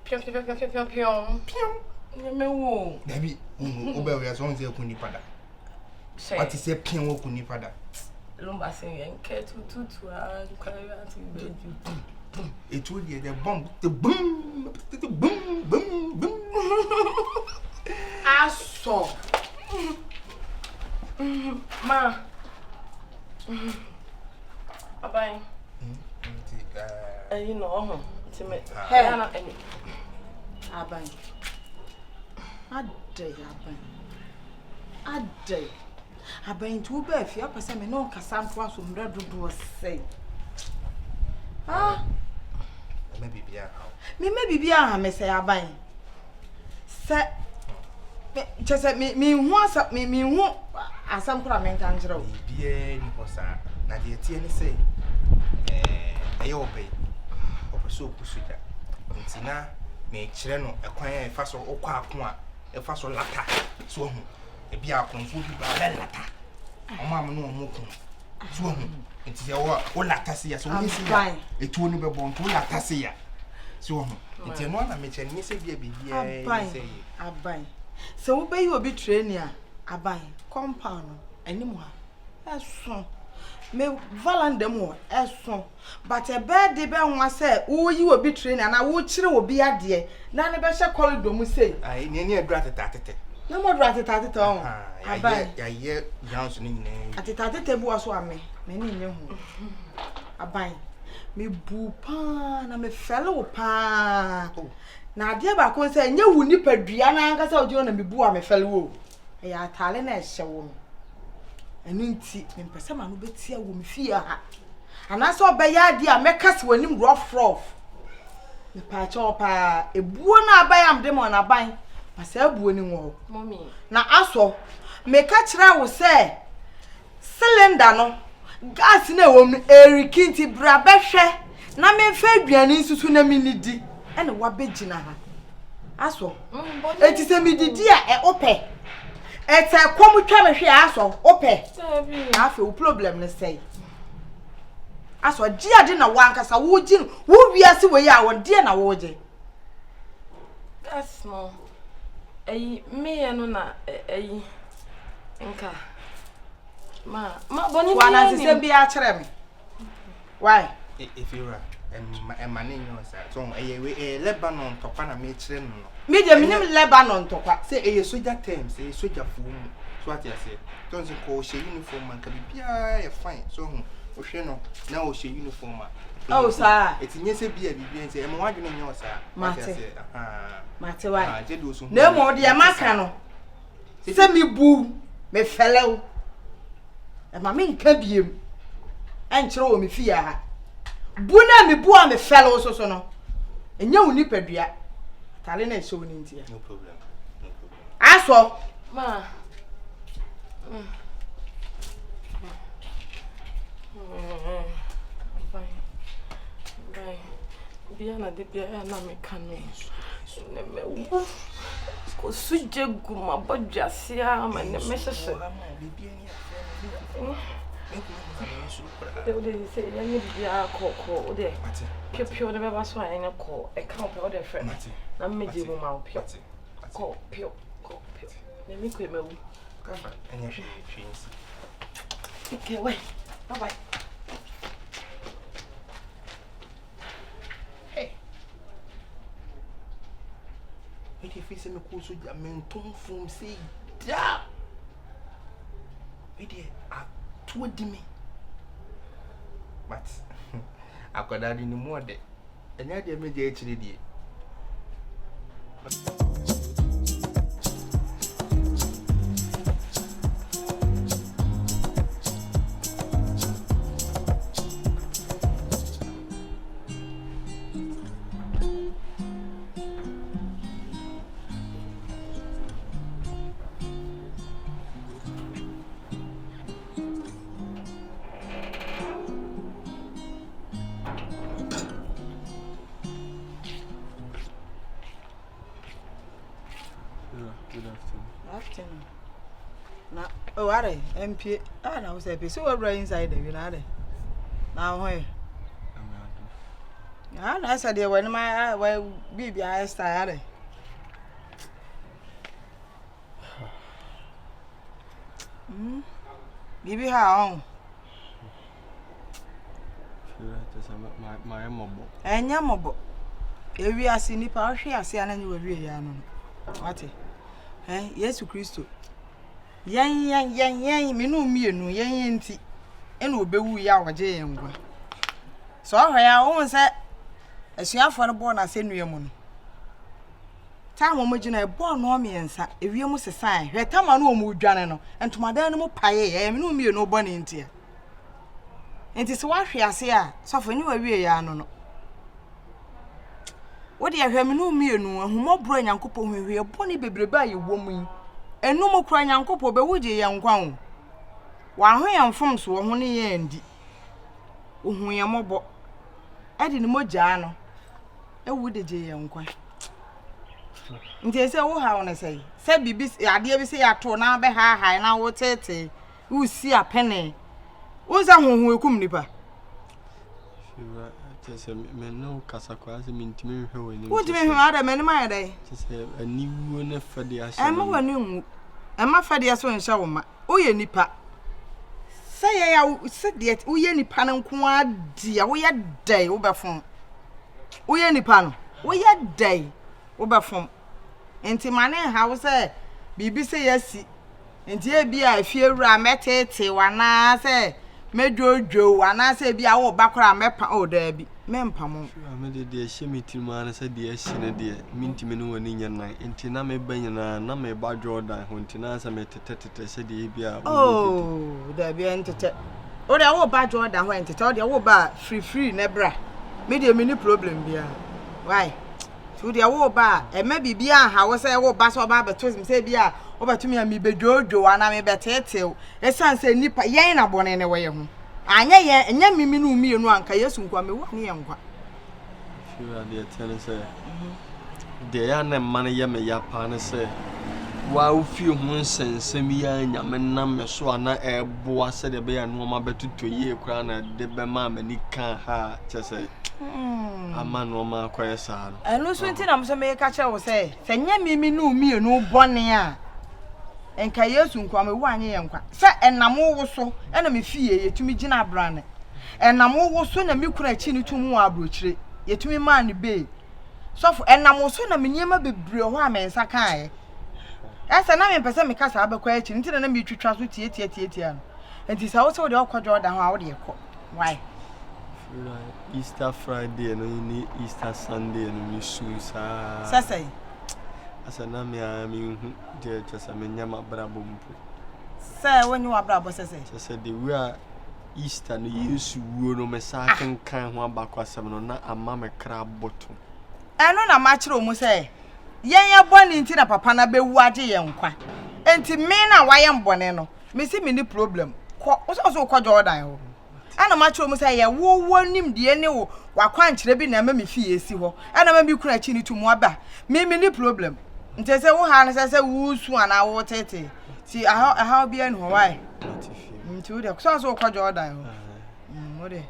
piao piao piao Nemewo. Dabi, obe we aso nze ku nipa da. Ati se pin wo ku nipa da. Lomba se yen ke tutu a kwa ati beju. Etu the bomb, the boom, the boom, boom, boom. Aso. Ma. Abai. You know, to me. Hey, Abai. Ade. Abai ntu ba afia pese me no kasa mpo aso mra dodo sei. Me bibia ha. Me bibia ha me sei abai. Se me chese me hu asa me hu asam kura me kan jiro. Bibia ni posa na de tie ni sei. Aye obe. Opeso kusuja. Ntina me kire no ekwan e fa so okwa ako a e fa so lata so hu e bia akonfo bi ba lata omam no omoko so hu enti se wo lata se ya so ni se ya etu ni bebo nto lata se ya so hu enti no na me kire ni se bia bibia abai se wo be yi obi train a abai compound animu ha eso me valandem ho eso but e be de be nwa se wo yi obi train na wo kire obi ade na ne be hye corridor mu sei ai ne adura tetatete na mo adura tetatete on abai ya ye grounds ni nyine tetatete bu aso ame me ni nye ho abai me bu pa na me felo pa na ade ba ko se nya wu nipadua na anka se ojo na me bu a me felo wo ya tale na hye wo enu nti mpesa ma no betia wo me fie ha ana so obeya ade a mekase wanim rough me pa cho pa ebuo na abayam dem on aban pasa ebuo ni wo mommy na aso me ka kira wo se cylinder no gas na wo mu erikinti bra behwe na me fa aduane nsusu na me nidi ene wa begina ha aso eti se me didi a ope ete kom twa me hwe aso ope na afa wo problem ne sei aso dia de na wankasa wo gin wo wiase we ya won de na wo je that's no me no na nka ma boni wana se bi a kire me why if you are manning yourself so Lebanon topa na me kire no me de minim Lebanon topa say e soldier terms e soldier fu so what you say don't say ko she uniform man ka bia e fine so o hwe no na o she uniform oh sir etinye se bia bibia say e mo wadwene nyo sa mate why na mo de maka no se mi bu me felew e ma me nka biem enkyere wo me fie ha bu na me bu a me felew so no enya woni padua tale na so woni ntia no problem aso ma bye bia na de bia na me kanu ne me ko suje guma bodwase a ma ne me hyehyɛ de say ya ni bia ko de pio ne beba so anya ko e kan pe o de frɛ na me di mu ma o pio ko pio ne mi ko mewu kafa anya hwe okay wait bye bye it if is me ko so ja men ton fom say da it a to di me but akoda di ni mo de enya de me je akire die na oh are MP na we say be so we inside the you know na ho e na say dey when my bibi I style bibi ha on my mobo enya mobo ewi ase nipa hwe ase ananye we ya no wate Yesu Kristo yan minu mienu yan nti ena obewu ya waje yan gwa so ahwa won se asuafo no bo na se nuemu no ta mo magina e bo no miensa ewiem sesan hwe tama no mu dwane no entomadan no mu paye minu mienu bo ne nti enti se wahwe ase a sofo ni wawie ya no wodi ahwe minu mienu ahumobro nyankopɔ hwehwe bɔne bebrebe a yewɔ mu enu mo kura nyankopɔ be wugye yankwa ho wa ho yamfom so ho ne ye ndi ohun yamobɔ ade ne mogya no ewude gye yankwa nti ese wo ha wo ne sei se bibi ade bi se yato na be ha ha na wo tete wo si apene wo za honhon ekum nipa Tese me no kasa kwa se mintimi hwe wani. Wo timi hwe ada me ne ma yedai. Tese aniwu na fade ahye. Ema wani nwu. Ema fade aso nhya wo ma. Oye nipa. Se ye ya se de oye nipa na nko adi a wo ye dai wo befon. Oye nipa no. Wo ye dai wo befon. Enti mane ha wo se bibi se yasi. Enti e bia afie wura metete wana se medwojo anase bia wo bakora mepa o da bi mempamo me de hye metima na se de hye ne de mintimi no wani nyan enti na me banyana na me ba Jordan ho enti na se me tetete se de bia oh da bi entete o de wo ba Jordan ho entete o de wo ba free na bra me de mini problem bia why so de wo ba e ma bibia ha wo se wo ba so ba beto se bia wo betumi a me bedwojo ana me betetew esanse nipa yen na bone ne wo ye ho anya ye enya mimi no mi enu anka Yesu nkwa me wane ye nkwa sure de tell say de ya na man ye me ya pa ne say wa ofi hu nsensem ya nyame na me so ana ebo ase de be ya no ma betuto ye kura na de be ma mani kan ha chese ama no ma kwaye sa no enu so nti na mo so me ka che wo say se nya mimi no mi enu bone a enka Yesu nkwa me wanye ye nkwa se enam wo so ena me fie yetumi gina abrane enam wo so na me kura chi ni tumu abrochire yetumi man ne be sofo enam wo so na me nyema bebre ho amensa kan esa na me pese me kasa abekwa chi nti na me twitwa so tie no enti sa wo so de okwadwo da ho a wo de ekọ why Easter Friday no ni Easter Sunday no mi susa sasa asa na me a mi hu de chasa me nyama brabo mpo say when you abrabo sasa de we are Easter no Yesu wuo no me sa kan ho abakwa asem no na ama me kra boto eno na ma kire omu say yen ye boni nti na papa na bewu age ye nkwa enti me na waye mbone no me si me ni problem ko so ko Jordan ho ana ma kire omu say ye wo nim de ne wo wakwa nkire bi na ma me fie esi ho ana ma bi kura chi ni tumu aba me ni problem nti se wo ha na se wo su ana wo tete ti how bi en ho why nti wo de so ko Jordan ho wo de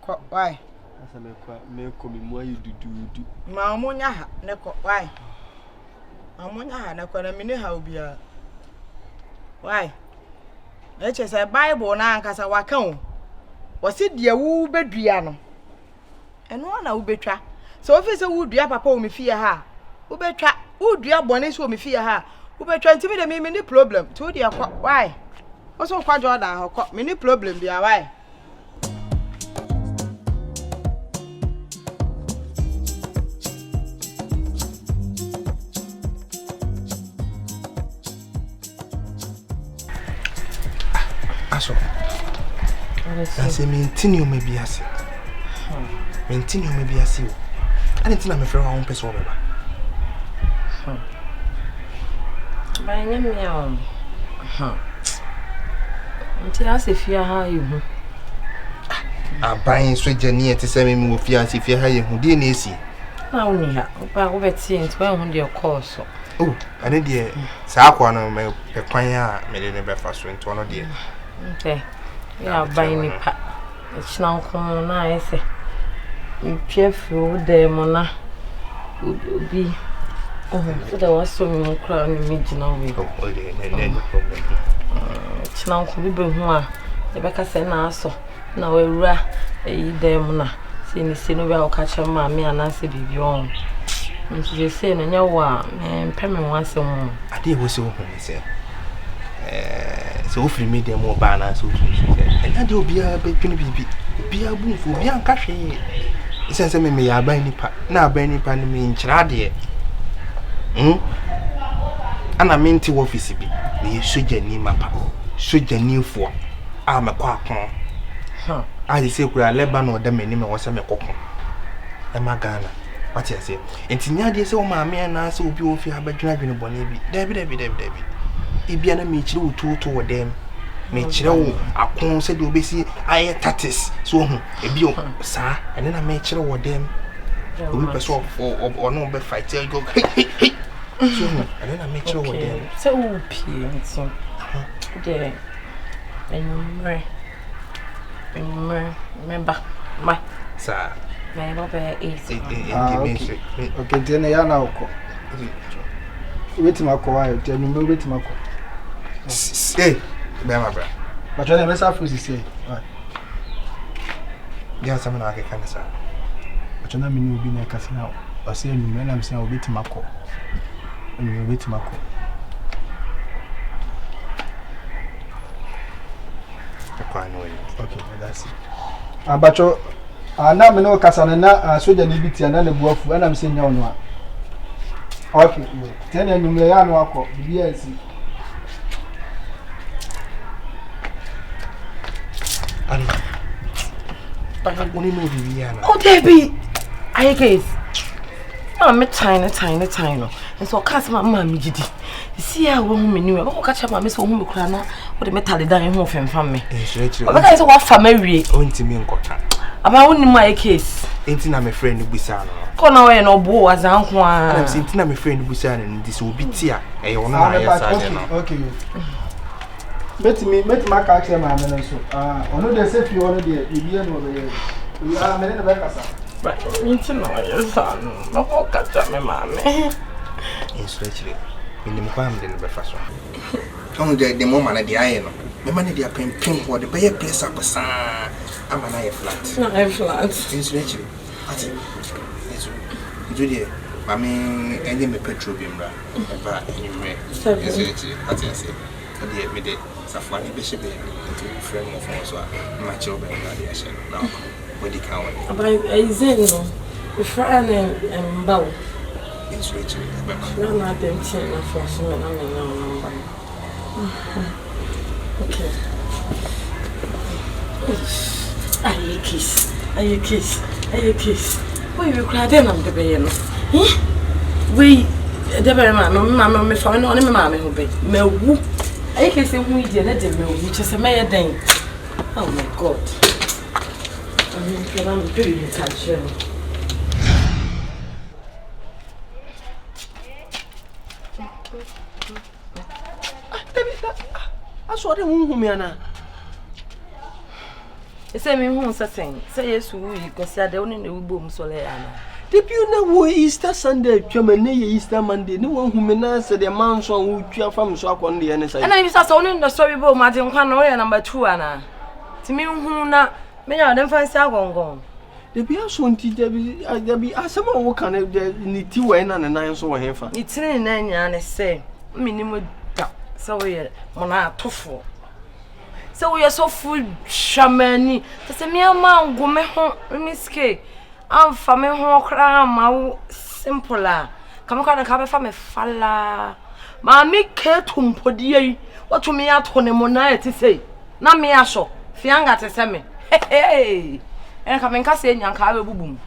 ko why asa me ko mi mu ayi dududu ma omunya ha ne ko why amunya ha na ko na mini ha obia why eche say Bible na ankasa wakan o se de wu bedua no eno na wo betwa so ofi se wo dua papa o me fie ha wo betwa wo dua bone so o me fie ha wo betwa ntimi de me ni problem to de akwa why o so kwa Jordan ho ko me ni problem bia why aso ase mentini o mebiase mentini o mebiase o ani tina me frɛ wa on pese o beba ba nyame ya nti ase fia ha yehu aban so jani ete se me wo fia ase fia ha yehu de na esi na woni ha ba wo beti nti wa hu de course oh ane de sa akwa no me kwan a me de ne befa so nti ono de okay ya ban ni pa china nko na ese mpiafu de mo na obi so da waso mi nkra ni mi gina we oh ne problem china nko bi be hu a e be ka se na aso na wawura eyi de mo na se ni se no bi a ka cha ma me anase bibi on nti se no nya wa mpe me wanse mo ade wo se wo hu se so ofri me dem o ba na so and ade obia be twene bibi obia bunfo obia nka hwe sense me ya ban nipa na ban nipa ni me nkyira de ana menti office bi me sojani mapa sojani fo a me kwa kon a se kura Lebanon da me ni me wo se me kokon e magana what you say entinya de se o ma me na se obi ofi abadwuna dwene bone bi dabi ibia na me kire wototo wo dem me kire wo akon se de obesi aye tatis so hu ebi o sa ene na me kire wo dem obi person ono be fight go so ene na me kire wo dem se o pie nti de enumre member my sa me no be easy okay then ya na uko wait makwa ya tell me wait makwa hey be ma bra but when me say fusi say ya sama na ke kana sa but na me ni obi na kasi na o say enumre na me say wait makwa enumre wait makwa Okay, that's it. Abacho na me no kasa na soja ni biti na na buafu na me se nya ono a. Okay, ten enumle ya no akọ bibia esi. Anna. Baba goni no bibia na. Oh, Debbie. Aye case. Me tiny. And so cast my mammy gidi. See how woman knew about catch up my miss whom cry now. What the metal dying home from me. But I said what family on to me and got about only my case. Ain't my friend Busano. Come away no bo as uncle. I'm saying my friend Busan and this will be tea. Okay. Met my catch them and so. Ono de say you want the Indian over here. We are many the back. But into no son. No catch up my mammy. It's literally in the Muhammad in the breakfast. Come the moment at the iron. My money they are paying for the pay place up a son. I'm an eye flat. No, flat. It's literally. It's Judy. I mean, any me petrol beam, but anyway, it's literally. I say, I did Safari Bishop into frame of us. My children are the action now. What the count? But I Zeno, the friend and bow. It's literally. No, not them 10 of us. I mean, no. Okay. Aye kiss. Why you cry then on the bay? We, the very man, mamma, me found on my mamma who be. Me woo. I can say we did let them know, which is a mayor thing. Oh my God. I'm doing attention. I saw the woman. Say me who saying, say yes, we consider only the boom soleana. The Puna Easter Sunday, Germany, Easter Monday, no one who menace the amount who cheer from Swak on the other side. And I was only the story about Martin Canoia number 2, Anna. To me, who not, many of them find Sagon. The Piason teacher be as someone who can need 2 and 9 so heifer. It's in an say, minimum duck, so we're Mona Tofu. So we are so full shamani. To say me a man go me home, Miss K. I'm from a home cram, simpler. Come on, come from a falla. Mammy care to podier. What to me at home, Mona to say. Na me a show. Fianga to say me. Hey, and come and say, young Carver boom.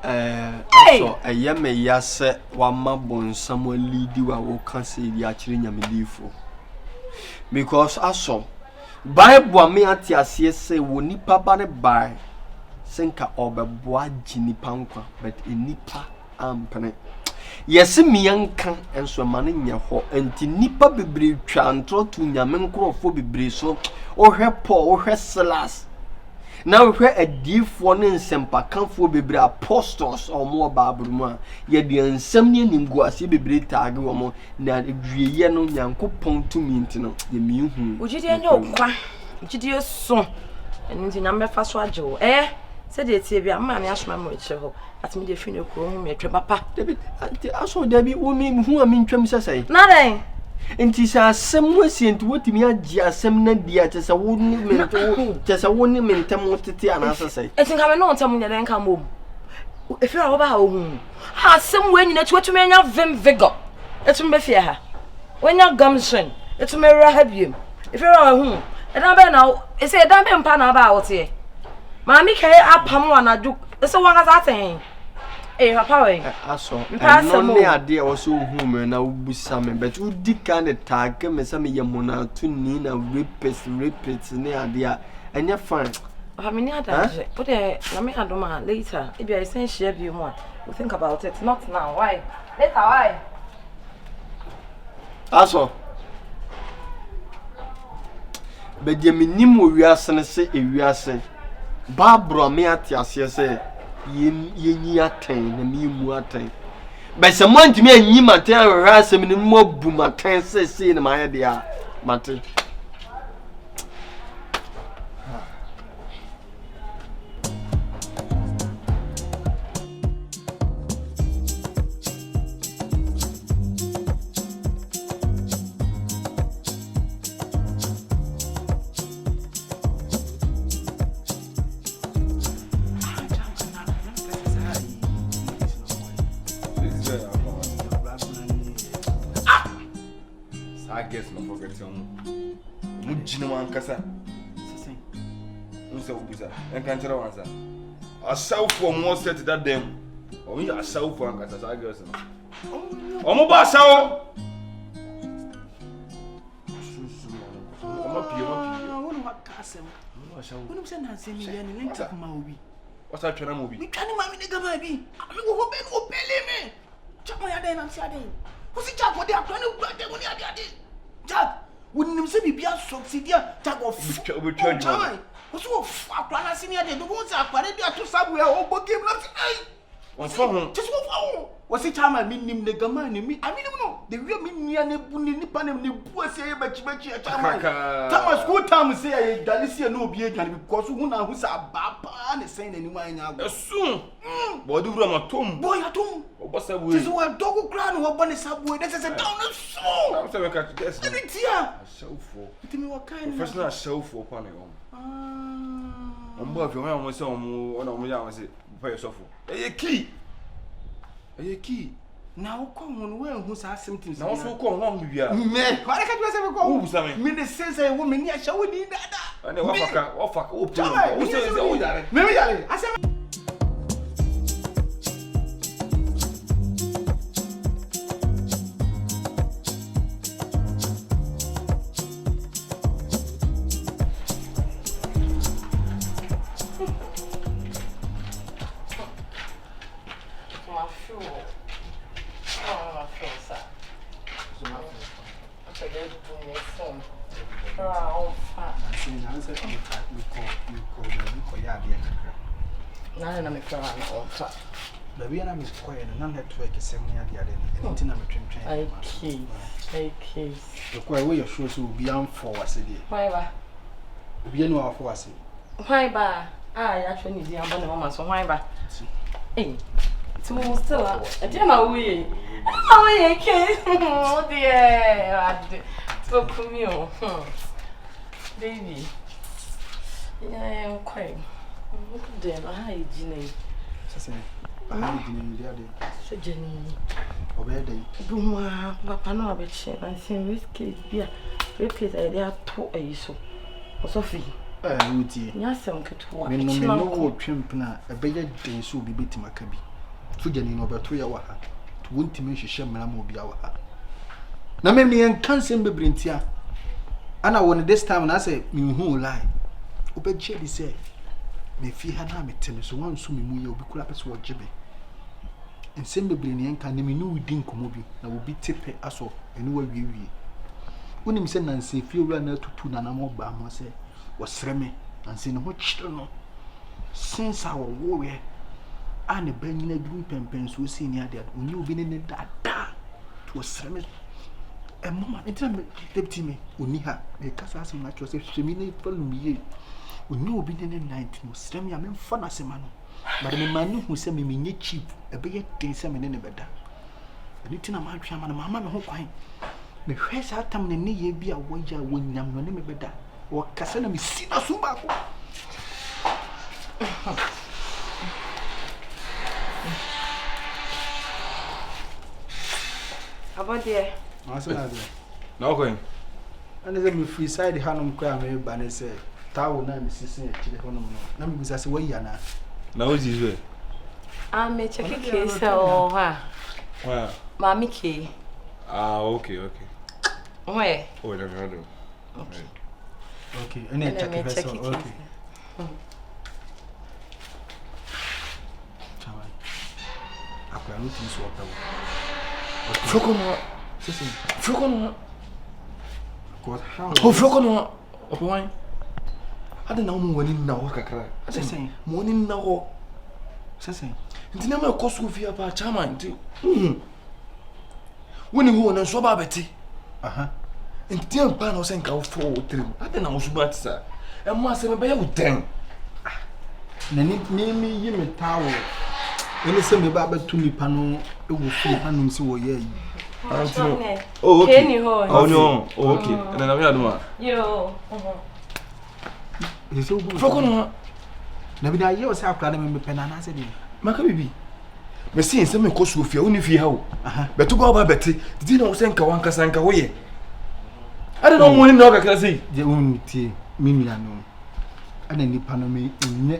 So a yame yas, one mabon, someone lead you. I will cancel the actually yamilifu. Because I saw. Bible me ati asiye se wo nipa ba ne bai senka obeboa jinipa nkwa but enipa ampene yesi miyanka enso mane nya ho enti nipa bebre twa ntro tu nyame nkrofo bebre so ohwe Paul ohwe Silas na ohwe adifo ne nsempa kanfo bebre apostles omo Bible mu a ye de nsem ne nimgu ase bebre taage wo mo na adwieye no nyankopon tumi ntino ye mihu ujidi enye okwa ujidi so enti na mefa so ajo said it be a man asma mo eche at me de fini ko hu me twa papa David aso David wo me hu a me ntwam sesai na den enti sa asem wasi enti wotimi agi asem na dia te se wo ni mento te se wo ni mentem wotete ana sesai enti ka me no ntam nya den ka mom efi a wo ba hu ha asem we nyina twetumi anya vim vigor etum be fie ha wonya gamson etum era ha biem efi a hu edan be na e se edan be mpa na ba wote Mami ke apam wanaju so wanga zaten papa we aso no ne ade o so hu me na ubusa me but udi kan tag me say me yemona tunni na repeat ne ade a enya fine papa me ni adaje but na me adoma later if you send share view more we think about it not now why later why aso be de minim wo wiase ne se ewiase Barbara me ati ase se yenyi aten na me mu aten be se mo ntimi anyi maten ahwe asem ni mo bu maten se na ma ye de a maten I guess no forget mujina wankasa Sesen. Unsa ubuza enkanchira wansa asaw for more set that them o yi asaw for ankasa I guess no omo ba asaw omo pie wonu wakasem wonu se na se mi ye ni nti kuma obi wasa twena mo bi mi twani ma mi ne gaba bi mi wo ho be no pele me chama ya den na si ade wo si jack wo de akwa ne gba de mo ni ade jack wouldn't say be a subsidia tag of time. What's what Aquana senior? They don't want to acquire to somewhere or book him. What's wrong? Just what? What's it time I mean him the gaman? I mean, no, the real meaning and the Nipan and the poor say, but you a time. Thomas, good time say, Galicia no be because who's a bapa and saying anyone soon. Boy, do a tomb, boy, a tomb. What's that? This is what dog crown or bunny subway. This is a down of soul. So for what kind of personal show for upon it. Boy, if you want some one of me, I was it for yourself. A key. A key. Now come on, well, who's asking things? Now, so come on with you. Man, why can't you ever go? Who's I mean, it says a woman, yes, shall we need that? And then what fuck, who says, maybe I said. Baby, I'm quiet and network is sending me the other. I key. The quiet way your shows will be on for us. Why, be no for us. Why, I actually need the abandoned so why, ba? Eh, it's almost still a dinner way. Oh, yeah, oh, dear. So, come you, baby. Yeah, I'm quiet. Look at them, I Jenny. I didn't the other. So, Jenny, obey Buma, Papa, no, but she and same whiskey, beer, repeat idea to a so. Sophie, Woody, yes, I'm good to one. No trimpna, a better day so be beating my cabby. To Jenny over 3 hours. To want to mention Shamman will be our. Now, maybe I can't send me Brintia. And I wanted this time, and I say, you who lie. Obey Jelly say. Me fi hana me tene so wan so me mu ye obi kura pese wo gebe ensem bebre ne enka ne me nu wudi nkomo bi na obi tepe aso eni wa wiewie wonim se nanse fi owura na tutu na na mo ba mo se wo sere me nanse ne ho chire no since our wo we ane banyina dum pempen so si ni ade onyi obi ne dada to sere me e mama entra me deputy me oni ha me kasa asem na cho se hwemi ne falum ye onyi obi ne 19 srem ya me mfa na sema no but me manu hu se me menye cheap e be ye tin se me ne beda ani tina ma atwa ma na mama me ho kwan me hwe sa tam ne ne ye bi a wo ya wo nyam no ne me beda wo kasa na me si na so ba ko abode ma so na de no going and is me free side hanum kwa me ba ne se tawo na me sisi e chire hono no na me bisa se wayi ana na o jizwe me check case o ha wa mami ke okay where oh no okay any check vessel okay chawan akwa no tin so opewo Fokono sisi Fokono God how Fokono opwan ade na mo wani na ho kakra sisi mo ni na ho sisi nti na me ko school fi apa chairman nti woni ho na so ba beti aha nti en pa na o sen ka o fo o trim ade na mo so ba tsa e mo ase me be ya wo den na ni mi yi me tawo ene se me ba betu nipa no ewu fi hanum se wo ye yi oh okay Kenny ho oh no okay na me aduma yo yeso bu Fokono na bi na ye o se akra na me pena na se de maka bibi me si nsem ko so fia woni fi ha o betu ba beti di na wo sen ka wan kasa nka wo ye I don't know money no ka say. Je unti minua no. Ana nipa no me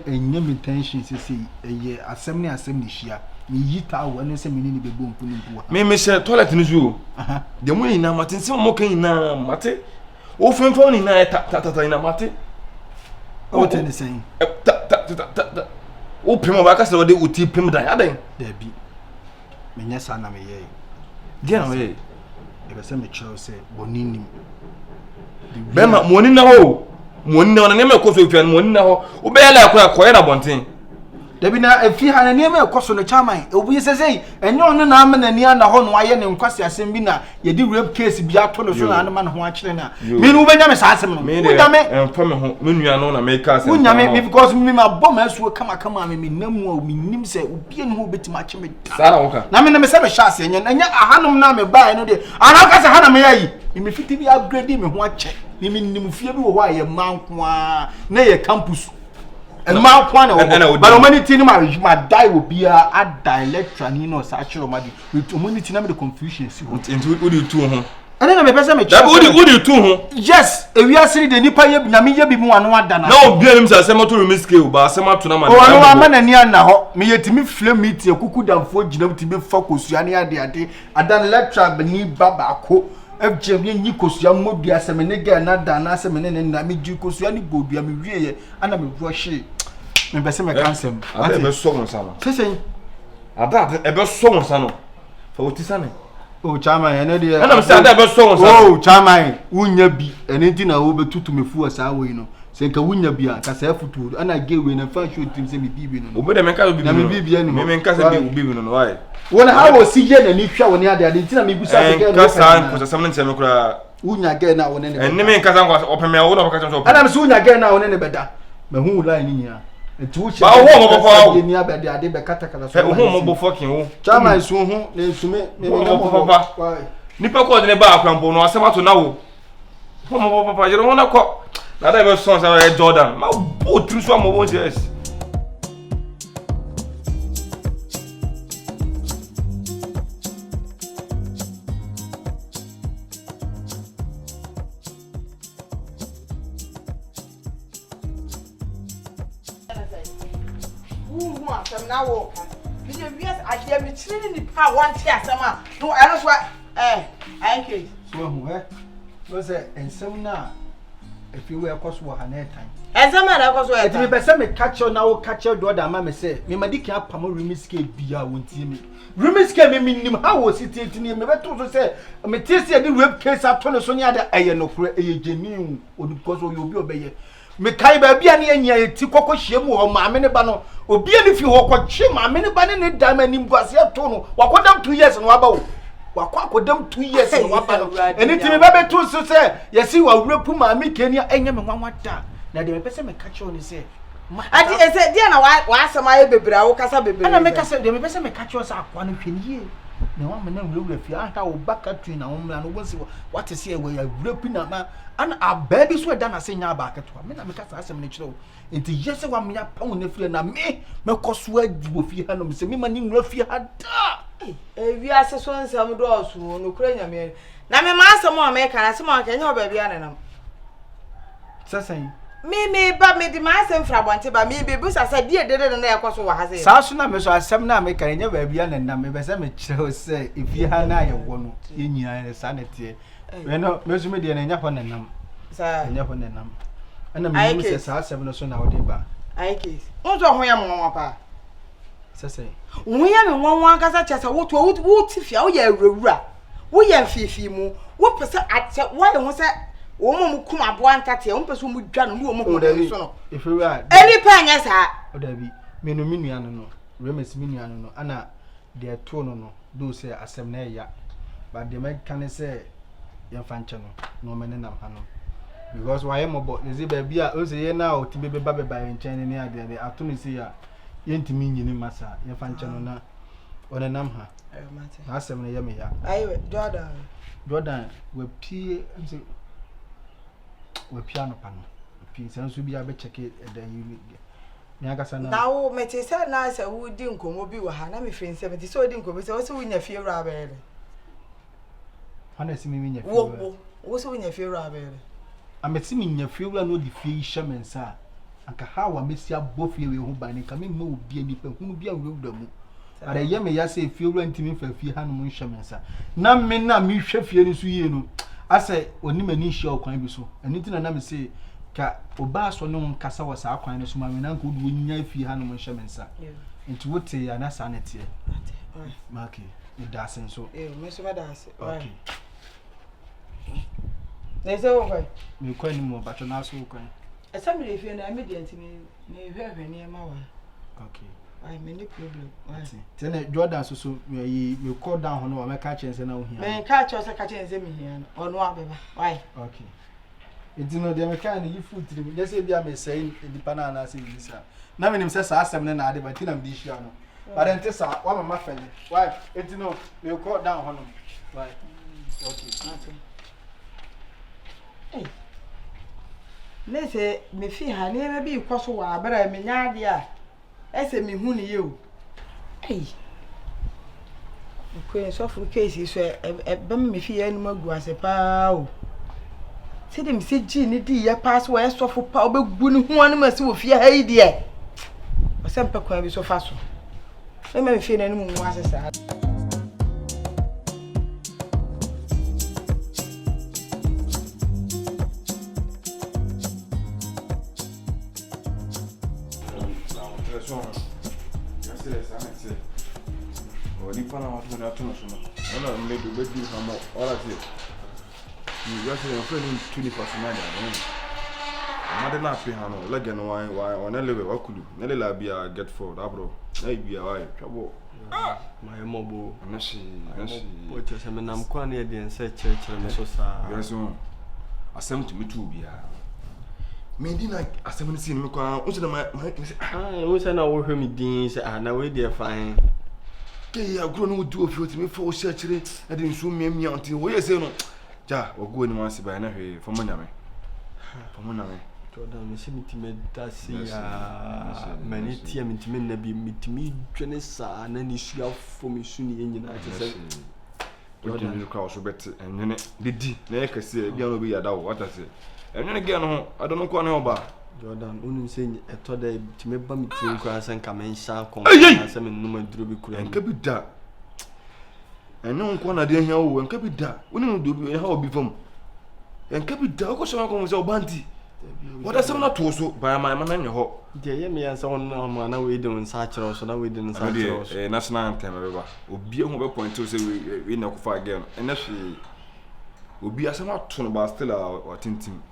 enye me tension say eye asem ni hia. Me yita wo ne se me ni bebo mpunimpu ha. Me share toilet ni zo. Aha. De mo ina mate nse mo kan ina mate. O fenfo ni na ta ina mate. O te ni sen. Ta. O pema ba ka se wo de uti pem dan adan. Da bi. Me nya sa na me ye. Dia na ye. E be se me chiro se boninim. Bema moni na ho. Moni na na me ko so fian moni na ho. O be ya la ko na bonten. Dabi na efi ha na niam ekoso no chairman obi sesei enye ono na ama na nia na ho no aye ne nkwase asem bi na ye di rape case bi ato no so na anema no ho akire na me no benya me sa asem no udame emfa me ho me nua no na me ka asem unya me because me ma bom asu kama me namu a me nim se obi ne ho betima akye me sara wo ka na me se me sha ase enye ahanom na me bae no de ana ka se hana me yayi me fiti bi upgrade me ho akye me nim fie bi wo ho aye manko a na ye campus ma kwa na but humanity ni ma die will be a dialectra ni no sa chiro ma di with humanity na me the confusion si ho into wo di tu ho ana na me pese me that wo di tu ho yes e wi asiri de nipa ye na me ye bi mu anu ada na na obi anim sa asema to me scale ba asema to na ma o anu ama na ni ana ho me ye timi flame meet ekuku damfo gina timi fa kosua ni ade adan lecture ni baba ko FJ me nyi kosua modua se me ne ga na da na se me ne na me ji kosua ni bodua me wie ye ana me rush me be se me cancel ade be so won sa no sesen ada e be so won sa no fa otisa ne o chama ene de ana me se ada be so won sa o chama unya bi ene ti na wo betutu mefu asa wo yi no se nka wunya bi a ka sa futu ana gewe na fa show tim se me bibi no obo de me ka bibi no na me bibi no me nka se bibi no why wona ha wo si je na ni hwa woni ade ti na me busa se ge no ka sa ko sa me ntse me kura unya ge na woni ne enne me nka sa ko opeme wo na ka so ana me se unya ge na woni ne beda me hu line ni nya etu ba ho mo bofo ni abede ade be kata so ho mo bofo kin wo chama su hu na nsume me papa nipa ko de ne ba akrampo no asemato na wo ho mo papa jero ho na ko na da be son sa Jordan ma bo tru so mo bon yes na wo kan me je wias ade me chiri ni pa wanti asama no eno so anke so hu no se ensem na if you were cause wa na etan ensem na cause wa etan me pese me catch na wo catch do da ma me se me madiki apam remiske bia wontie me remiske me nim ha wo sititi ni me beto so se me tese de rape case ato no so nya da eye no kure eye genuine o because o obi obeye me kai ba bia ne anya eti kokko hiem ho maame ne ba no obi ani fi ho kwatwe maame ne ba ne da ma nim guase ato no wakodam 2 years no waba wo wakodam 2 years no waba no eni ti me ba betu so se yesi wa wurapu maame kenia enya me nwanwa da na de me pese me ka cho ni se ati ese dia na wa asema ye bebra wo kasa bebra ana me kasa de me pese me ka cho sa akwa no hwenie na wa me na wura fi aha wo baka tu na wo mra no bonsi what is here we ya wurapu na ma ana a baby so da na se nya ba akato me na me kasa asem ne kire enti yese wa me ya pa won afire na me koso adubo fi ha no me se me ma ni nwura fi ha da wi ase so nsam do osu no kura nyame na me ma asem o me kana asem o ka nya ba bia nenam sasan me ba me di ma asem fra bonte ba me be bu sasa die de na yakoso wa ha se sa so na me so asem na me kana nya ba bia nenam me be se me kire se ifi ha na ye wo no ye nyina sa na tie we no me so me de na nya ho nenam sa nya ho nenam ana me mu se sa asem no so na wo de ba ai case unzo ho ya mo pa sese wo ya me wonwa kasa chesa wo to wo tifia wo ya awura wo ya fifi mu wo pese ate wo ye ho se wo mo kum aboa ntate wo pese wo dwa no wo mo ho so no ifura eni pa nya sa o da bi me no minua no remes minua no ana de to no do se asem na ya ba de me kan se ye fanche no me ne nam ha no because why mo bo ze ba bia o se ye na o ti be ba nchen ni ade de ato ni se ya ye ntimi nyini masa ye fanche no na o ne nam ha na asem na ye me ya ayi Jordan we pie se we piano pano pie se nso bia be check e da yi ni aga sana na wo meti se na se wo di nkomo bi wa ha na me fin 70 so di nkomo se wo se wo nya fie wura ba ele Hana si mi nya fi wo se wo nya fi wura be ameti mi nya fi wura no di fi hyemensa anka ha wa mesi abofie we ho ban ka me ma obi anipa hunu bi a we wura mu ara ye me ya se fi wura ntimi fa fi hanu mu hyemensa na me na mi hwe fie ni so yie no ase oni mani hye okwan bi so ani tina na me se ka oba so no nkasa wa sa akwan ni so ma me na nko du nya fi hanu mu hyemensa nti wote ya na sa netie maki ni dasen so me so ma dase okay nese wo kwa me kwa ni mo bacho na so kwa esa me le fie na me de ntimi me hwehwe ne ma wa okay ai me no problem tene Jordan so me call down ho no wa me ka chense na wo hia me ka chense ka chense me hia no ono abeba why okay edino de me ka ni yifu tiri me say bia me say edipa na na say bisa na me nim say sa asem ne na ade ba ti na me di hia no but ente sa wa mama fele why edino me call down ho no why okay hey nese me fi ha ne me bi kwaso wa abara me nya ade a ese me hu ni ye o hey ko so for case so e bam me fi ya ni magu ase pa o se dem se ji ni di ya pass wa so for pa obegu ni hu ani ma se wo fi ha yi de e o se mpa kwa bi so fa so e me fi na ni mu ase sa Pana watu na tuna soma. Ona mmedu bedu hamo wala si. Ni yasi na friend tuni personal ya. Amade na pe hano lege no wa na lewe wakulu. Na le la bia get for da bro. Na bia wa twabo. My mobo. Nashi. What you say me nam kwa na de nse church me so sa. Yes on. Asem to me tu bia. Me di na asem ni si me kwa. O se na o se na wo hwe me din se na we dey fine. Ya gro no do of you me for searchire e dey nso miamia unti wo yese no ja ogo ni man se ba na hwe fo manya me Jordan me se mitime dasi ya mani tie mitime na bi mitime dwene sa na ni sua fo me su ni enyina ate se Jordan ni kwa so bet enwene dedi na e kase bia no bi ya da wo wata se enwene ge no adono kwa no ba Jordan unu se eto da mitime ba mitime kwa san ka men sha kon na se me numa duro bi kura enka bi da enu nko na de hia wo enka bi da unu no do bi ha obi fam enka bi da ko so ko mo se obanti wada se na to so ba ma na nye ho de ye me yan se won na na we de nsa kire so na we de nsa kire so national anthem be ba obi ho be point to say we na ko fa again ena hwe obi asema to no ba still a tintim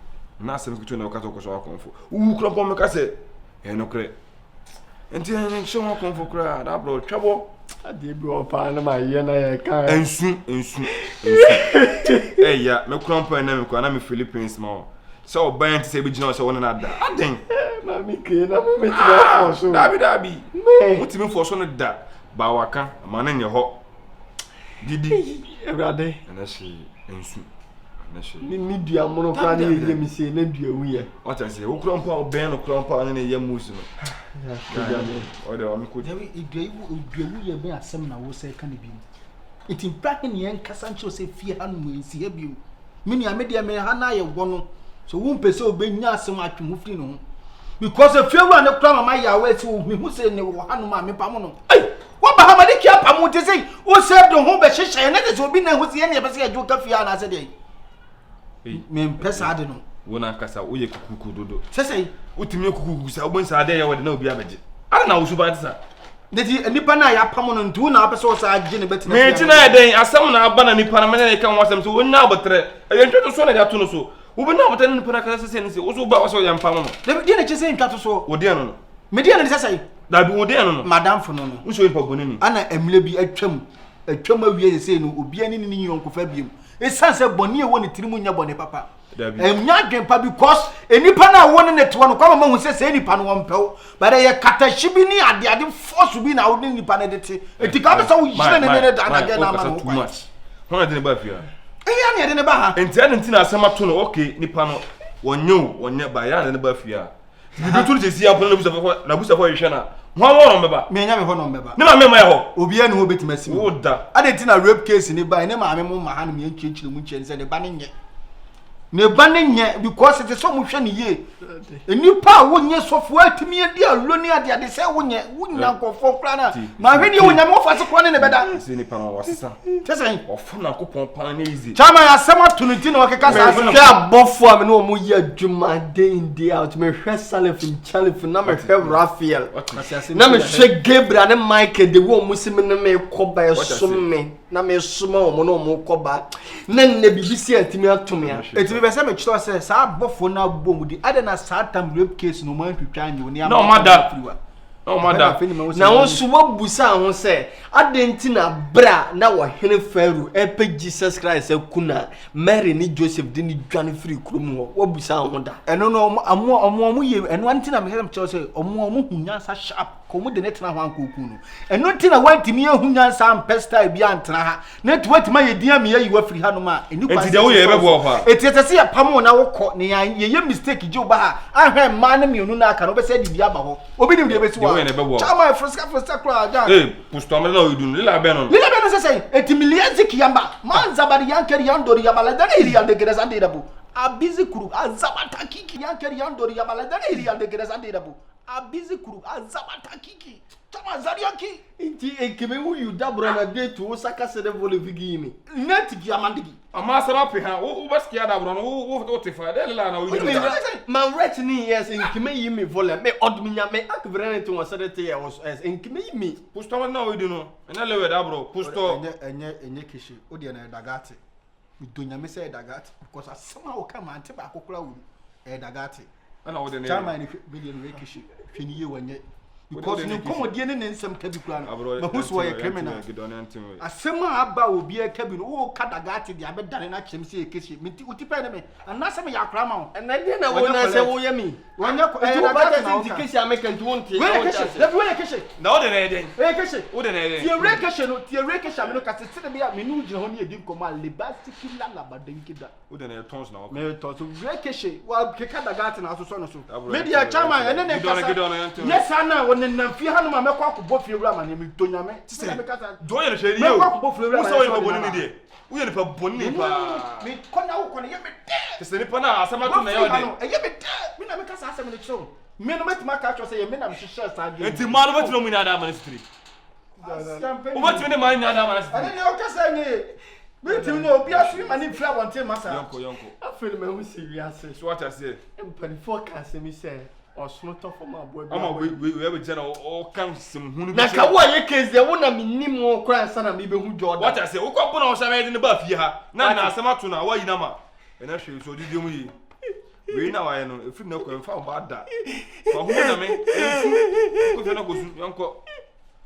na asem ko na okato ko so akonfo wu kro pom ka se no kre enti en so akonfo kra da bro twabo ade bi o pa na ma ye na ye ka ensu ya me krampo na me ko na me Philippines ma so oban ti se bi gina so wona na da aden na mi ke na me ti na for so dabi muti me for so no da ba waka ma na nye ho didi ewrade na shi ensu ni dua mono kwa na ye mi se na dua wu ye what I say wo krampo oban no krampo na ye musu no o de o mi ko dewi idua wu ye be asem na wo se ka ne bi it impact ni en kasa ncho se fie hanu mu ensi he bi mini amede me ha na ye wo no so wo mpese obenya asem atwemu firi no because if you want to kra mama ya we ti wo hu se ne wo hanu ma me pa mo no wo ba ha ma de kia pa mo te sei wo se do ho be hyehye na de so bi na hu se ye ne be se adwo ka fie na se de me mpesa ade no wona kasa wo ye kukuku dodo sesei utimi kukuku sa wo nsa ade ye wo de na obi abeje ara na wo su ba tsa Neti nipa na ya pam no ntu na apese wo sa agye ne betina me ti na eden asem na aba na nipa na me na kan wasem so wonya abotre e ntwe to so na ja to no so wo be na abotre nipa na kasa se ne se wo so ba wo so ya mpam no de na chese ntwa to so wo de no me de na sesei da bi wo de no madam fo no wo so nipa gonini ana emle bi atwam awie se no obi ani ni yonko fa biem esanse boni e wo ne tirimu nya boni papa nya dwempa because enipa na wo ne netwo no kwa mama hu se nipa no wompew bare ye katashi bi ni ade force bi na wo ne nipa ne dete etika be so wo yire ne da na ge na ma no kwa hona de ne ba fia ya ne de ne ba ha enti ade nti na asema to no okay nipa no wonye ba ya ne ba fia bibi tu je sia pon na busa fo yehwe na One more number. Me nya me ho number. Ne ma me ma ho. Obi anu ho betimasi. Wo da. Ade ti na rape case ni ba ne ma me mo ma ha no me nchiechire mu nche se ne ba ne nye. Ne ba ne nye because it is so mu hwe ne ye. Enipa wo nye sofo atimi adi aloni ade se wo nye nkofo kra na. Ma hwe ne wo nya mo fa se kra ne beda. Se ni pa no wasesa. Tese ofo na kopon pan na easy. Chama ya sema tunuti na okeka sa se hwe abofo am ne o mo ye adwuma day in day out me hwe Salafin Chalifin na me hwe Raphael na me hwe Gabriel ne Michael de wo mo sim ne me koba esomme na me soma o mo no mo koba na ne bibisi atimi atome a etimi be se me chiro se sa abofo na bom di ade na sa tam rape case no man twitwa anye oni no mada no mada na won so wabusa ho se ade nti na bra na wo hene faru epe Jesus Christ akuna Mary ni Joseph de ni dwane free krom ho wabusa ho da eno no omo ye eno nti na me chiro se omo hunya sa sharp ko mu de net na ho ankoku no eno nti na wantimi hunya sa ampesta bi antena ha na tuwatima ye dia me yi wa free ha no ma eni kwa enti de wo ye bebo fa etietese ya pamo na wokọ ne ye mistake ji oba ha ahwe ma na mienu na aka no be se di bia ba ho obi nim de be siwa chama fruska kra ja pusto amena o idun lila be no se eti miliazi kiyamba manza bari yankeri yandori yabala da iri yande gereza de dabu abizi kuru azabata kiki yankeri yandori yabala da iri yande gereza de dabu abizi kuru azabata kiki chama zariaki inti ekebe wu yu dabro na de to saka se de vole vigimi net giamandigi ama sara pe ha wo baskia dabro no wo tefa de lila na wo man ret ni yes enkime yimi vole me odminya me akvrene to wasade te ye was enkime yimi pusto na wo idu no ena lewe dabro pusto enye kishi odi na dagati midonya me se dagati because asema wo kama ante ba kokora wu dagati ana wo de ne chama ni billion we kishi fini ye wanye because no komodie ne nsem ka bi kura no ma huso ye criminal asema aba obi e ka bi no wo kadagati dia be dare na kyem se ekeshi minti utipa ne me anase me yakra ma ho na die na wo na se wo ye mi wanya ko dagati na keshi ameka nti won tie we keshi na wo de na eden we keshi wo de na eden tie we keshi no tie we keshi ameno ka se se be ya menu gina ho ne edi nkoma lebasti kila labadenkida wo de na tons na wo me to so we keshi wa ke kadagati na so no so media chama ene ne kasa yes ana na fi hanu ma mekwa akobɔ fie wura ma ne mi to nyame se me kasa do ye no hwɛ ni o mekwa akobɔ fie wura ma so ye bɔni ni de wo ye ni pa bɔni pa mi kɔna wo kɔna ye me de se ni pa na asama to na ye de ye me de mi na me kasa asɛm ne kyerɛ me no metima ka kyerɛ sɛ ye me na me hyehyɛ sa de enti ma no betino mu ina da ma street o betino ne ma ina da ma street ani ne o kasa ni meeting no obi asu ma ni fira wonte masa yonko afeli me hu si wiase so what I say empani forecast me say osno to for ma boy ama we be jana o kan sim hunu bi na ka wo ye case de wo na minim wo kran sana me be hu Jordan what I say wo ko na o sha me de ba fie ha na na asema to na wa yi na ma e na hwe so didi mu yi we na wa ye no efiri na ko emfa ba da fa hu na me ko fe na ko su yonko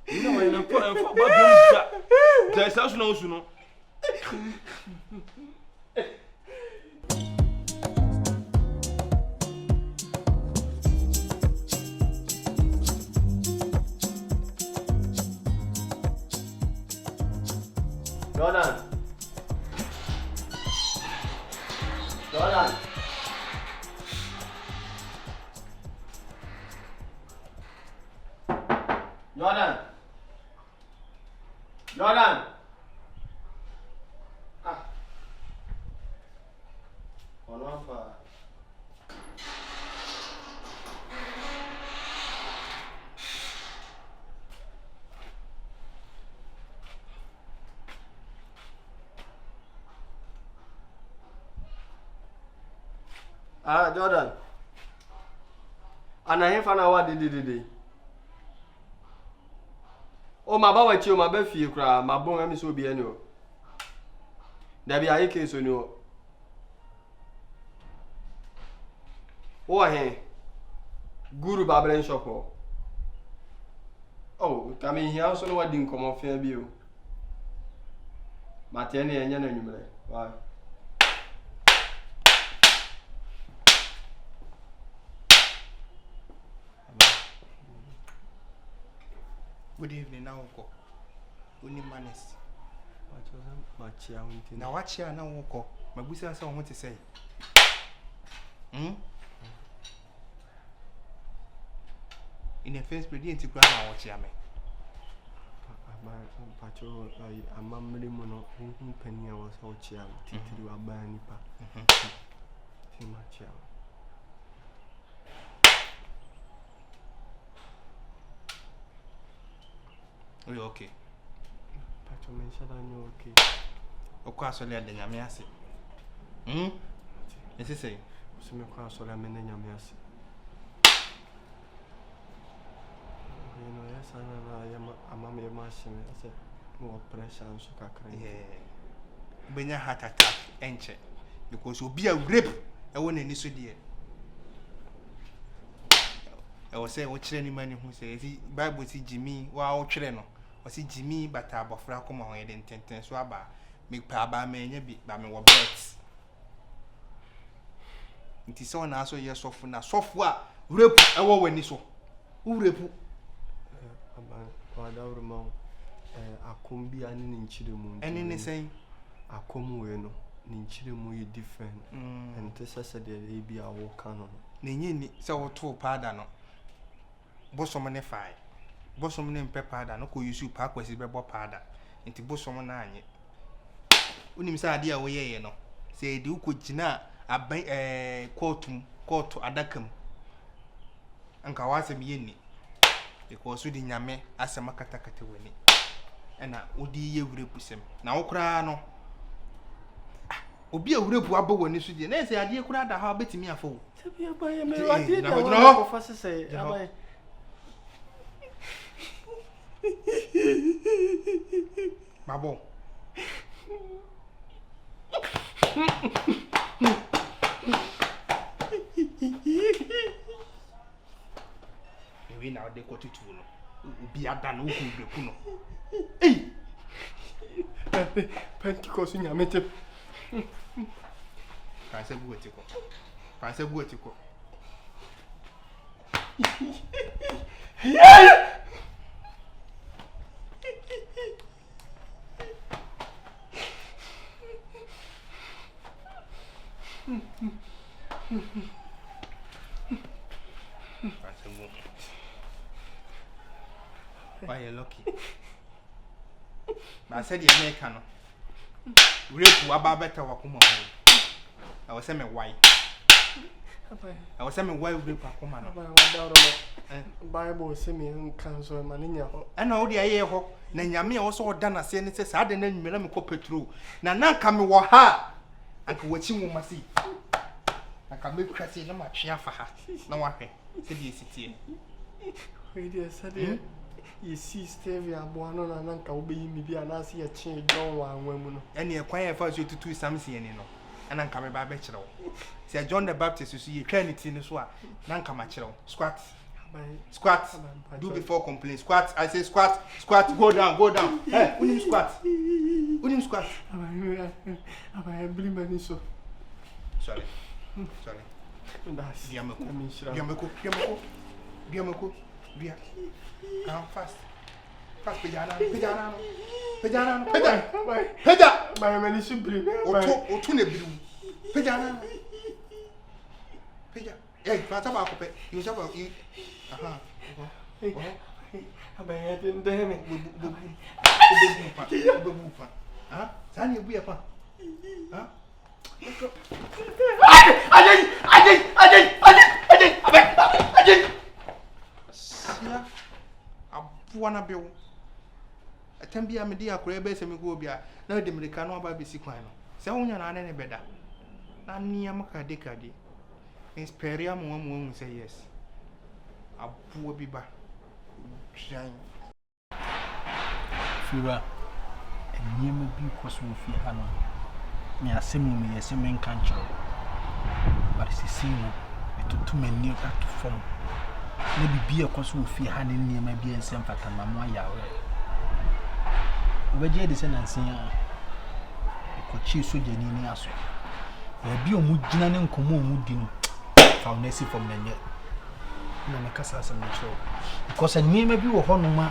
we na wa ye no ko emfa ba da da sa su na o su no Jordan. Jordan. Jordan. Jordan. Ah. Ono fa. Ah, Jordan. Ana hefa na wa didididi. O ma ba wachi o ma ba fie kra, ma bon ami so bi ani o. Da bi ayi ke so ni o. O he. Guru Babren shop o. Oh, kami hia so no wa di nkomo fa bi o. Ma te ne enya na nwumre. Wa. Good evening now uko. Uni manes. Machia unti. Na wachia na uko. Mabusa asa wo te say. in the first place into ground or chairman. Pacho, a mammy mono, penny was all chiam, Titi, a banipa. Are you okay? Pacho mentioned I know okay. Of course, only at the Yamiasi. Is it saying? Some cross or a man in Yamiasi. You know, yes, I am a mammy machine. I said, more pressure and so when you heart attack, ain't it? Because you'll be a grip. I won't any so dear. I will say, what any man who says, Bible see Jimmy, wow, children, or see Jimmy, but I bought Fracom on head and 10 swabber. Make Paba may be by me what bets. It is so an answer, yes, software, rip, I will win this one. Who rip? A combi and in Chidimun, and in the same. A comueno, Ninchidimu different, and Tessa said they be a war canon. Nini, so 2 pardon. Bosom fire. Bosom name pepper, no could use you park was a rebel powder. Into bosom 9. Unim sa idea way, you know. Say, do could Jina a court to Adakam. And Kawasa Yeni. Because we didn't yame as a macatakate winning. And I would ye repus him. Now, crano. Obi a repu abo woni so die na say ade kura da ha betimi afo sabi abaye me ade da ho ko fa say abaye babo we na de ko tutu no obi ada na oku beku no Pentecost nyamete Panse buetiko. Panse buetiko. Why you lucky? I said you make no. Rape wa ba better wa kuma ho. I was saying why. I was saying why rape wa kuma no. Bible say me cancel maninya ho. And all the aye ho. Na nyame wo so oda na se ne se sa de na nwira me ko petrol. Na ka me wo ha. Anka wachi wo masi. Na ka me kwase na ma twe afa ha. Na wa hwe. Se die sitie. We dey say you see Stevie Abuano na nanka obeyi mi bia na se ye chi John wa anwamu no. Ene e kwan e fa so tutu samsi ene no. Ana nka me ba be kire wo. Se John the Baptist so ye twa ni ti ni so a na nka ma kire wo. Squat. Squat. Do before complain. Squat. I say squat. Squat. Go down. Go down. Hey, unim squat. Unim squat. Abaye bli mani so. Sorry. Sorry. That's Diamako. Diamako. Diamako. Via. Come fast. Fast pejana. Peja. Abaye mani so bli. Otu ne bli. Pejana. Peja. Hey, fata ba ko pe. You say about you. Aha. Abaye den dem. Bubu pa. Ah? Sani bu ya pa. Ah? Ajay. Sia. Abuana bewo. Atambia me dia akora ebe se me go bia. Na de America no aba be si kwan no. Se wonya na ne beda. Na nia maka dekade. Inspire mu say yes. Abuo bi ba. Try. Fura. Enyema bi koso fi ha no. Me asemu me yeseme nkancho. But sisino etutu mani atu fom. Na bibia koso fi ha ne nyema bi ensem fata mamo yawe. Obeje de se nansen a. Ekochi soja ni aso. Ebi omu gina ne nkomo omu di no. Foundation from Nanya. Na makasa asem ncho. Because nyema bi wo hono ma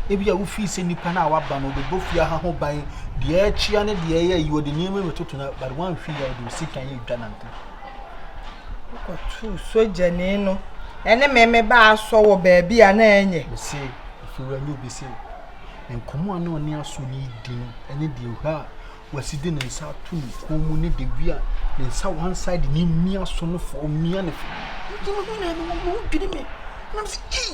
ebi a wo fi se nipa na waba no be bofia ha ho ban de achia ne de ye yi odi nyema metoto na but one fi ya do sikan ye dwananta. Ko tu soja ne no ene me ba so wo baabi a na enye me say if you really be say nkomo anu oni aso ni di no ene de ha wasidi ne nsa to ni komu ne de wi a ne nsa one side ni mi aso no fo mi ane fo di mo na mo dwene me na say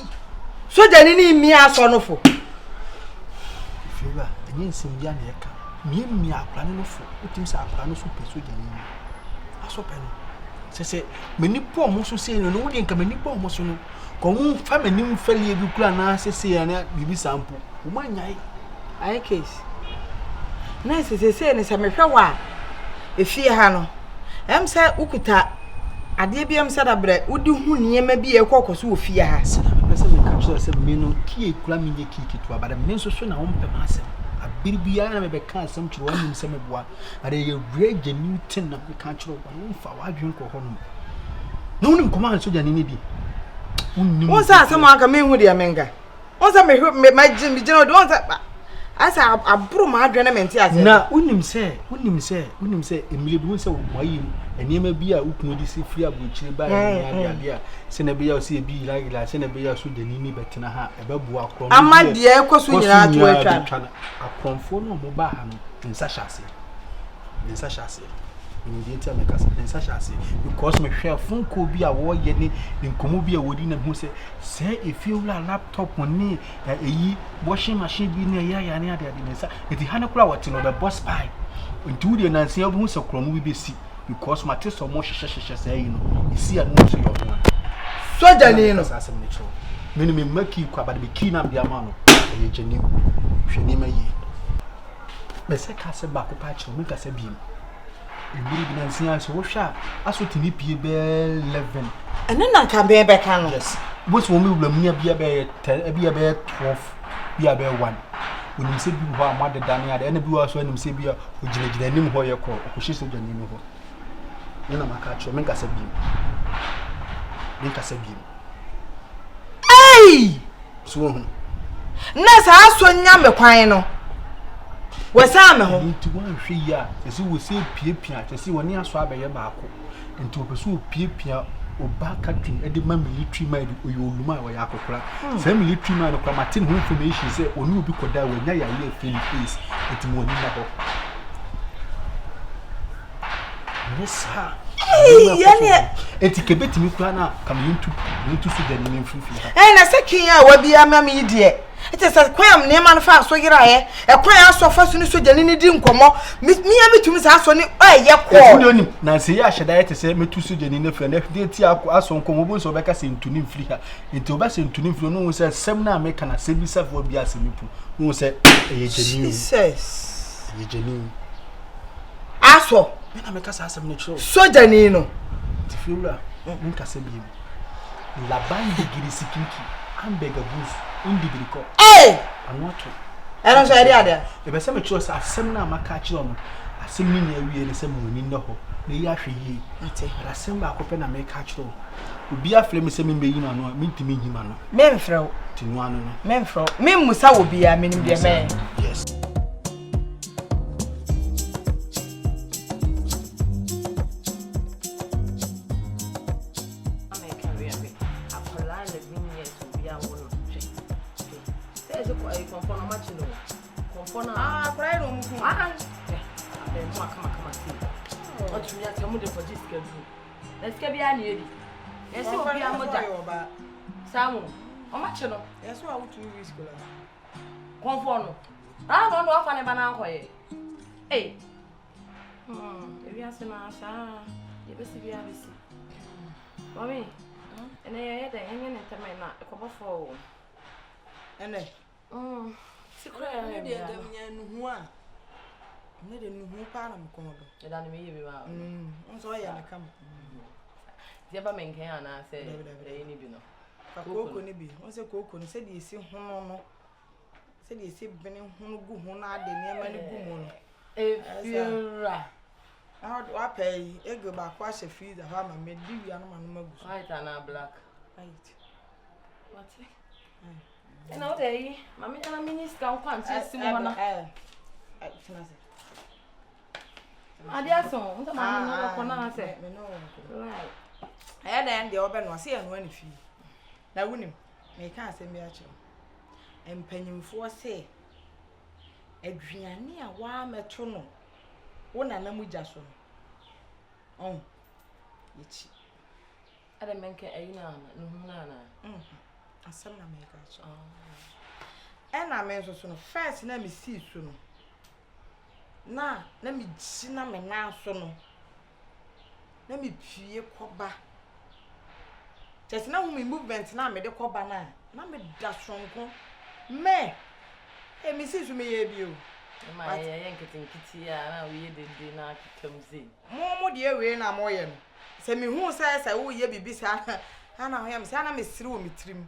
soja ni mi aso no fo if you are enye nsim bia na yeka mi akra no fo utim sa akra no so pe soja ni aso pe no se meni po mo so se no no de nka meni po mo so no ko mu fa meni mfali bi kura na se ya na bibi sample o ma nyai ai case na se ne se me hwe wa efie ha no em se ukuta ade bi em se da bre udi hu niema bi ekokoso ofie ha se na me se me catch se me no ki kura mi nye ki kitu abada me so so na wo mpem asem abiribia na me be kan asem kiro wa nim se me boa ade ye rage newton na me kan kiro wa wo mfa wa adwen ko hono no nim koma so jani ni bi won sa asem anka me hu de menga won sa me gina do won sa asa aburu ma adwen na menti ase na unim se emile bi won se wayi enema bi a ukunu di se fia buchire ba ya ade a se na be ya se bi ila se na be ya so jani ni betina ha ebabu akro amade ekoso nyina to atwa akromfo no mo ba ha no nsa hyase ndi enti ameka nsa hyase because me hwe funko bi a wo ye ni nkomo bi a wodi na hu se if you laptop ni eyi washing machine bi na ya ne ade nsa eti ha ne kula wati no be boss pie nti wudi na nsia bi hu se kromo bi besi because my taste mo hye say you know isi a no so yo no soja ni no asem ne cho me maki kwa ba de ki na bia ma no ye jeni hwe ni ma yi be se ka se ba ko pa chi me ka se bi Ibiri bi na nsia so wo hwa aso tini pie be 11 ene na nka be kan no yes bo so me wura munya bia be 10 bia be 12 bia be 1 onim se bi ho amade dan ya de ene bi wa so anim se bia ogina nim ho ye ko hye so dwani no ho ina maka cho me nka se bi ei so ho na sa aso nya me kwan no wasa me ho nti wan hwe ya esi wo se piepia esi woni aso abeye baako nti opeso piepia obaka twin edi ma military man oyo oluma wa yakokora se military man kwa matin ho information se oni obi koda wa nya ya ye face eti mo ni na ho nesa yani eti kebeti mi kura na kam yintu so dani ni mfifi na sekin ya wa bia ma mi de ete se kwam ne ma no fa so yira ye kwan aso fa so ni so jani ni di nkomo mi ya mitumi sa aso ni ye ko eti oni na se ya hyeda ete se metu so jani ne fra na de ti aso nkomo bo so be ka se ntuni mfiri ha eti oba se ntuni mfiri no se sem na me kana se bi sa fo bia se mipu no se ye jani Jesus ye jani aso me na me ka sa asem ne chiro so jani no ti fiura me ka se bi la bande girisikinki ambega bus indibiriko anoto era so area there e be se me chiro sa asem na maka chiro no asem ni na awie ne se mo ni no ho na yi ahwe yi ate asem ba ko pe na me ka chiro obi afre me se me meyi no ano me ntimi hima no me mfrɛ tinu ano no me mfrɛ me musa obi a me nim de me yes Let's get behind you. Yes, you will be a mother. Samu, how much you know? Yes, what would you risk? Conforno. I don't know if I'm a banana. Hey, if you ask an answer, you best be a visit. Mommy, and I had a hanging in the man, a couple for. And I, secret, I need a new panam corner. You don't mean you are. So I come. The other man can say, they need to know. Coco Nibi, once a coco said you see Hono. Said you see Benny Hona, the near many woman. If you're how do I pay? I go back, wash a feed the hammer, made you young man, white and black. Right. What's it? And all day, Mammy and a minister can't see someone. Adia song, the man no say. Right. I had the open was here and when if you. na wunim me ka asem bi a kire empanyimfo se aduane a wa meto no wo na na mugya so no on yechi ada menke ayina na nuhuna na asem na me ka kire ena me so no first na me see so no na me gi na me na so no na me pie koba just na hu me movement na me de koba na me da sonko me me see so me ye bi o ma ye nketinkiti ya na we ye dede na kamzi mo de we na mo ye no se me hu sa wo ye bibi sa ana ho ya me sa na me siri wo me tirim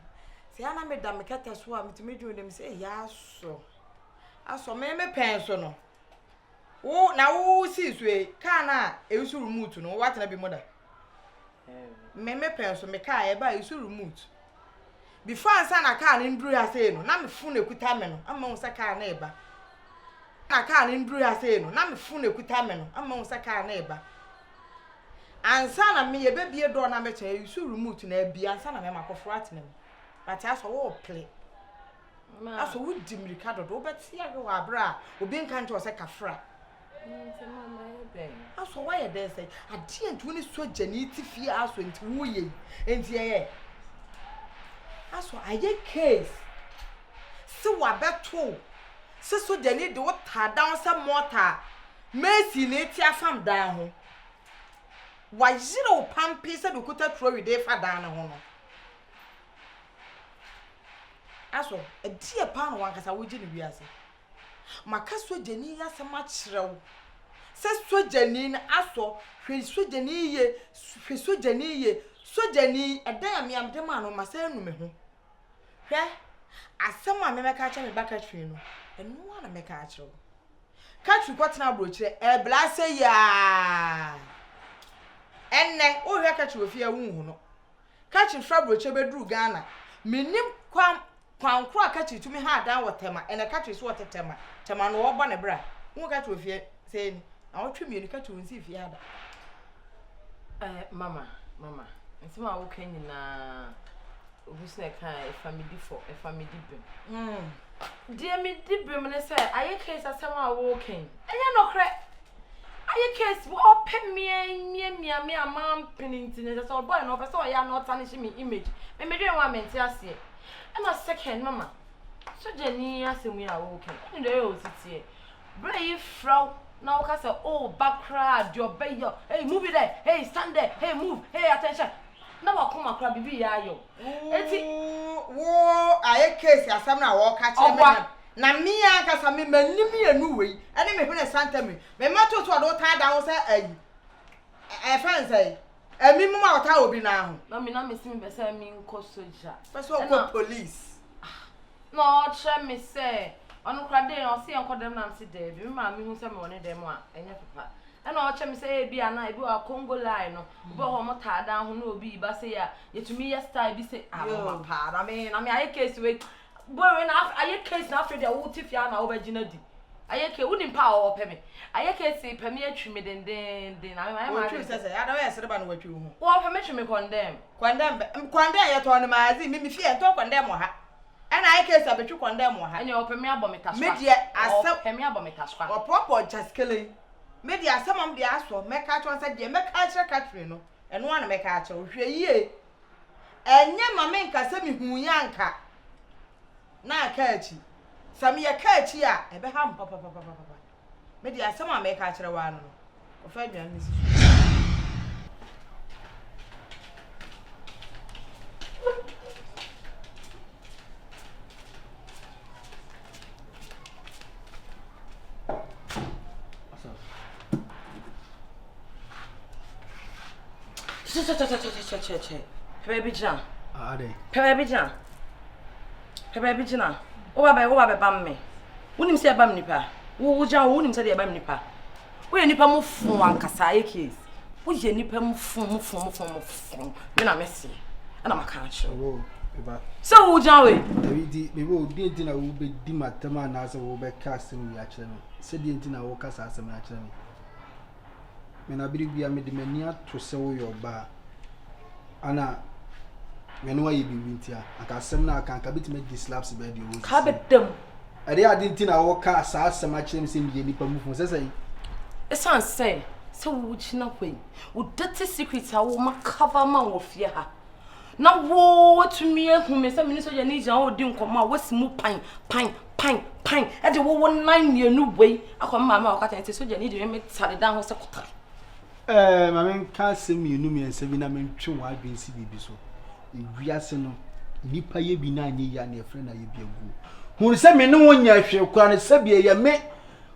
se ana me da me kata so a me tumi dwo dem se ya aso me pen so no wo na wo si so e ka na e usu remote no what na bi moda me pen so me ka e ba usu remote before ansa na ka na nduru ya se no na me fu na ekuta me no amma wo sa ka na e ba na ka na nduru ya se no na me fu na ekuta me no amma wo sa ka na e ba ansa na me ye bebie do na me cha usu remote na bia ansa na me makofo atena me but aso wo play aso wo dimirika do beti ya go abra obi nka nche o se kafra aso why you there say ade antu ni soja ni tifie aso nti wo ye enti ye aso aye case se wa beto se soja ni de wo ta down se mortar Messi ni ti afam dan ho wa jira o pampi se do kuta tro we dey fa dan ho no aso edi e pa no wankasa wo gi ni wiase maka sojani ya sama kirew se sojani na aso hwe sojani ye hwe sojani edan am de ma no masa enu me ho hwe asema me meka cha me baka twi no enu na meka kirew katri kwatena brochire e blase ya enne o hwe katri ofia wu hu no katri fra brochire beduru Ghana menim kwankro akatri tumi ha dan wotema ene katri so wotetema tema no oba ne bra wo katri ofia sei ni a wotwe mienu katri wonsi fie ada mama nsema wo kan nyina obusne kan family bem dear me dibem ne say aye case asema wo kan enya nokre aye case wo pe me amam peninti ne so boy no person ya no tarnish me image me dwen wa menti ase and second mama so jeni asemu ya wo kan ni dey o titie brave frau na wo ka say oh background your bayo hey move it there hey stand there hey move hey attention na wa kuma kra bibi ya yo eti wo aye case asem na wo ka che me na mi aka sa me manim ye nu wei ene me hwe santa me mato to do ta da wo say ayi e fan say emi mu ma wota obi na ho na me si me be say mi nko soja person ko police no che me say onu kra dey o se enko dem na msi dey bi ma mi hu say me woni dem a enye papa ena o che me say e bi ana e bi wa Congo line no bo ho mo ta da ho na obi ba say ya yetumi ya style bi say ma pa na me aye case we boy na aye case na after dey wo tifia na wo ba gina di aye ke woni pa o pe me aye case pe me atwi me den na me ma atwi say ya da we sere ba no watwi hu wo pe me twi me condemn ye to no maazi mi fie to condemn ha ena aye case abetwi condemn ha enya o pe me abometaswa media asem pe me abometaswa o proper jaskele media asem am dia aso meka to say de meka kire katri no eno ana meka kire hwe yie enye ma me nka se mi hu yanka na akachi sami ya kachi a ebe ha papa media asem am meka kire wa no o fa dwan ni che baby John ade baby John o ba bam me wonim se bam nipa wo John wonim se de bam nipa wo ye nipa mo fun ankasa ye case wo ye nipa mo fun me na mesi ana maka acho wo eba so wo John we David me wo di na wo be di matama na se wo be cast no ya kire no se di na wo kasa asem ya kire no me na biri bia me de mania to se wo yo ba ana me no why be wintia aka asem na aka bit me di slaps be di o ka bedam ade adinti na wo ka sa asem a kyerem se me nipa mu fun se esan say so wo china kwen wo dirty secrets a wo makava ma wo fie ha na wo to me ehu me se me so je ni jan wo di nkoma wo si mu pan e de wo 9 mienu wei akoma ma wo ka tan so je ni de me tare dan ho se kota mama ka se mienu me se bi na me ntwe wa adwen si bibi so wiase no nipa ye bi na anyi ya na efre na ye bi agu hun se me ne wonya hwe kwa ne se bi ye me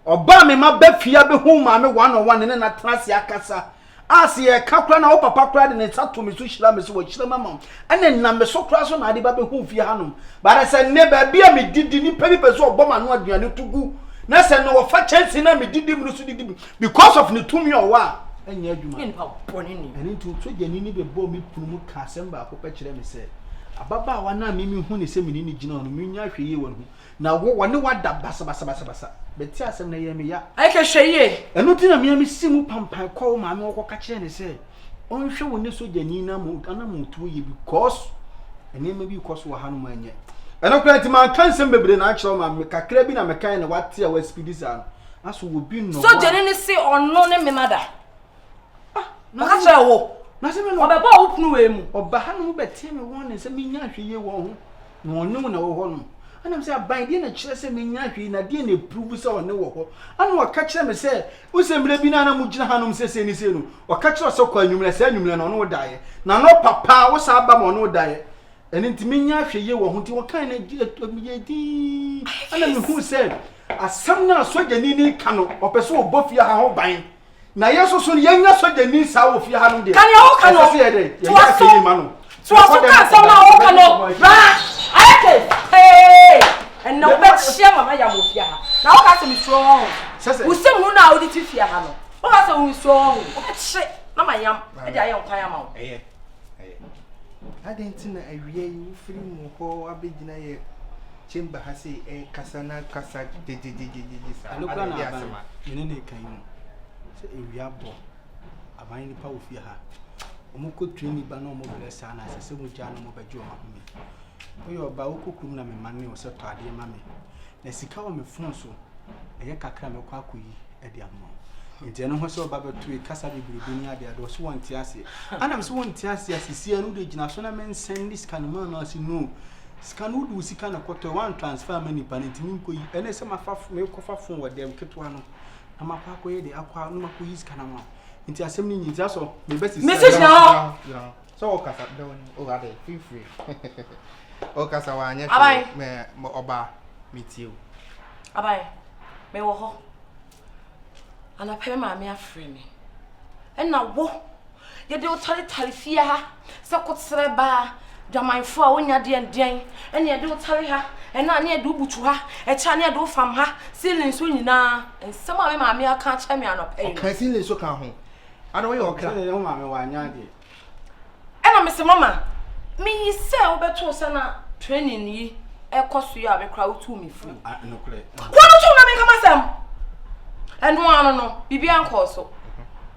oba me ma ba fia be hu ma me 101 ne na trase akasa asi ye ka kra na wo papa kra de ne sato me so hira me so wo hira mama ene na me so kra so na ade ba be hu fia hanom ba se ne ba bia me didi ni pe so obo ma no aduane tugu na se no wo fa chance na me didi mu so didi because of ne tumi owa anya adwuma en pa boni ni ene ntu so gani ni be bo me punu mu ka asem ba ko pa kire me se ababa wa na me hu ne se me ni gina no me nya hwe ye won hu na wo wone wada basa beti asem na ye me ya ai ka hwe ye eno ti na me simu pampan kwa wo ma me wo ka kire ne se on hwe wo ne so gani na mu ana mu tu ye because ene me bi because wo ha no ma nya eno kra ti man kan sem bebre na akire ma me kakra bi na me kan na wate a wa speed sa aso wo bi no so gani ne se onno ne me mada na ka hwe wo na se me no obeba wo punu we mu oba ha no betie me won ne se me nya hwe ye wo ho no onno na wo ho no anam se aban de na kire se me nya hwe na de na prove se one wo ho ana wa ka kire me se usembre bi na na mu gina hanom se ni se no wa ka kire se kwa anwumre se anwumre na ono dae na no papa wo sa ba mo no dae eni ntimi nya hwe ye wo ho ti wo kan na ye di ana me hu se asam na sojani ni kano opeso obofia ha ho ban na yeso so yenya sojani sa wo fia ha no de kan ya wo kano se de ya ka ni ma no so ka so na wo kano ba ayake hey and no bet share mama ya mo fia ha na wo ka se mi strong wo se mu na wo di ti fia ha no wo ka se wo strong wo ka che na ma yam e di ayam kwan ya ma wo adentina awie yi free mu ho abegina ye chamber ha say kasa na kasa de sa alukra na asema mene ne kan mu se ewia bo aban ni pa ofia ha omo ko training ba na omo bless ana se mu ja na mo bajo ma humi oyo ba okokrum na me mane o se tade ma me na sika o me fon so eye kakra me kwa koyi e de ammo nti eno ho se oba betu e kasa bibiri ni ade ado so won ti ase ana me so won ti ase asisi anu de gina so na men send this kan man na ase no sika no du sika na koto one transfer money panenti mi nkoyi ene se mafa me ko fa fon wo dem ketwa no na makwa koyi de akwa no makoyi sika na ma nti asem ni nti aso me besi message na so o kasa de woni o ga de free o kasa wa anya me oba mitiu abai me wo ho ana pe ma me afre me na wo ye de o tare fia ha se kotsere ba dwamanfo a wonya de den ene ye de o tare ha ena ne ye de ubutu ha e cha ne ye de fam ha silin so nyina ensem a me ma me aka cha me anope o kan silin so kan ho ana wo ye okra ne ho ma me wa anya de ena me se mama me se obeto se na training yi e koso ya be kra otu mi free no kre wono tu na me kama sam enu anu no bibi anko so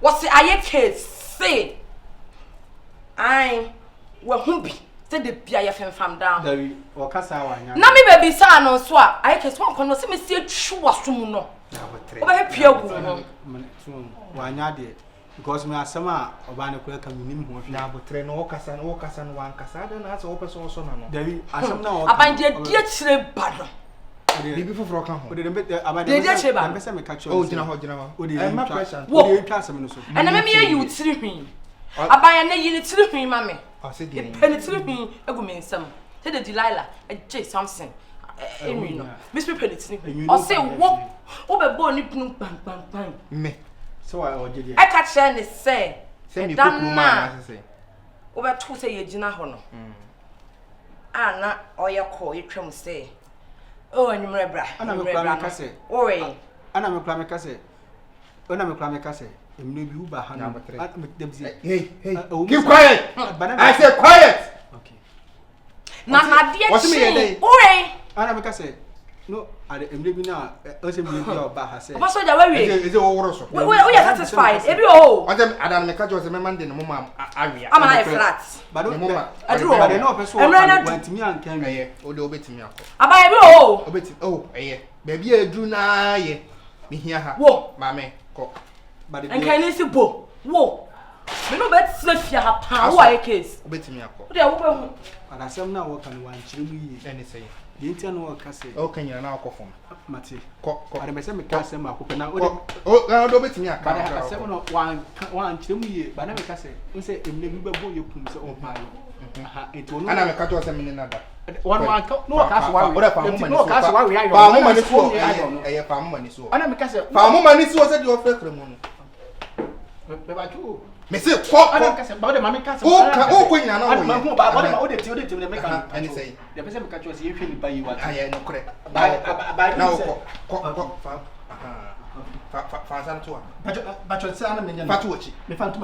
wo se aye case say ai wo hu bi se de bia ye femfam down dawi o kasa wa nya na me baby sa no so a aye case won kono se me se atwu waso mu no wo be pia gu no wa nya de because me asema oba ne kura ka minim ho na abotre no kasa no wan kasa de na so person so na no dawi asem na o abanje die chire ba no bibi foforo ka ho o de abanje de chire ba be se me catch o gina ho o de ma pressure o de twa asem no so ena me ye yu tiri hwin abanye ne yi ne tiri hwin ma me o se de pe ne tiri hwin egu me nsam se de Delilah e something emi no miss pe ne tiri hwin o se wo be bo ni punu pam me so wa o je de e ka che ne se mi kokuru ma na se wo be to se ye gina ho no ana oye ko yetwam se o nyumre bra ana me kura me kase ore ana me kura me kase ona me kura me kase emno bi uba ha no hey keep quiet I say quiet okay na na die chi ore ana me kase No, I am living now. Also, we go back. Say, Pastor, where we? Is it all so? We are satisfied. Every oh. I don't make a choice. I'm a area. I'm a flat. But I drew. I know person went to me and came here. Oh, do bit me. About every oh. A bit. Oh, eh. Baby, I drew na ye. Me hear her. Whoa, mammy. Cock. But and can you see bo? Whoa. Me no bet slip your power case. Bit me. They are and I said now what can one chili anything. The Indian work can say, oh, can you now cough from Matty? Cock. I remember me can't say my cook now. Oh, do bit me. But I have 7 chili, but I never say, you say, if never boy you come so on my. It will not have a cut or something another. One no cash why we are. Farm money so a farm money so. I never can say farm money so said your first money. Monsieur, about the mammy castle. Oh, Queen, I know about the till they make and say, the person catch us if you buy you what I am no correct. By now, but your son, Patuchi, the phantom,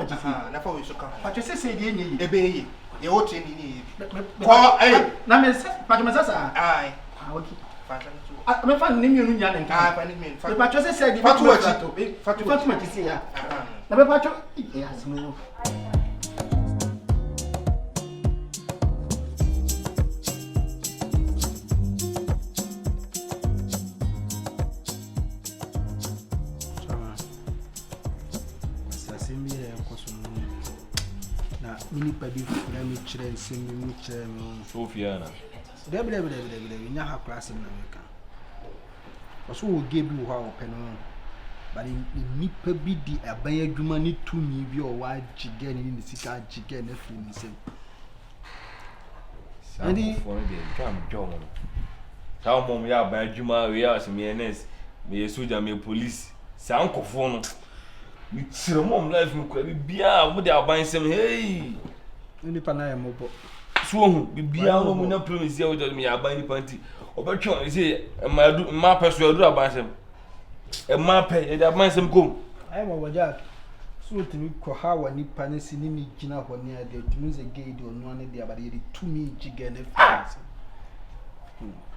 never we should come. But you say, a baby, you ought to need. Namasasa, I I'm finding you in Yan and I find me. But you said, Fatima is here. Never patch. Yes, no. Mini baby, let me train, sing me, Sofiana. We now have class in America. So we gave you how open on. But in nipa bi di aban adwuma ni tumi bi o wa jige ni sika jige na fi ni sem. Ani for the jam job. Sao mom ya aban adwuma we ya me NS, me soldier, me police. Sa ankofo no. Mi tire mom life mi kwa bia mo de aban sem hey. Nipa na ya mobo. So hu bia no mo na promise ya wo me aban nipa nti. Obetwe say ma peso adu aban sem. A map, a man some go. I am over Jack. So to me, Kohawa nipa ne si ni mi gina ho ne ade to me ze gate on one day about the 2 me jigene friends.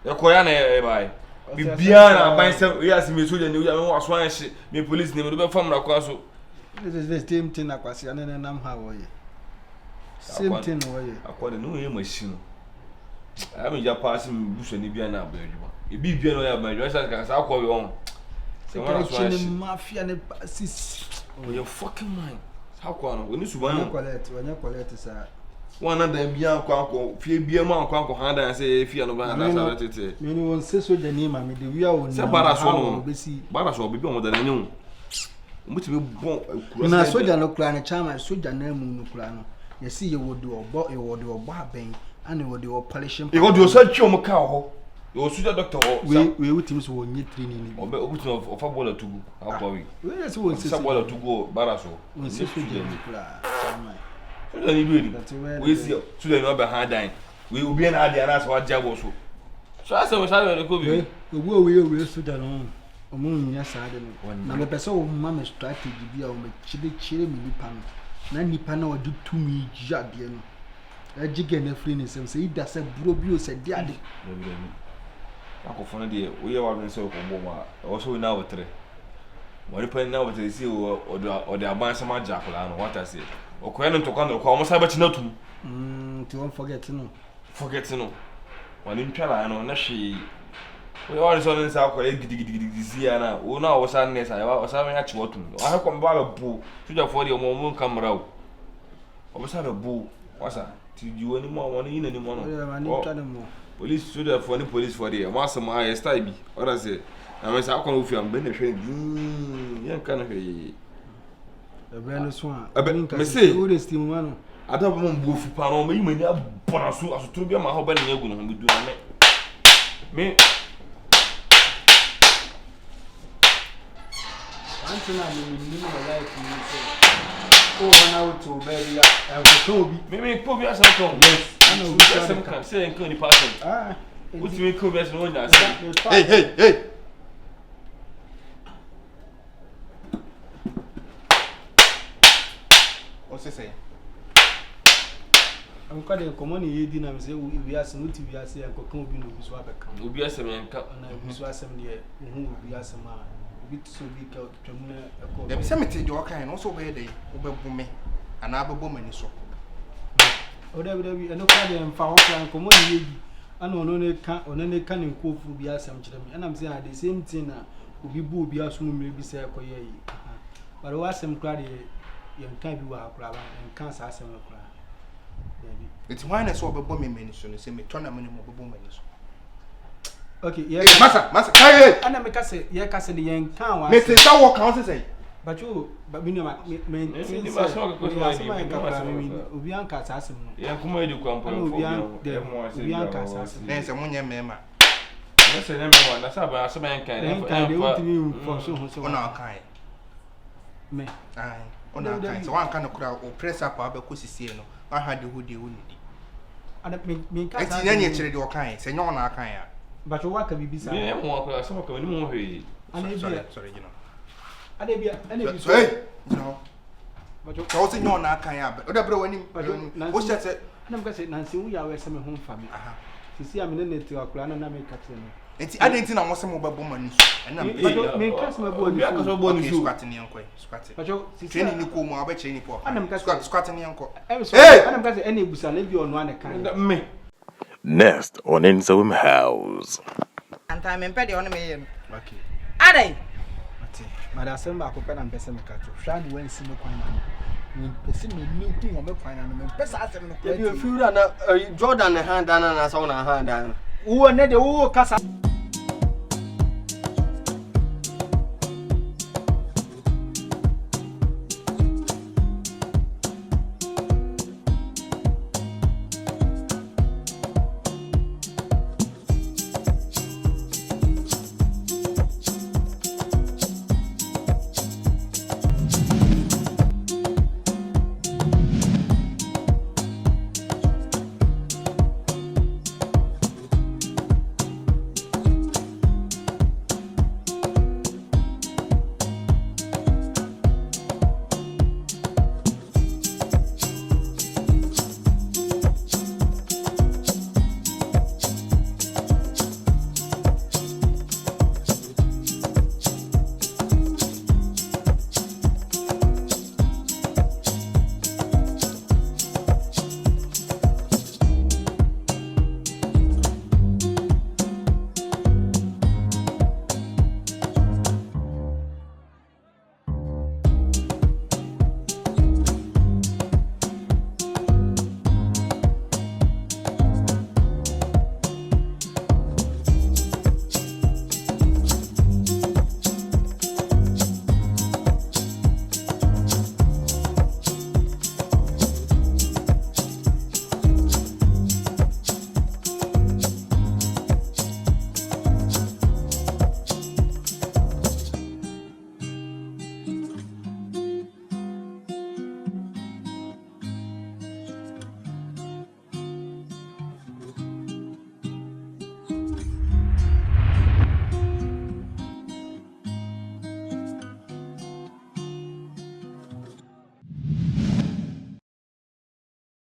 E koya na e bai. Bibia na aban sem we as me soldier ni we am waso an hye me police ni me do be fam na kwa so. This is the same thing akwasi anene nam ha wo ye. Same thing wo ye. Akwa no ye machine. Am ja pass me buso ni bia na abadwuma. E bibia no ya abadwuma sa akwa we on. Secretary mafia ne sis. Oh, your fucking mind. How come? We need to buy when you collect sir. One of them bia kwa fie bia ma kwa handa and say fie no ba na sa tete. Me no won say so the name me the we are on. Say baraso no. Baraso bibi o mo da nanyu. Muti be bon kura. Na soja no kura ne chama soja na mu no kura no. Ye see ye would do obo e would do obo aben and e would do polishing. E would do so chi o mo ka ho. You soldier doctor ho. We with him so won training. Obe obutu of football tugu. How go we? We just won say football tugu baraso. We say soja no kura. Chama. Soja ni do we see soja no be hand we obi na ade na so ajabo so. So ase we say we ko bi. Obu we soja no. Omo nya sa ade no. Na me pese o mama strategy bi a o me chire mi nipa no. Na nipa na o de tumi jade no. Ejige na free ni sem say ida se buro bi o se de ade. Akofo no de we ye wa no se ko bo ma. O so na wo tre. Wani pa na wo tre si o de aban sama jakola no what I say. O ko en to kan ko mo sabe tina tum. To won't forget no. Wani ntwala no na hwe. We all so nsa ko e gidigidi si ana. O na wo san ne sa o sa me ya chi wotum. O ha ko mba bu. Tuja for de mo kamera o. O sa be bu. Wasa ti ji woni mo woni ina ni mo no. Police should have funny police for the once a my style be or I say I mean I can feel am ben yan kan he e ben so me say o de steam one ada bo mbo fu pa no me yimani abona so asotro bia ma ho ba na yagu no me du na me Antina me no like you say oh na out to bury ya ko bi me ko bi asa ko yes I know some can say en ko ni person what you ko bi asa no nya say hey what's he say I'm quite a common year na me say we are some we are say ko kan obi no bi so abeka obi asem yanka na bi so asem de hu obi asem a bi so bi ka twam na ko dem se mete de okan no so be dey obebu me ana abebo mani so o da bi eno kwa de mfa ho kan common year bi ana ono ne ka ne nkofu bi asem kire me ana me say the same thing na obi bu obi aso mu mere bi say ko ye yi but o asem kwa de yanka bi wa akura ba yanka sa asem akura. It's why I saw a bomb in so say me turn a minimum of bomb. Okay, yeah, massa, carry and I make us say, yeah, Cassie, the young can. Mr. Tower Council say, but we know Ubianca assassin. Yeah, come on, you come Ubianca assassin. There's a one young member. That's a number one. That's about some man can for so on our kind. Me, I on our kind. So one kind of crowd or press up our Becossi. I had the hoodie only. And me can't see any actually your kind, say no on our kind. But you walk a bit beside me, walk some of the more. Sorry, you know. I did be no. But you're causing no on our kind, but other bro, what's that? I'm going to say, Nancy, we are some home family. You see, I'm in it to a plan and I make it. I didn't think I was some mobile woman, and I'm making customer boy because of one you squatting your uncle. But you're training you come over training for. I'm squatting your uncle. Hey, I'm going to any busan if you're on one account. Me. Next on Nsawam House. And I'm in petty on me. Okay. Are they? Madam Samba, I am best in the country. Shad when see me quite. Person new thing on the point and best as you feel that Jordan hand and as on a hand. Who are not the Casa.